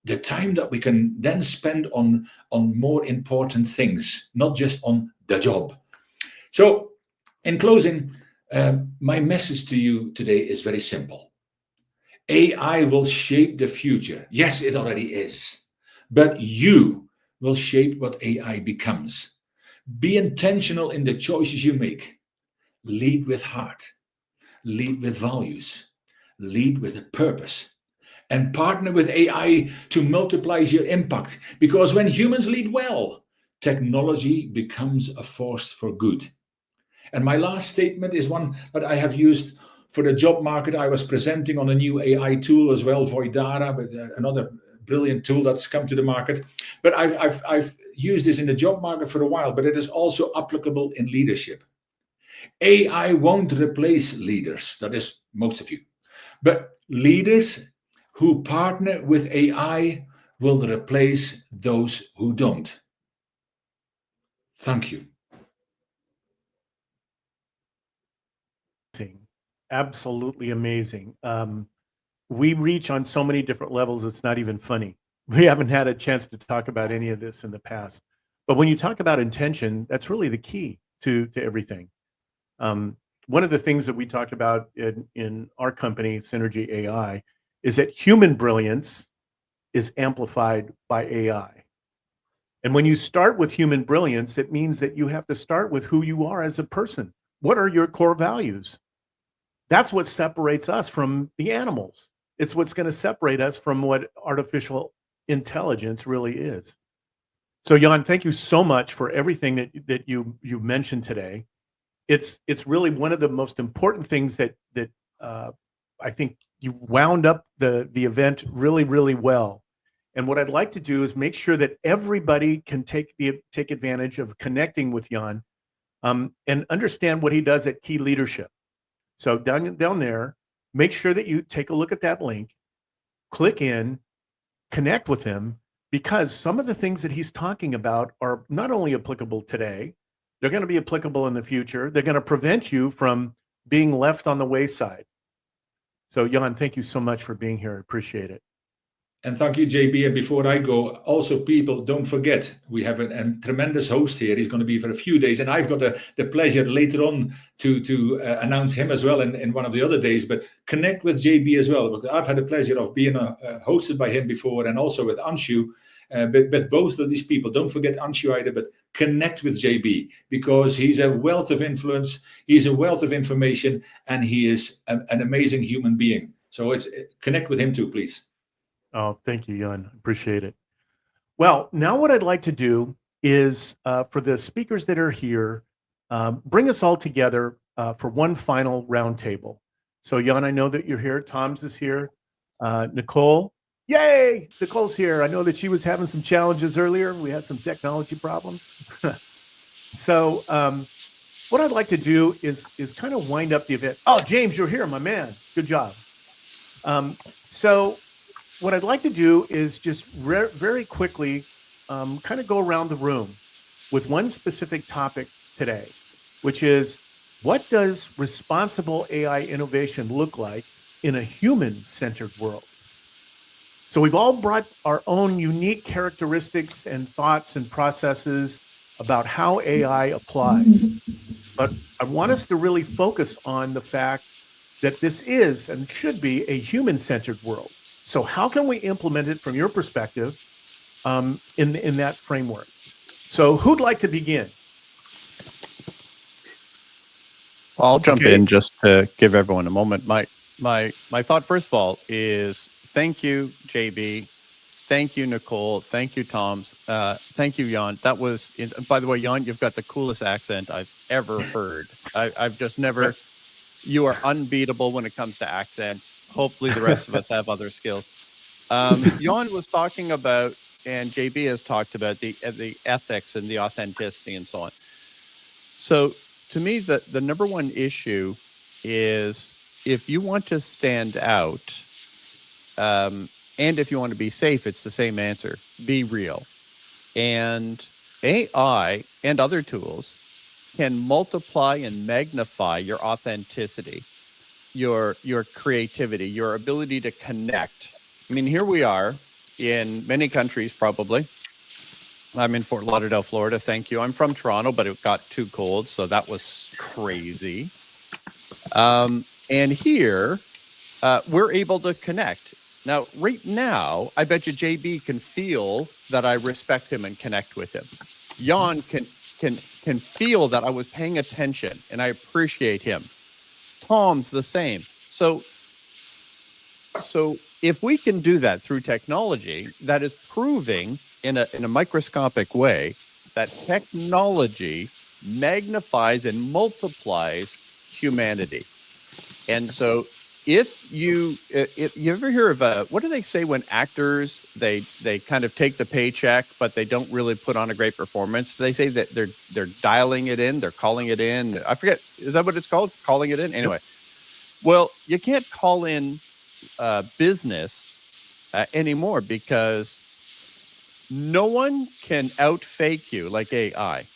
The time that we can then spend on more important things, not just on the job. So, in closing, my message to you today is very simple. AI will shape the future. Yes, it already is. But you will shape what AI becomes. Be intentional in the choices you make. Lead with heart. Lead with values. Lead with a purpose. And partner with AI to multiply your impact. Because when humans lead well, technology becomes a force for good. And my last statement is one that I have used for the job market. I was presenting on a new AI tool as well, Voidara, but another brilliant tool that's come to the market. But I've used this in the job market for a while, but it is also applicable in leadership. AI won't replace leaders, that is most of you. But leaders who partner with AI will replace those who don't. Thank you. Absolutely amazing. We reach on so many different levels, it's not even funny. We haven't had a chance to talk about any of this in the past. But when you talk about intention, that's really the key to everything. One of the things that we talk about in our company, SynapzeAI, is that human brilliance is amplified by AI. And when you start with human brilliance, it means that you have to start with who you are as a person. What are your core values? That's what separates us from the animals. It's what's going to separate us from what artificial intelligence really is. So Jan, thank you so much for everything that you mentioned today. It's really one of the most important things that I think you wound up the event really, really well. And what I'd like to do is make sure that everybody can take advantage of connecting with Jan and understand what he does at Key Leadership. So down there, make sure that you take a look at that link, click in, connect with him, because some of the things that he's talking about are not only applicable today, they're going to be applicable in the future. They're going to prevent you from being left on the wayside. So Jan, thank you so much for being here. I appreciate it. And thank you, JB. And before I go, also people, don't forget, we have a tremendous host here. He's going to be for a few days. And I've got the pleasure later on to announce him as well in one of the other days. But connect with JB as well, because I've had the pleasure of being hosted by him before, and also with Anshu. With both of these people, don't forget Anshu either, but connect with JB, because he's a wealth of influence, he's a wealth of information, and he is an amazing human being. So connect with him too, please. Oh, thank you, Jan. Appreciate it. Well, now what I'd like to do is for the speakers that are here, bring us all together for one final roundtable. So Jan, I know that you're here. Tom's is here. Nicole, yay! Nicole's here. I know that she was having some challenges earlier. We had some technology problems. So what I'd like to do is kind of wind up the event. Oh, James, you're here, my man. Good job. So what I'd like to do is just very quickly kind of go around the room with one specific topic today, which is, what does responsible AI innovation look like in a human-centered world? So we've all brought our own unique characteristics and thoughts and processes about how AI applies. But I want us to really focus on the fact that this is and should be a human-centered world. So how can we implement it from your perspective in that framework? So who'd like to begin? I'll jump in just to give everyone a moment. My thought, first of all, is thank you, JB. Thank you, Nicole. Thank you, Toms. Thank you, Jan. That was, by the way, Jan, you've got the coolest accent I've ever heard. I've just never, you are unbeatable when it comes to accents. Hopefully the rest of us have other skills. Jan was talking about, and JB has talked about the ethics and the authenticity and so on. So to me, the number one issue is, if you want to stand out, and if you want to be safe, it's the same answer: be real. And AI and other tools can multiply and magnify your authenticity, your creativity, your ability to connect. I mean, here we are in many countries, probably. I'm in Fort Lauderdale, Florida. Thank you. I'm from Toronto, but it got too cold, so that was crazy. And here, we're able to connect. Now, right now, I bet you JB can feel that I respect him and connect with him. Jan can feel that I was paying attention and I appreciate him. Tom's the same. So if we can do that through technology, that is proving in a microscopic way that technology magnifies and multiplies humanity. And so if you ever hear of what do they say when actors they kind of take the paycheck but they don't really put on a great performance? They say that they're dialing it in, they're calling it in. I forget, is that what it's called? Calling it in? Anyway. Well, you can't call in business anymore, because no one can outfake you like AI.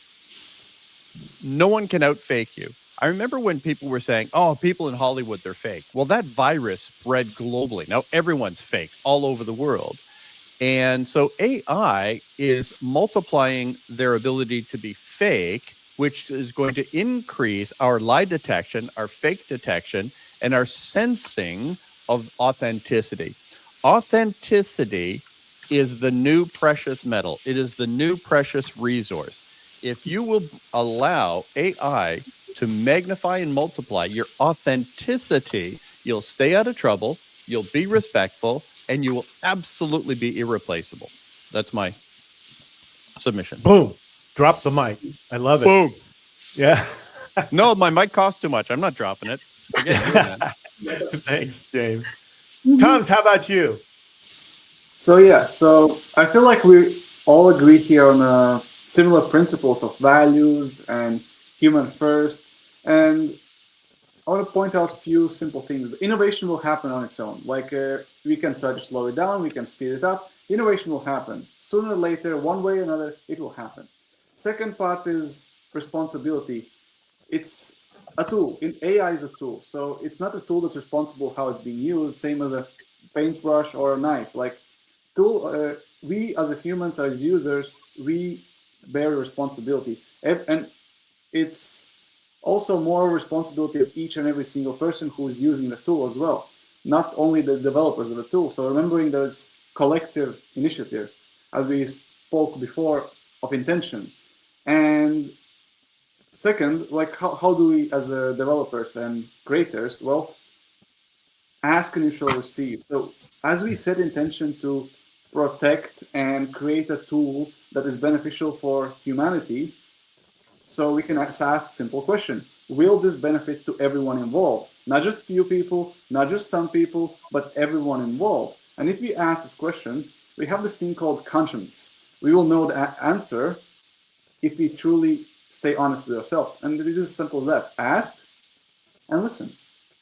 No one can outfake you. I remember when people were saying, oh, people in Hollywood, they're fake. Well, that virus spread globally. Now everyone's fake all over the world. And so AI is multiplying their ability to be fake, which is going to increase our lie detection, our fake detection, and our sensing of authenticity. Authenticity is the new precious metal. It is the new precious resource. If you will allow AI to magnify and multiply your authenticity, you'll stay out of trouble, you'll be respectful, and you will absolutely be irreplaceable. That's my submission. Boom. Drop the mic. I love it. Boom. Yeah. No, my mic costs too much. I'm not dropping it. Forget you, man. Thanks, James. Toms, how about you? So I feel like we all agree here on similar principles of values and human first. And I want to point out a few simple things. The innovation will happen on its own. Like we can start to slow it down, we can speed it up. Innovation will happen. Sooner or later, one way or another, it will happen. Second part is responsibility. It's a tool. AI is a tool. So it's not a tool that's responsible how it's being used, same as a paintbrush or a knife. Like tool, we as humans, as users, we bear responsibility. And it's also more responsibility of each and every single person who is using the tool as well, not only the developers of the tool. So remembering that it's collective initiative, as we spoke before, of intention. And second, like how do we, as developers and creators, well, ask and you shall receive. So as we set intention to protect and create a tool that is beneficial for humanity, so we can ask simple question: will this benefit to everyone involved? Not just few people, not just some people, but everyone involved. And if we ask this question, we have this thing called conscience. We will know the answer if we truly stay honest with ourselves. And it is as simple as that. Ask and listen.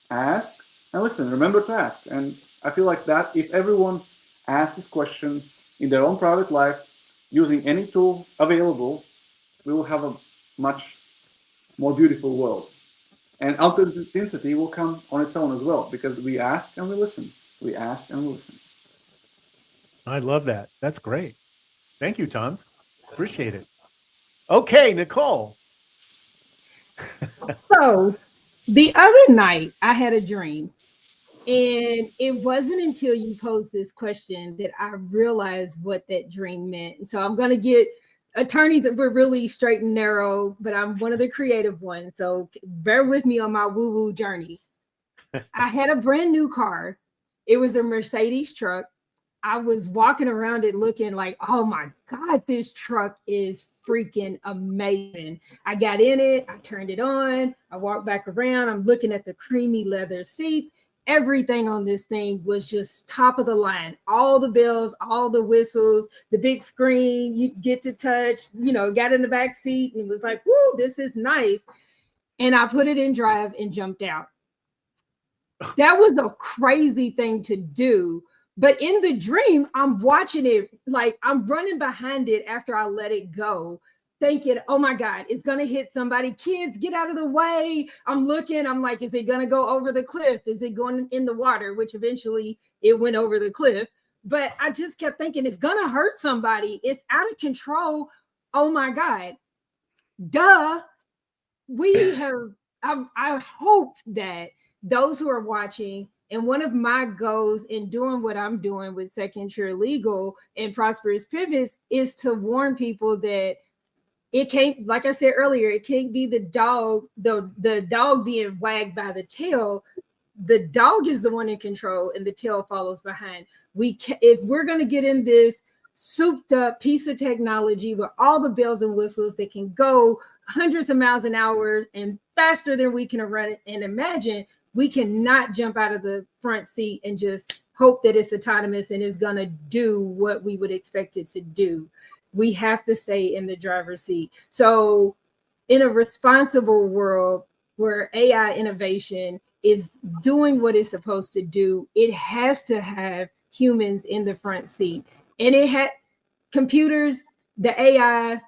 Ask and listen. Remember to ask. And I feel like that if everyone asks this question in their own private life, using any tool available, we will have a much more beautiful world. And authenticity will come on its own as well, because we ask and we listen. We ask and we listen. I love that. That's great. Thank you, Tons. Appreciate it. Okay, Nicole. So the other night I had a dream, and it wasn't until you posed this question that I realized what that dream meant. And so I'm going to get attorneys that were really straight and narrow, but I'm one of the creative ones. So bear with me on my woo-woo journey. I had a brand new car. It was a Mercedes truck. I was walking around it looking like, oh my God, this truck is freaking amazing. I got in it, I turned it on, I walked back around, I'm looking at the creamy leather seats. Everything on this thing was just top of the line. All the bells, all the whistles, the big screen you get to touch, got in the back seat and was like, whoo, this is nice. And I put it in drive and jumped out. That was a crazy thing to do. But in the dream, I'm watching it, like I'm running behind it after I let it go, thinking, oh my God, it's going to hit somebody. Kids, get out of the way. I'm looking, I'm like, is it going to go over the cliff? Is it going in the water? Which eventually it went over the cliff. But I just kept thinking, it's going to hurt somebody. It's out of control. Oh my God. Duh. I hope that those who are watching, and one of my goals in doing what I'm doing with Second Chair Legal and Prosperous Pivots is to warn people that it can't, like I said earlier, it can't be the dog being wagged by the tail. The dog is the one in control and the tail follows behind. If we're going to get in this souped up piece of technology with all the bells and whistles that can go hundreds of miles an hour and faster than we can run it and imagine, we cannot jump out of the front seat and just hope that it's autonomous and is going to do what we would expect it to do. We have to stay in the driver's seat. So in a responsible world where AI innovation is doing what it's supposed to do, it has to have humans in the front seat. And it had computers, the AI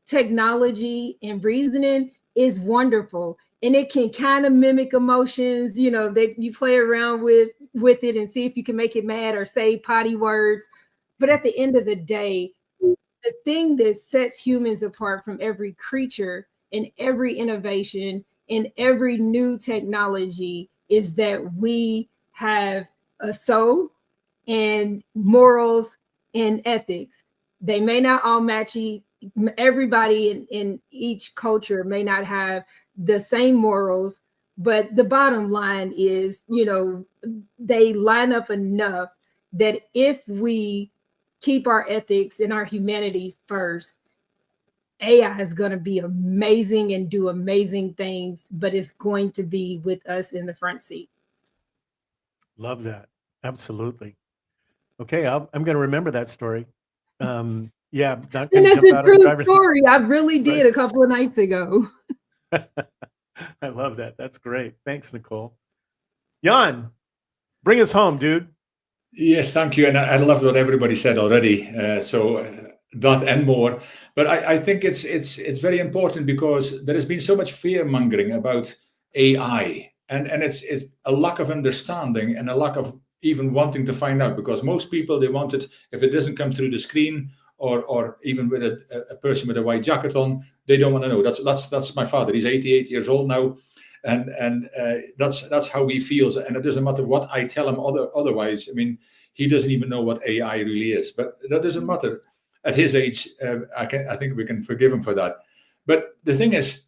technology and reasoning is wonderful. And it can kind of mimic emotions, that you play around with it and see if you can make it mad or say potty words. But at the end of the day, the thing that sets humans apart from every creature and every innovation and every new technology is that we have a soul and morals and ethics. They may not all match everybody in each culture may not have the same morals, but the bottom line is, they line up enough that if we keep our ethics and our humanity first, AI is going to be amazing and do amazing things, but it's going to be with us in the front seat. Love that. Absolutely. Okay, I'm going to remember that story. Yeah, not and that's jump a true story. I really did a couple of nights ago. I love that. That's great. Thanks, Nicole. Jan, bring us home, dude. Yes, thank you. And I love what everybody said already. That and more. But I think it's very important because there has been so much fear mongering about AI, and it's a lack of understanding and a lack of even wanting to find out, because most people, they want it, if it doesn't come through the screen or even with a person with a white jacket on, they don't want to know. That's my father. He's 88 years old now. And that's how he feels. And it doesn't matter what I tell him otherwise. I mean, he doesn't even know what AI really is. But that doesn't matter. At his age, I think we can forgive him for that. But the thing is,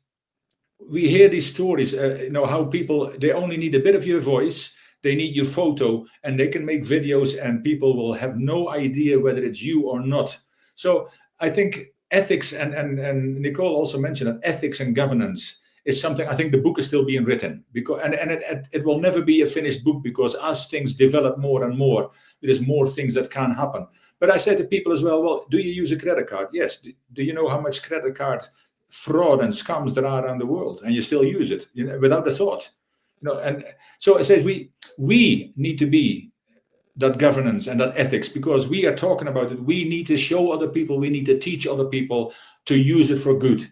we hear these stories, how people, they only need a bit of your voice. They need your photo, and they can make videos, and people will have no idea whether it's you or not. So I think ethics, and Nicole also mentioned that ethics and governance is something. I think the book is still being written, because and it will never be a finished book, because as things develop more and more, there's more things that can happen. But I say to people as well, do you use a credit card? Yes. Do you know how much credit card fraud and scams there are around the world, and you still use it, without a thought? And so I say we need to be that governance and that ethics, because we are talking about it. We need to show other people, we need to teach other people to use it for good.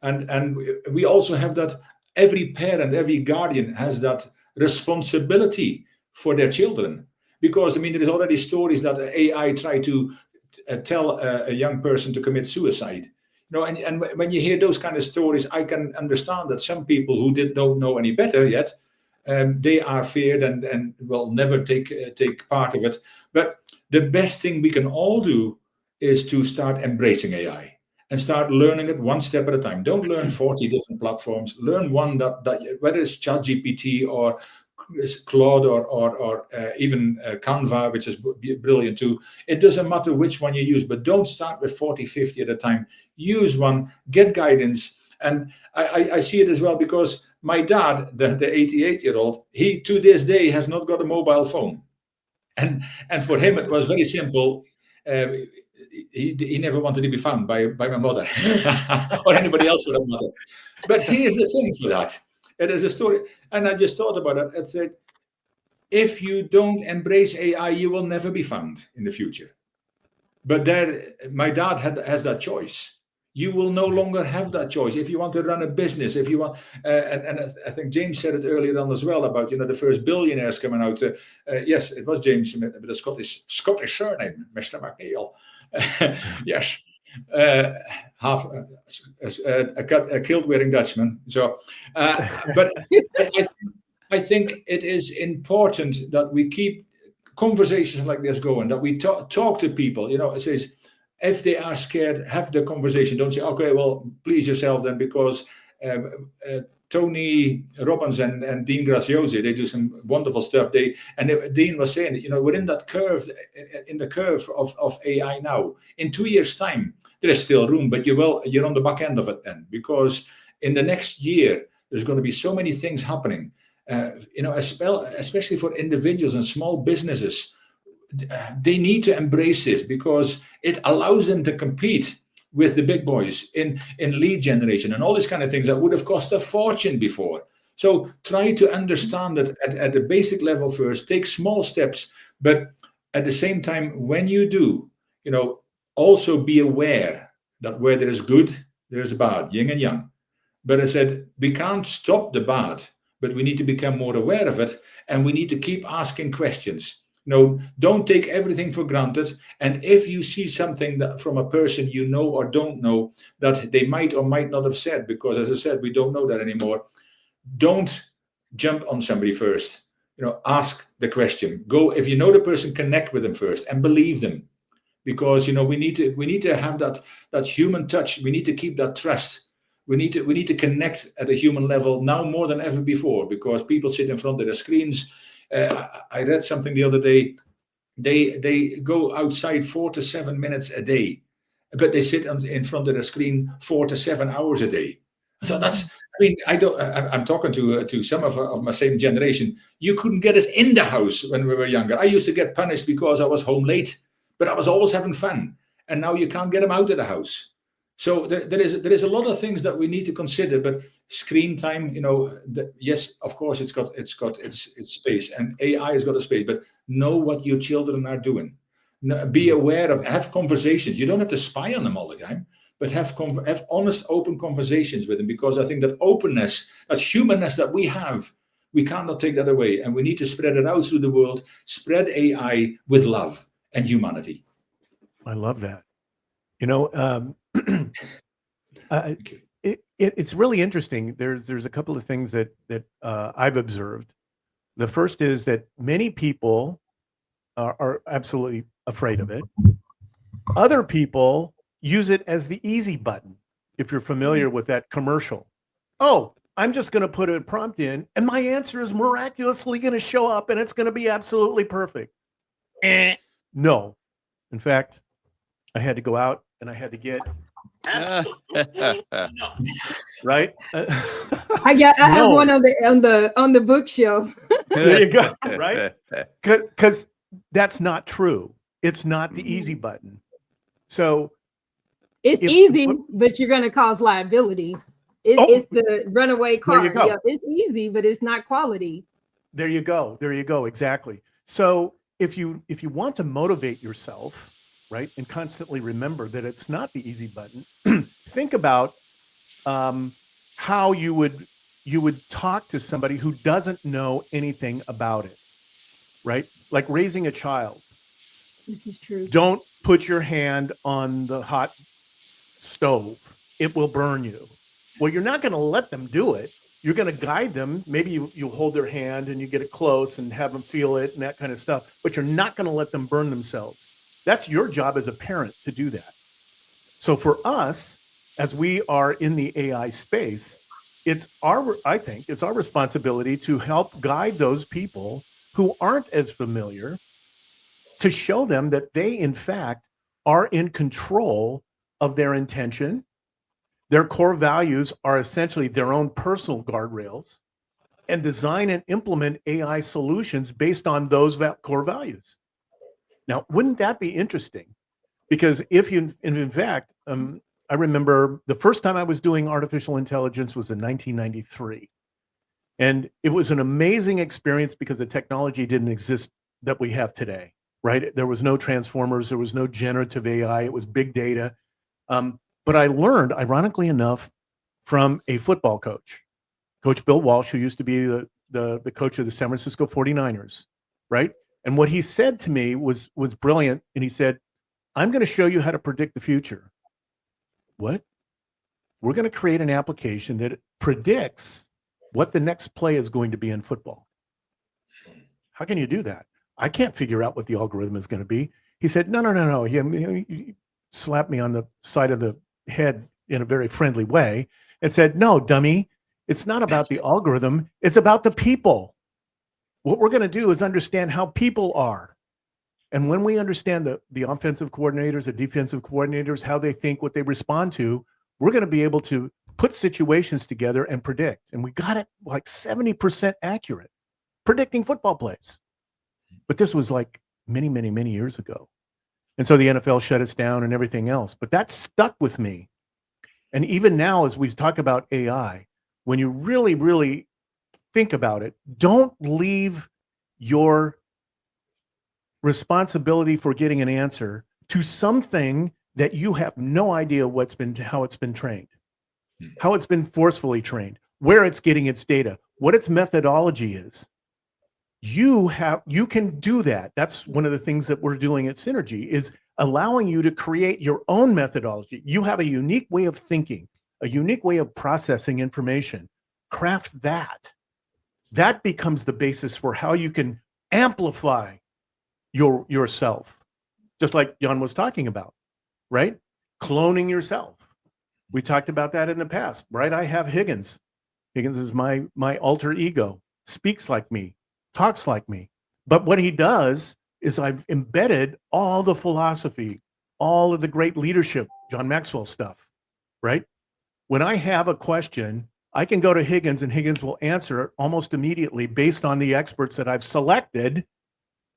And we also have that, every parent, every guardian has that responsibility for their children. Because, there is already stories that AI try to tell a young person to commit suicide. And when you hear those kind of stories, I can understand that some people who don't know any better yet, they are feared and will never take part of it. But the best thing we can all do is to start embracing AI and start learning it one step at a time. Don't learn 40 different platforms. Learn one that whether it's ChatGPT or Claude or even Canva, which is brilliant too. It doesn't matter which one you use, but don't start with 40, 50 at a time. Use one, get guidance. And I see it as well, because my dad, the 88-year-old, he to this day has not got a mobile phone. And for him, it was very simple. He never wanted to be found by my mother or anybody else for that matter. But here's the thing for that. It is a story. And I just thought about it. It said, if you don't embrace AI, you will never be found in the future. But my dad has that choice. You will no longer have that choice. If you want to run a business, if you want, and I think James said it earlier on as well about, the first billionaires coming out. Yes, it was James with a Scottish surname, Mr. MacNeil. Yes, half a kilt-wearing Dutchman. So, but I think it is important that we keep conversations like this going, that we talk to people. It says, if they are scared, have the conversation. Don't say, okay, well, please yourself then, because Tony Robbins and Dean Graziosi, they do some wonderful stuff. Dean was saying, we're in that curve, in the curve of AI now. In 2 years' time, there is still room, but you're on the back end of it then, because in the next year, there's going to be so many things happening, especially for individuals and small businesses. They need to embrace this, because it allows them to compete with the big boys in lead generation and all these kind of things that would have cost a fortune before. So try to understand it at the basic level first, take small steps, but at the same time, when you do, also be aware that where there is good, there is bad, yin and yang. But I said, we can't stop the bad, but we need to become more aware of it, and we need to keep asking questions. Don't take everything for granted. And if you see something that from a person you know or don't know that they might or might not have said, because as I said, we don't know that anymore, don't jump on somebody first. Ask the question. Go, if you know the person, connect with them first and believe them, because we need to have that human touch. We need to keep that trust. We need to connect at a human level now more than ever before, because people sit in front of their screens. I read something the other day. They go outside 4 to 7 minutes a day, but they sit in front of the screen 4 to 7 hours a day. So that's, I'm talking to some of my same generation. You couldn't get us in the house when we were younger. I used to get punished because I was home late, but I was always having fun. And now you can't get them out of the house. So there is a lot of things that we need to consider, but screen time, yes, of course, it's got its space, and AI has got a space. But know what your children are doing. Be aware of. Have conversations. You don't have to spy on them all the time, but have honest, open conversations with them. Because I think that openness, that humanness that we have, we cannot take that away, and we need to spread it out through the world. Spread AI with love and humanity. I love that. It's really interesting. There's a couple of things that I've observed. The first is that many people are absolutely afraid of it. Other people use it as the easy button. If you're familiar with that commercial, oh, I'm just going to put a prompt in, and my answer is miraculously going to show up, and it's going to be absolutely perfect. No, in fact, I had to go out and I had to get right. I have No. one on the bookshelf. There you go, right? Because that's not true. It's not the easy button. So it's easy, but you're going to cause liability. It's the runaway car. There you go. Yeah, it's easy, but it's not quality. There you go. There you go. Exactly. So if you want to motivate yourself, right, and constantly remember that it's not the easy button, think about how you would talk to somebody who doesn't know anything about it, right? Like raising a child. This is true. Don't put your hand on the hot stove. It will burn you. Well, you're not going to let them do it. You're going to guide them. Maybe you hold their hand and you get it close and have them feel it and that kind of stuff, but you're not going to let them burn themselves. That's your job as a parent to do that. So for us, as we are in the AI space, I think it's our responsibility to help guide those people who aren't as familiar, to show them that they, in fact, are in control of their intention. Their core values are essentially their own personal guardrails, and design and implement AI solutions based on those core values. Now, wouldn't that be interesting? Because if you, in fact, I remember the first time I was doing artificial intelligence was in 1993. And it was an amazing experience because the technology didn't exist that we have today, right? There was no transformers, there was no generative AI, it was big data. But I learned, ironically enough, from a football coach, Coach Bill Walsh, who used to be the coach of the San Francisco 49ers, right? And what he said to me was brilliant. And he said, I'm going to show you how to predict the future. What? We're going to create an application that predicts what the next play is going to be in football. How can you do that? I can't figure out what the algorithm is going to be. He said, no. He slapped me on the side of the head in a very friendly way and said, no, dummy, it's not about the algorithm. It's about the people. What we're going to do is understand how people are. And when we understand the offensive coordinators, the defensive coordinators, how they think, what they respond to, we're going to be able to put situations together and predict. And we got it like 70% accurate, predicting football plays. But this was like many, many, many years ago. And so the NFL shut us down and everything else. But that stuck with me. And even now, as we talk about AI, when you really, really think about it, don't leave your responsibility for getting an answer to something that you have no idea how it's been trained, how it's been forcefully trained, where it's getting its data, what its methodology is. You can do that. That's one of the things that we're doing at Synergy, is allowing you to create your own methodology. You have a unique way of thinking, a unique way of processing information. Craft that. That becomes the basis for how you can amplify yourself, just like Jan was talking about, right? Cloning yourself. We talked about that in the past, right? I have Higgins. Higgins is my alter ego, speaks like me, talks like me. But what he does is I've embedded all the philosophy, all of the great leadership, John Maxwell stuff, right? When I have a question, I can go to Higgins and Higgins will answer it almost immediately based on the experts that I've selected,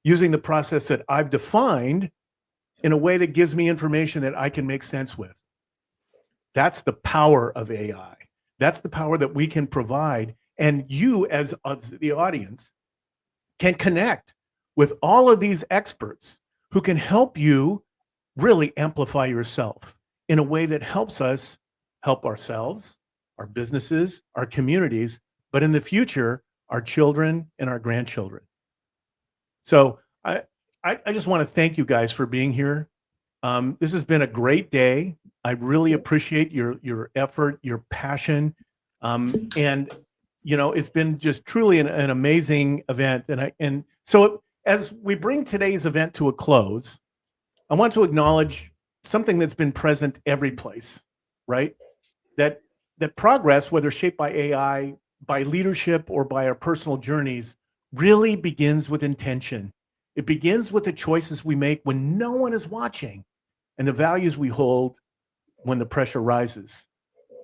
using the process that I've defined in a way that gives me information that I can make sense with. That's the power of AI. That's the power that we can provide. And you, as the audience, can connect with all of these experts who can help you really amplify yourself in a way that helps us help ourselves, our businesses, our communities, but in the future, our children and our grandchildren. So I just want to thank you guys for being here. This has been a great day. I really appreciate your effort, your passion, and it's been just truly an amazing event. And so as we bring today's event to a close, I want to acknowledge something that's been present every place, right? That progress, whether shaped by AI, by leadership, or by our personal journeys, really begins with intention. It begins with the choices we make when no one is watching, and the values we hold when the pressure rises.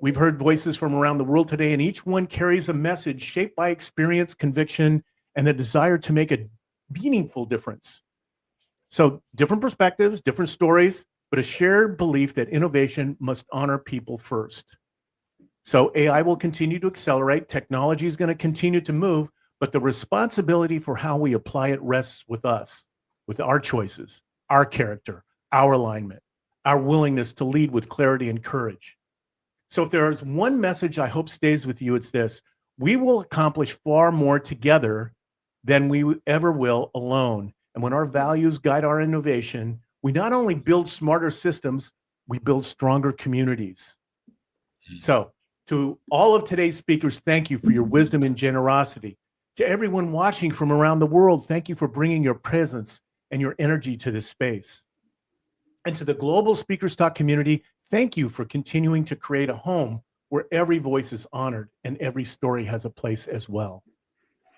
We've heard voices from around the world today, and each one carries a message shaped by experience, conviction, and the desire to make a meaningful difference. So different perspectives, different stories, but a shared belief that innovation must honor people first. So AI will continue to accelerate, technology is going to continue to move, but the responsibility for how we apply it rests with us, with our choices, our character, our alignment, our willingness to lead with clarity and courage. So if there is one message I hope stays with you, it's this: we will accomplish far more together than we ever will alone. And when our values guide our innovation, we not only build smarter systems, we build stronger communities. So to all of today's speakers, thank you for your wisdom and generosity. To everyone watching from around the world, thank you for bringing your presence and your energy to this space. And to the global Speakers Talk community, thank you for continuing to create a home where every voice is honored and every story has a place as well.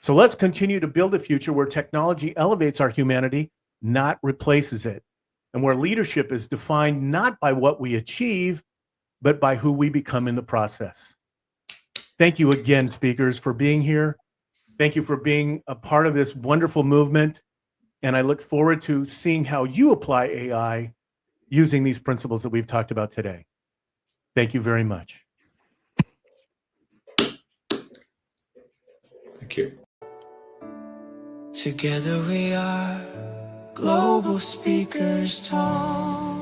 So let's continue to build a future where technology elevates our humanity, not replaces it, and where leadership is defined not by what we achieve, but by who we become in the process. Thank you again, speakers, for being here. Thank you for being a part of this wonderful movement. And I look forward to seeing how you apply AI using these principles that we've talked about today. Thank you very much. Thank you. Together we are Global Speakers Talk.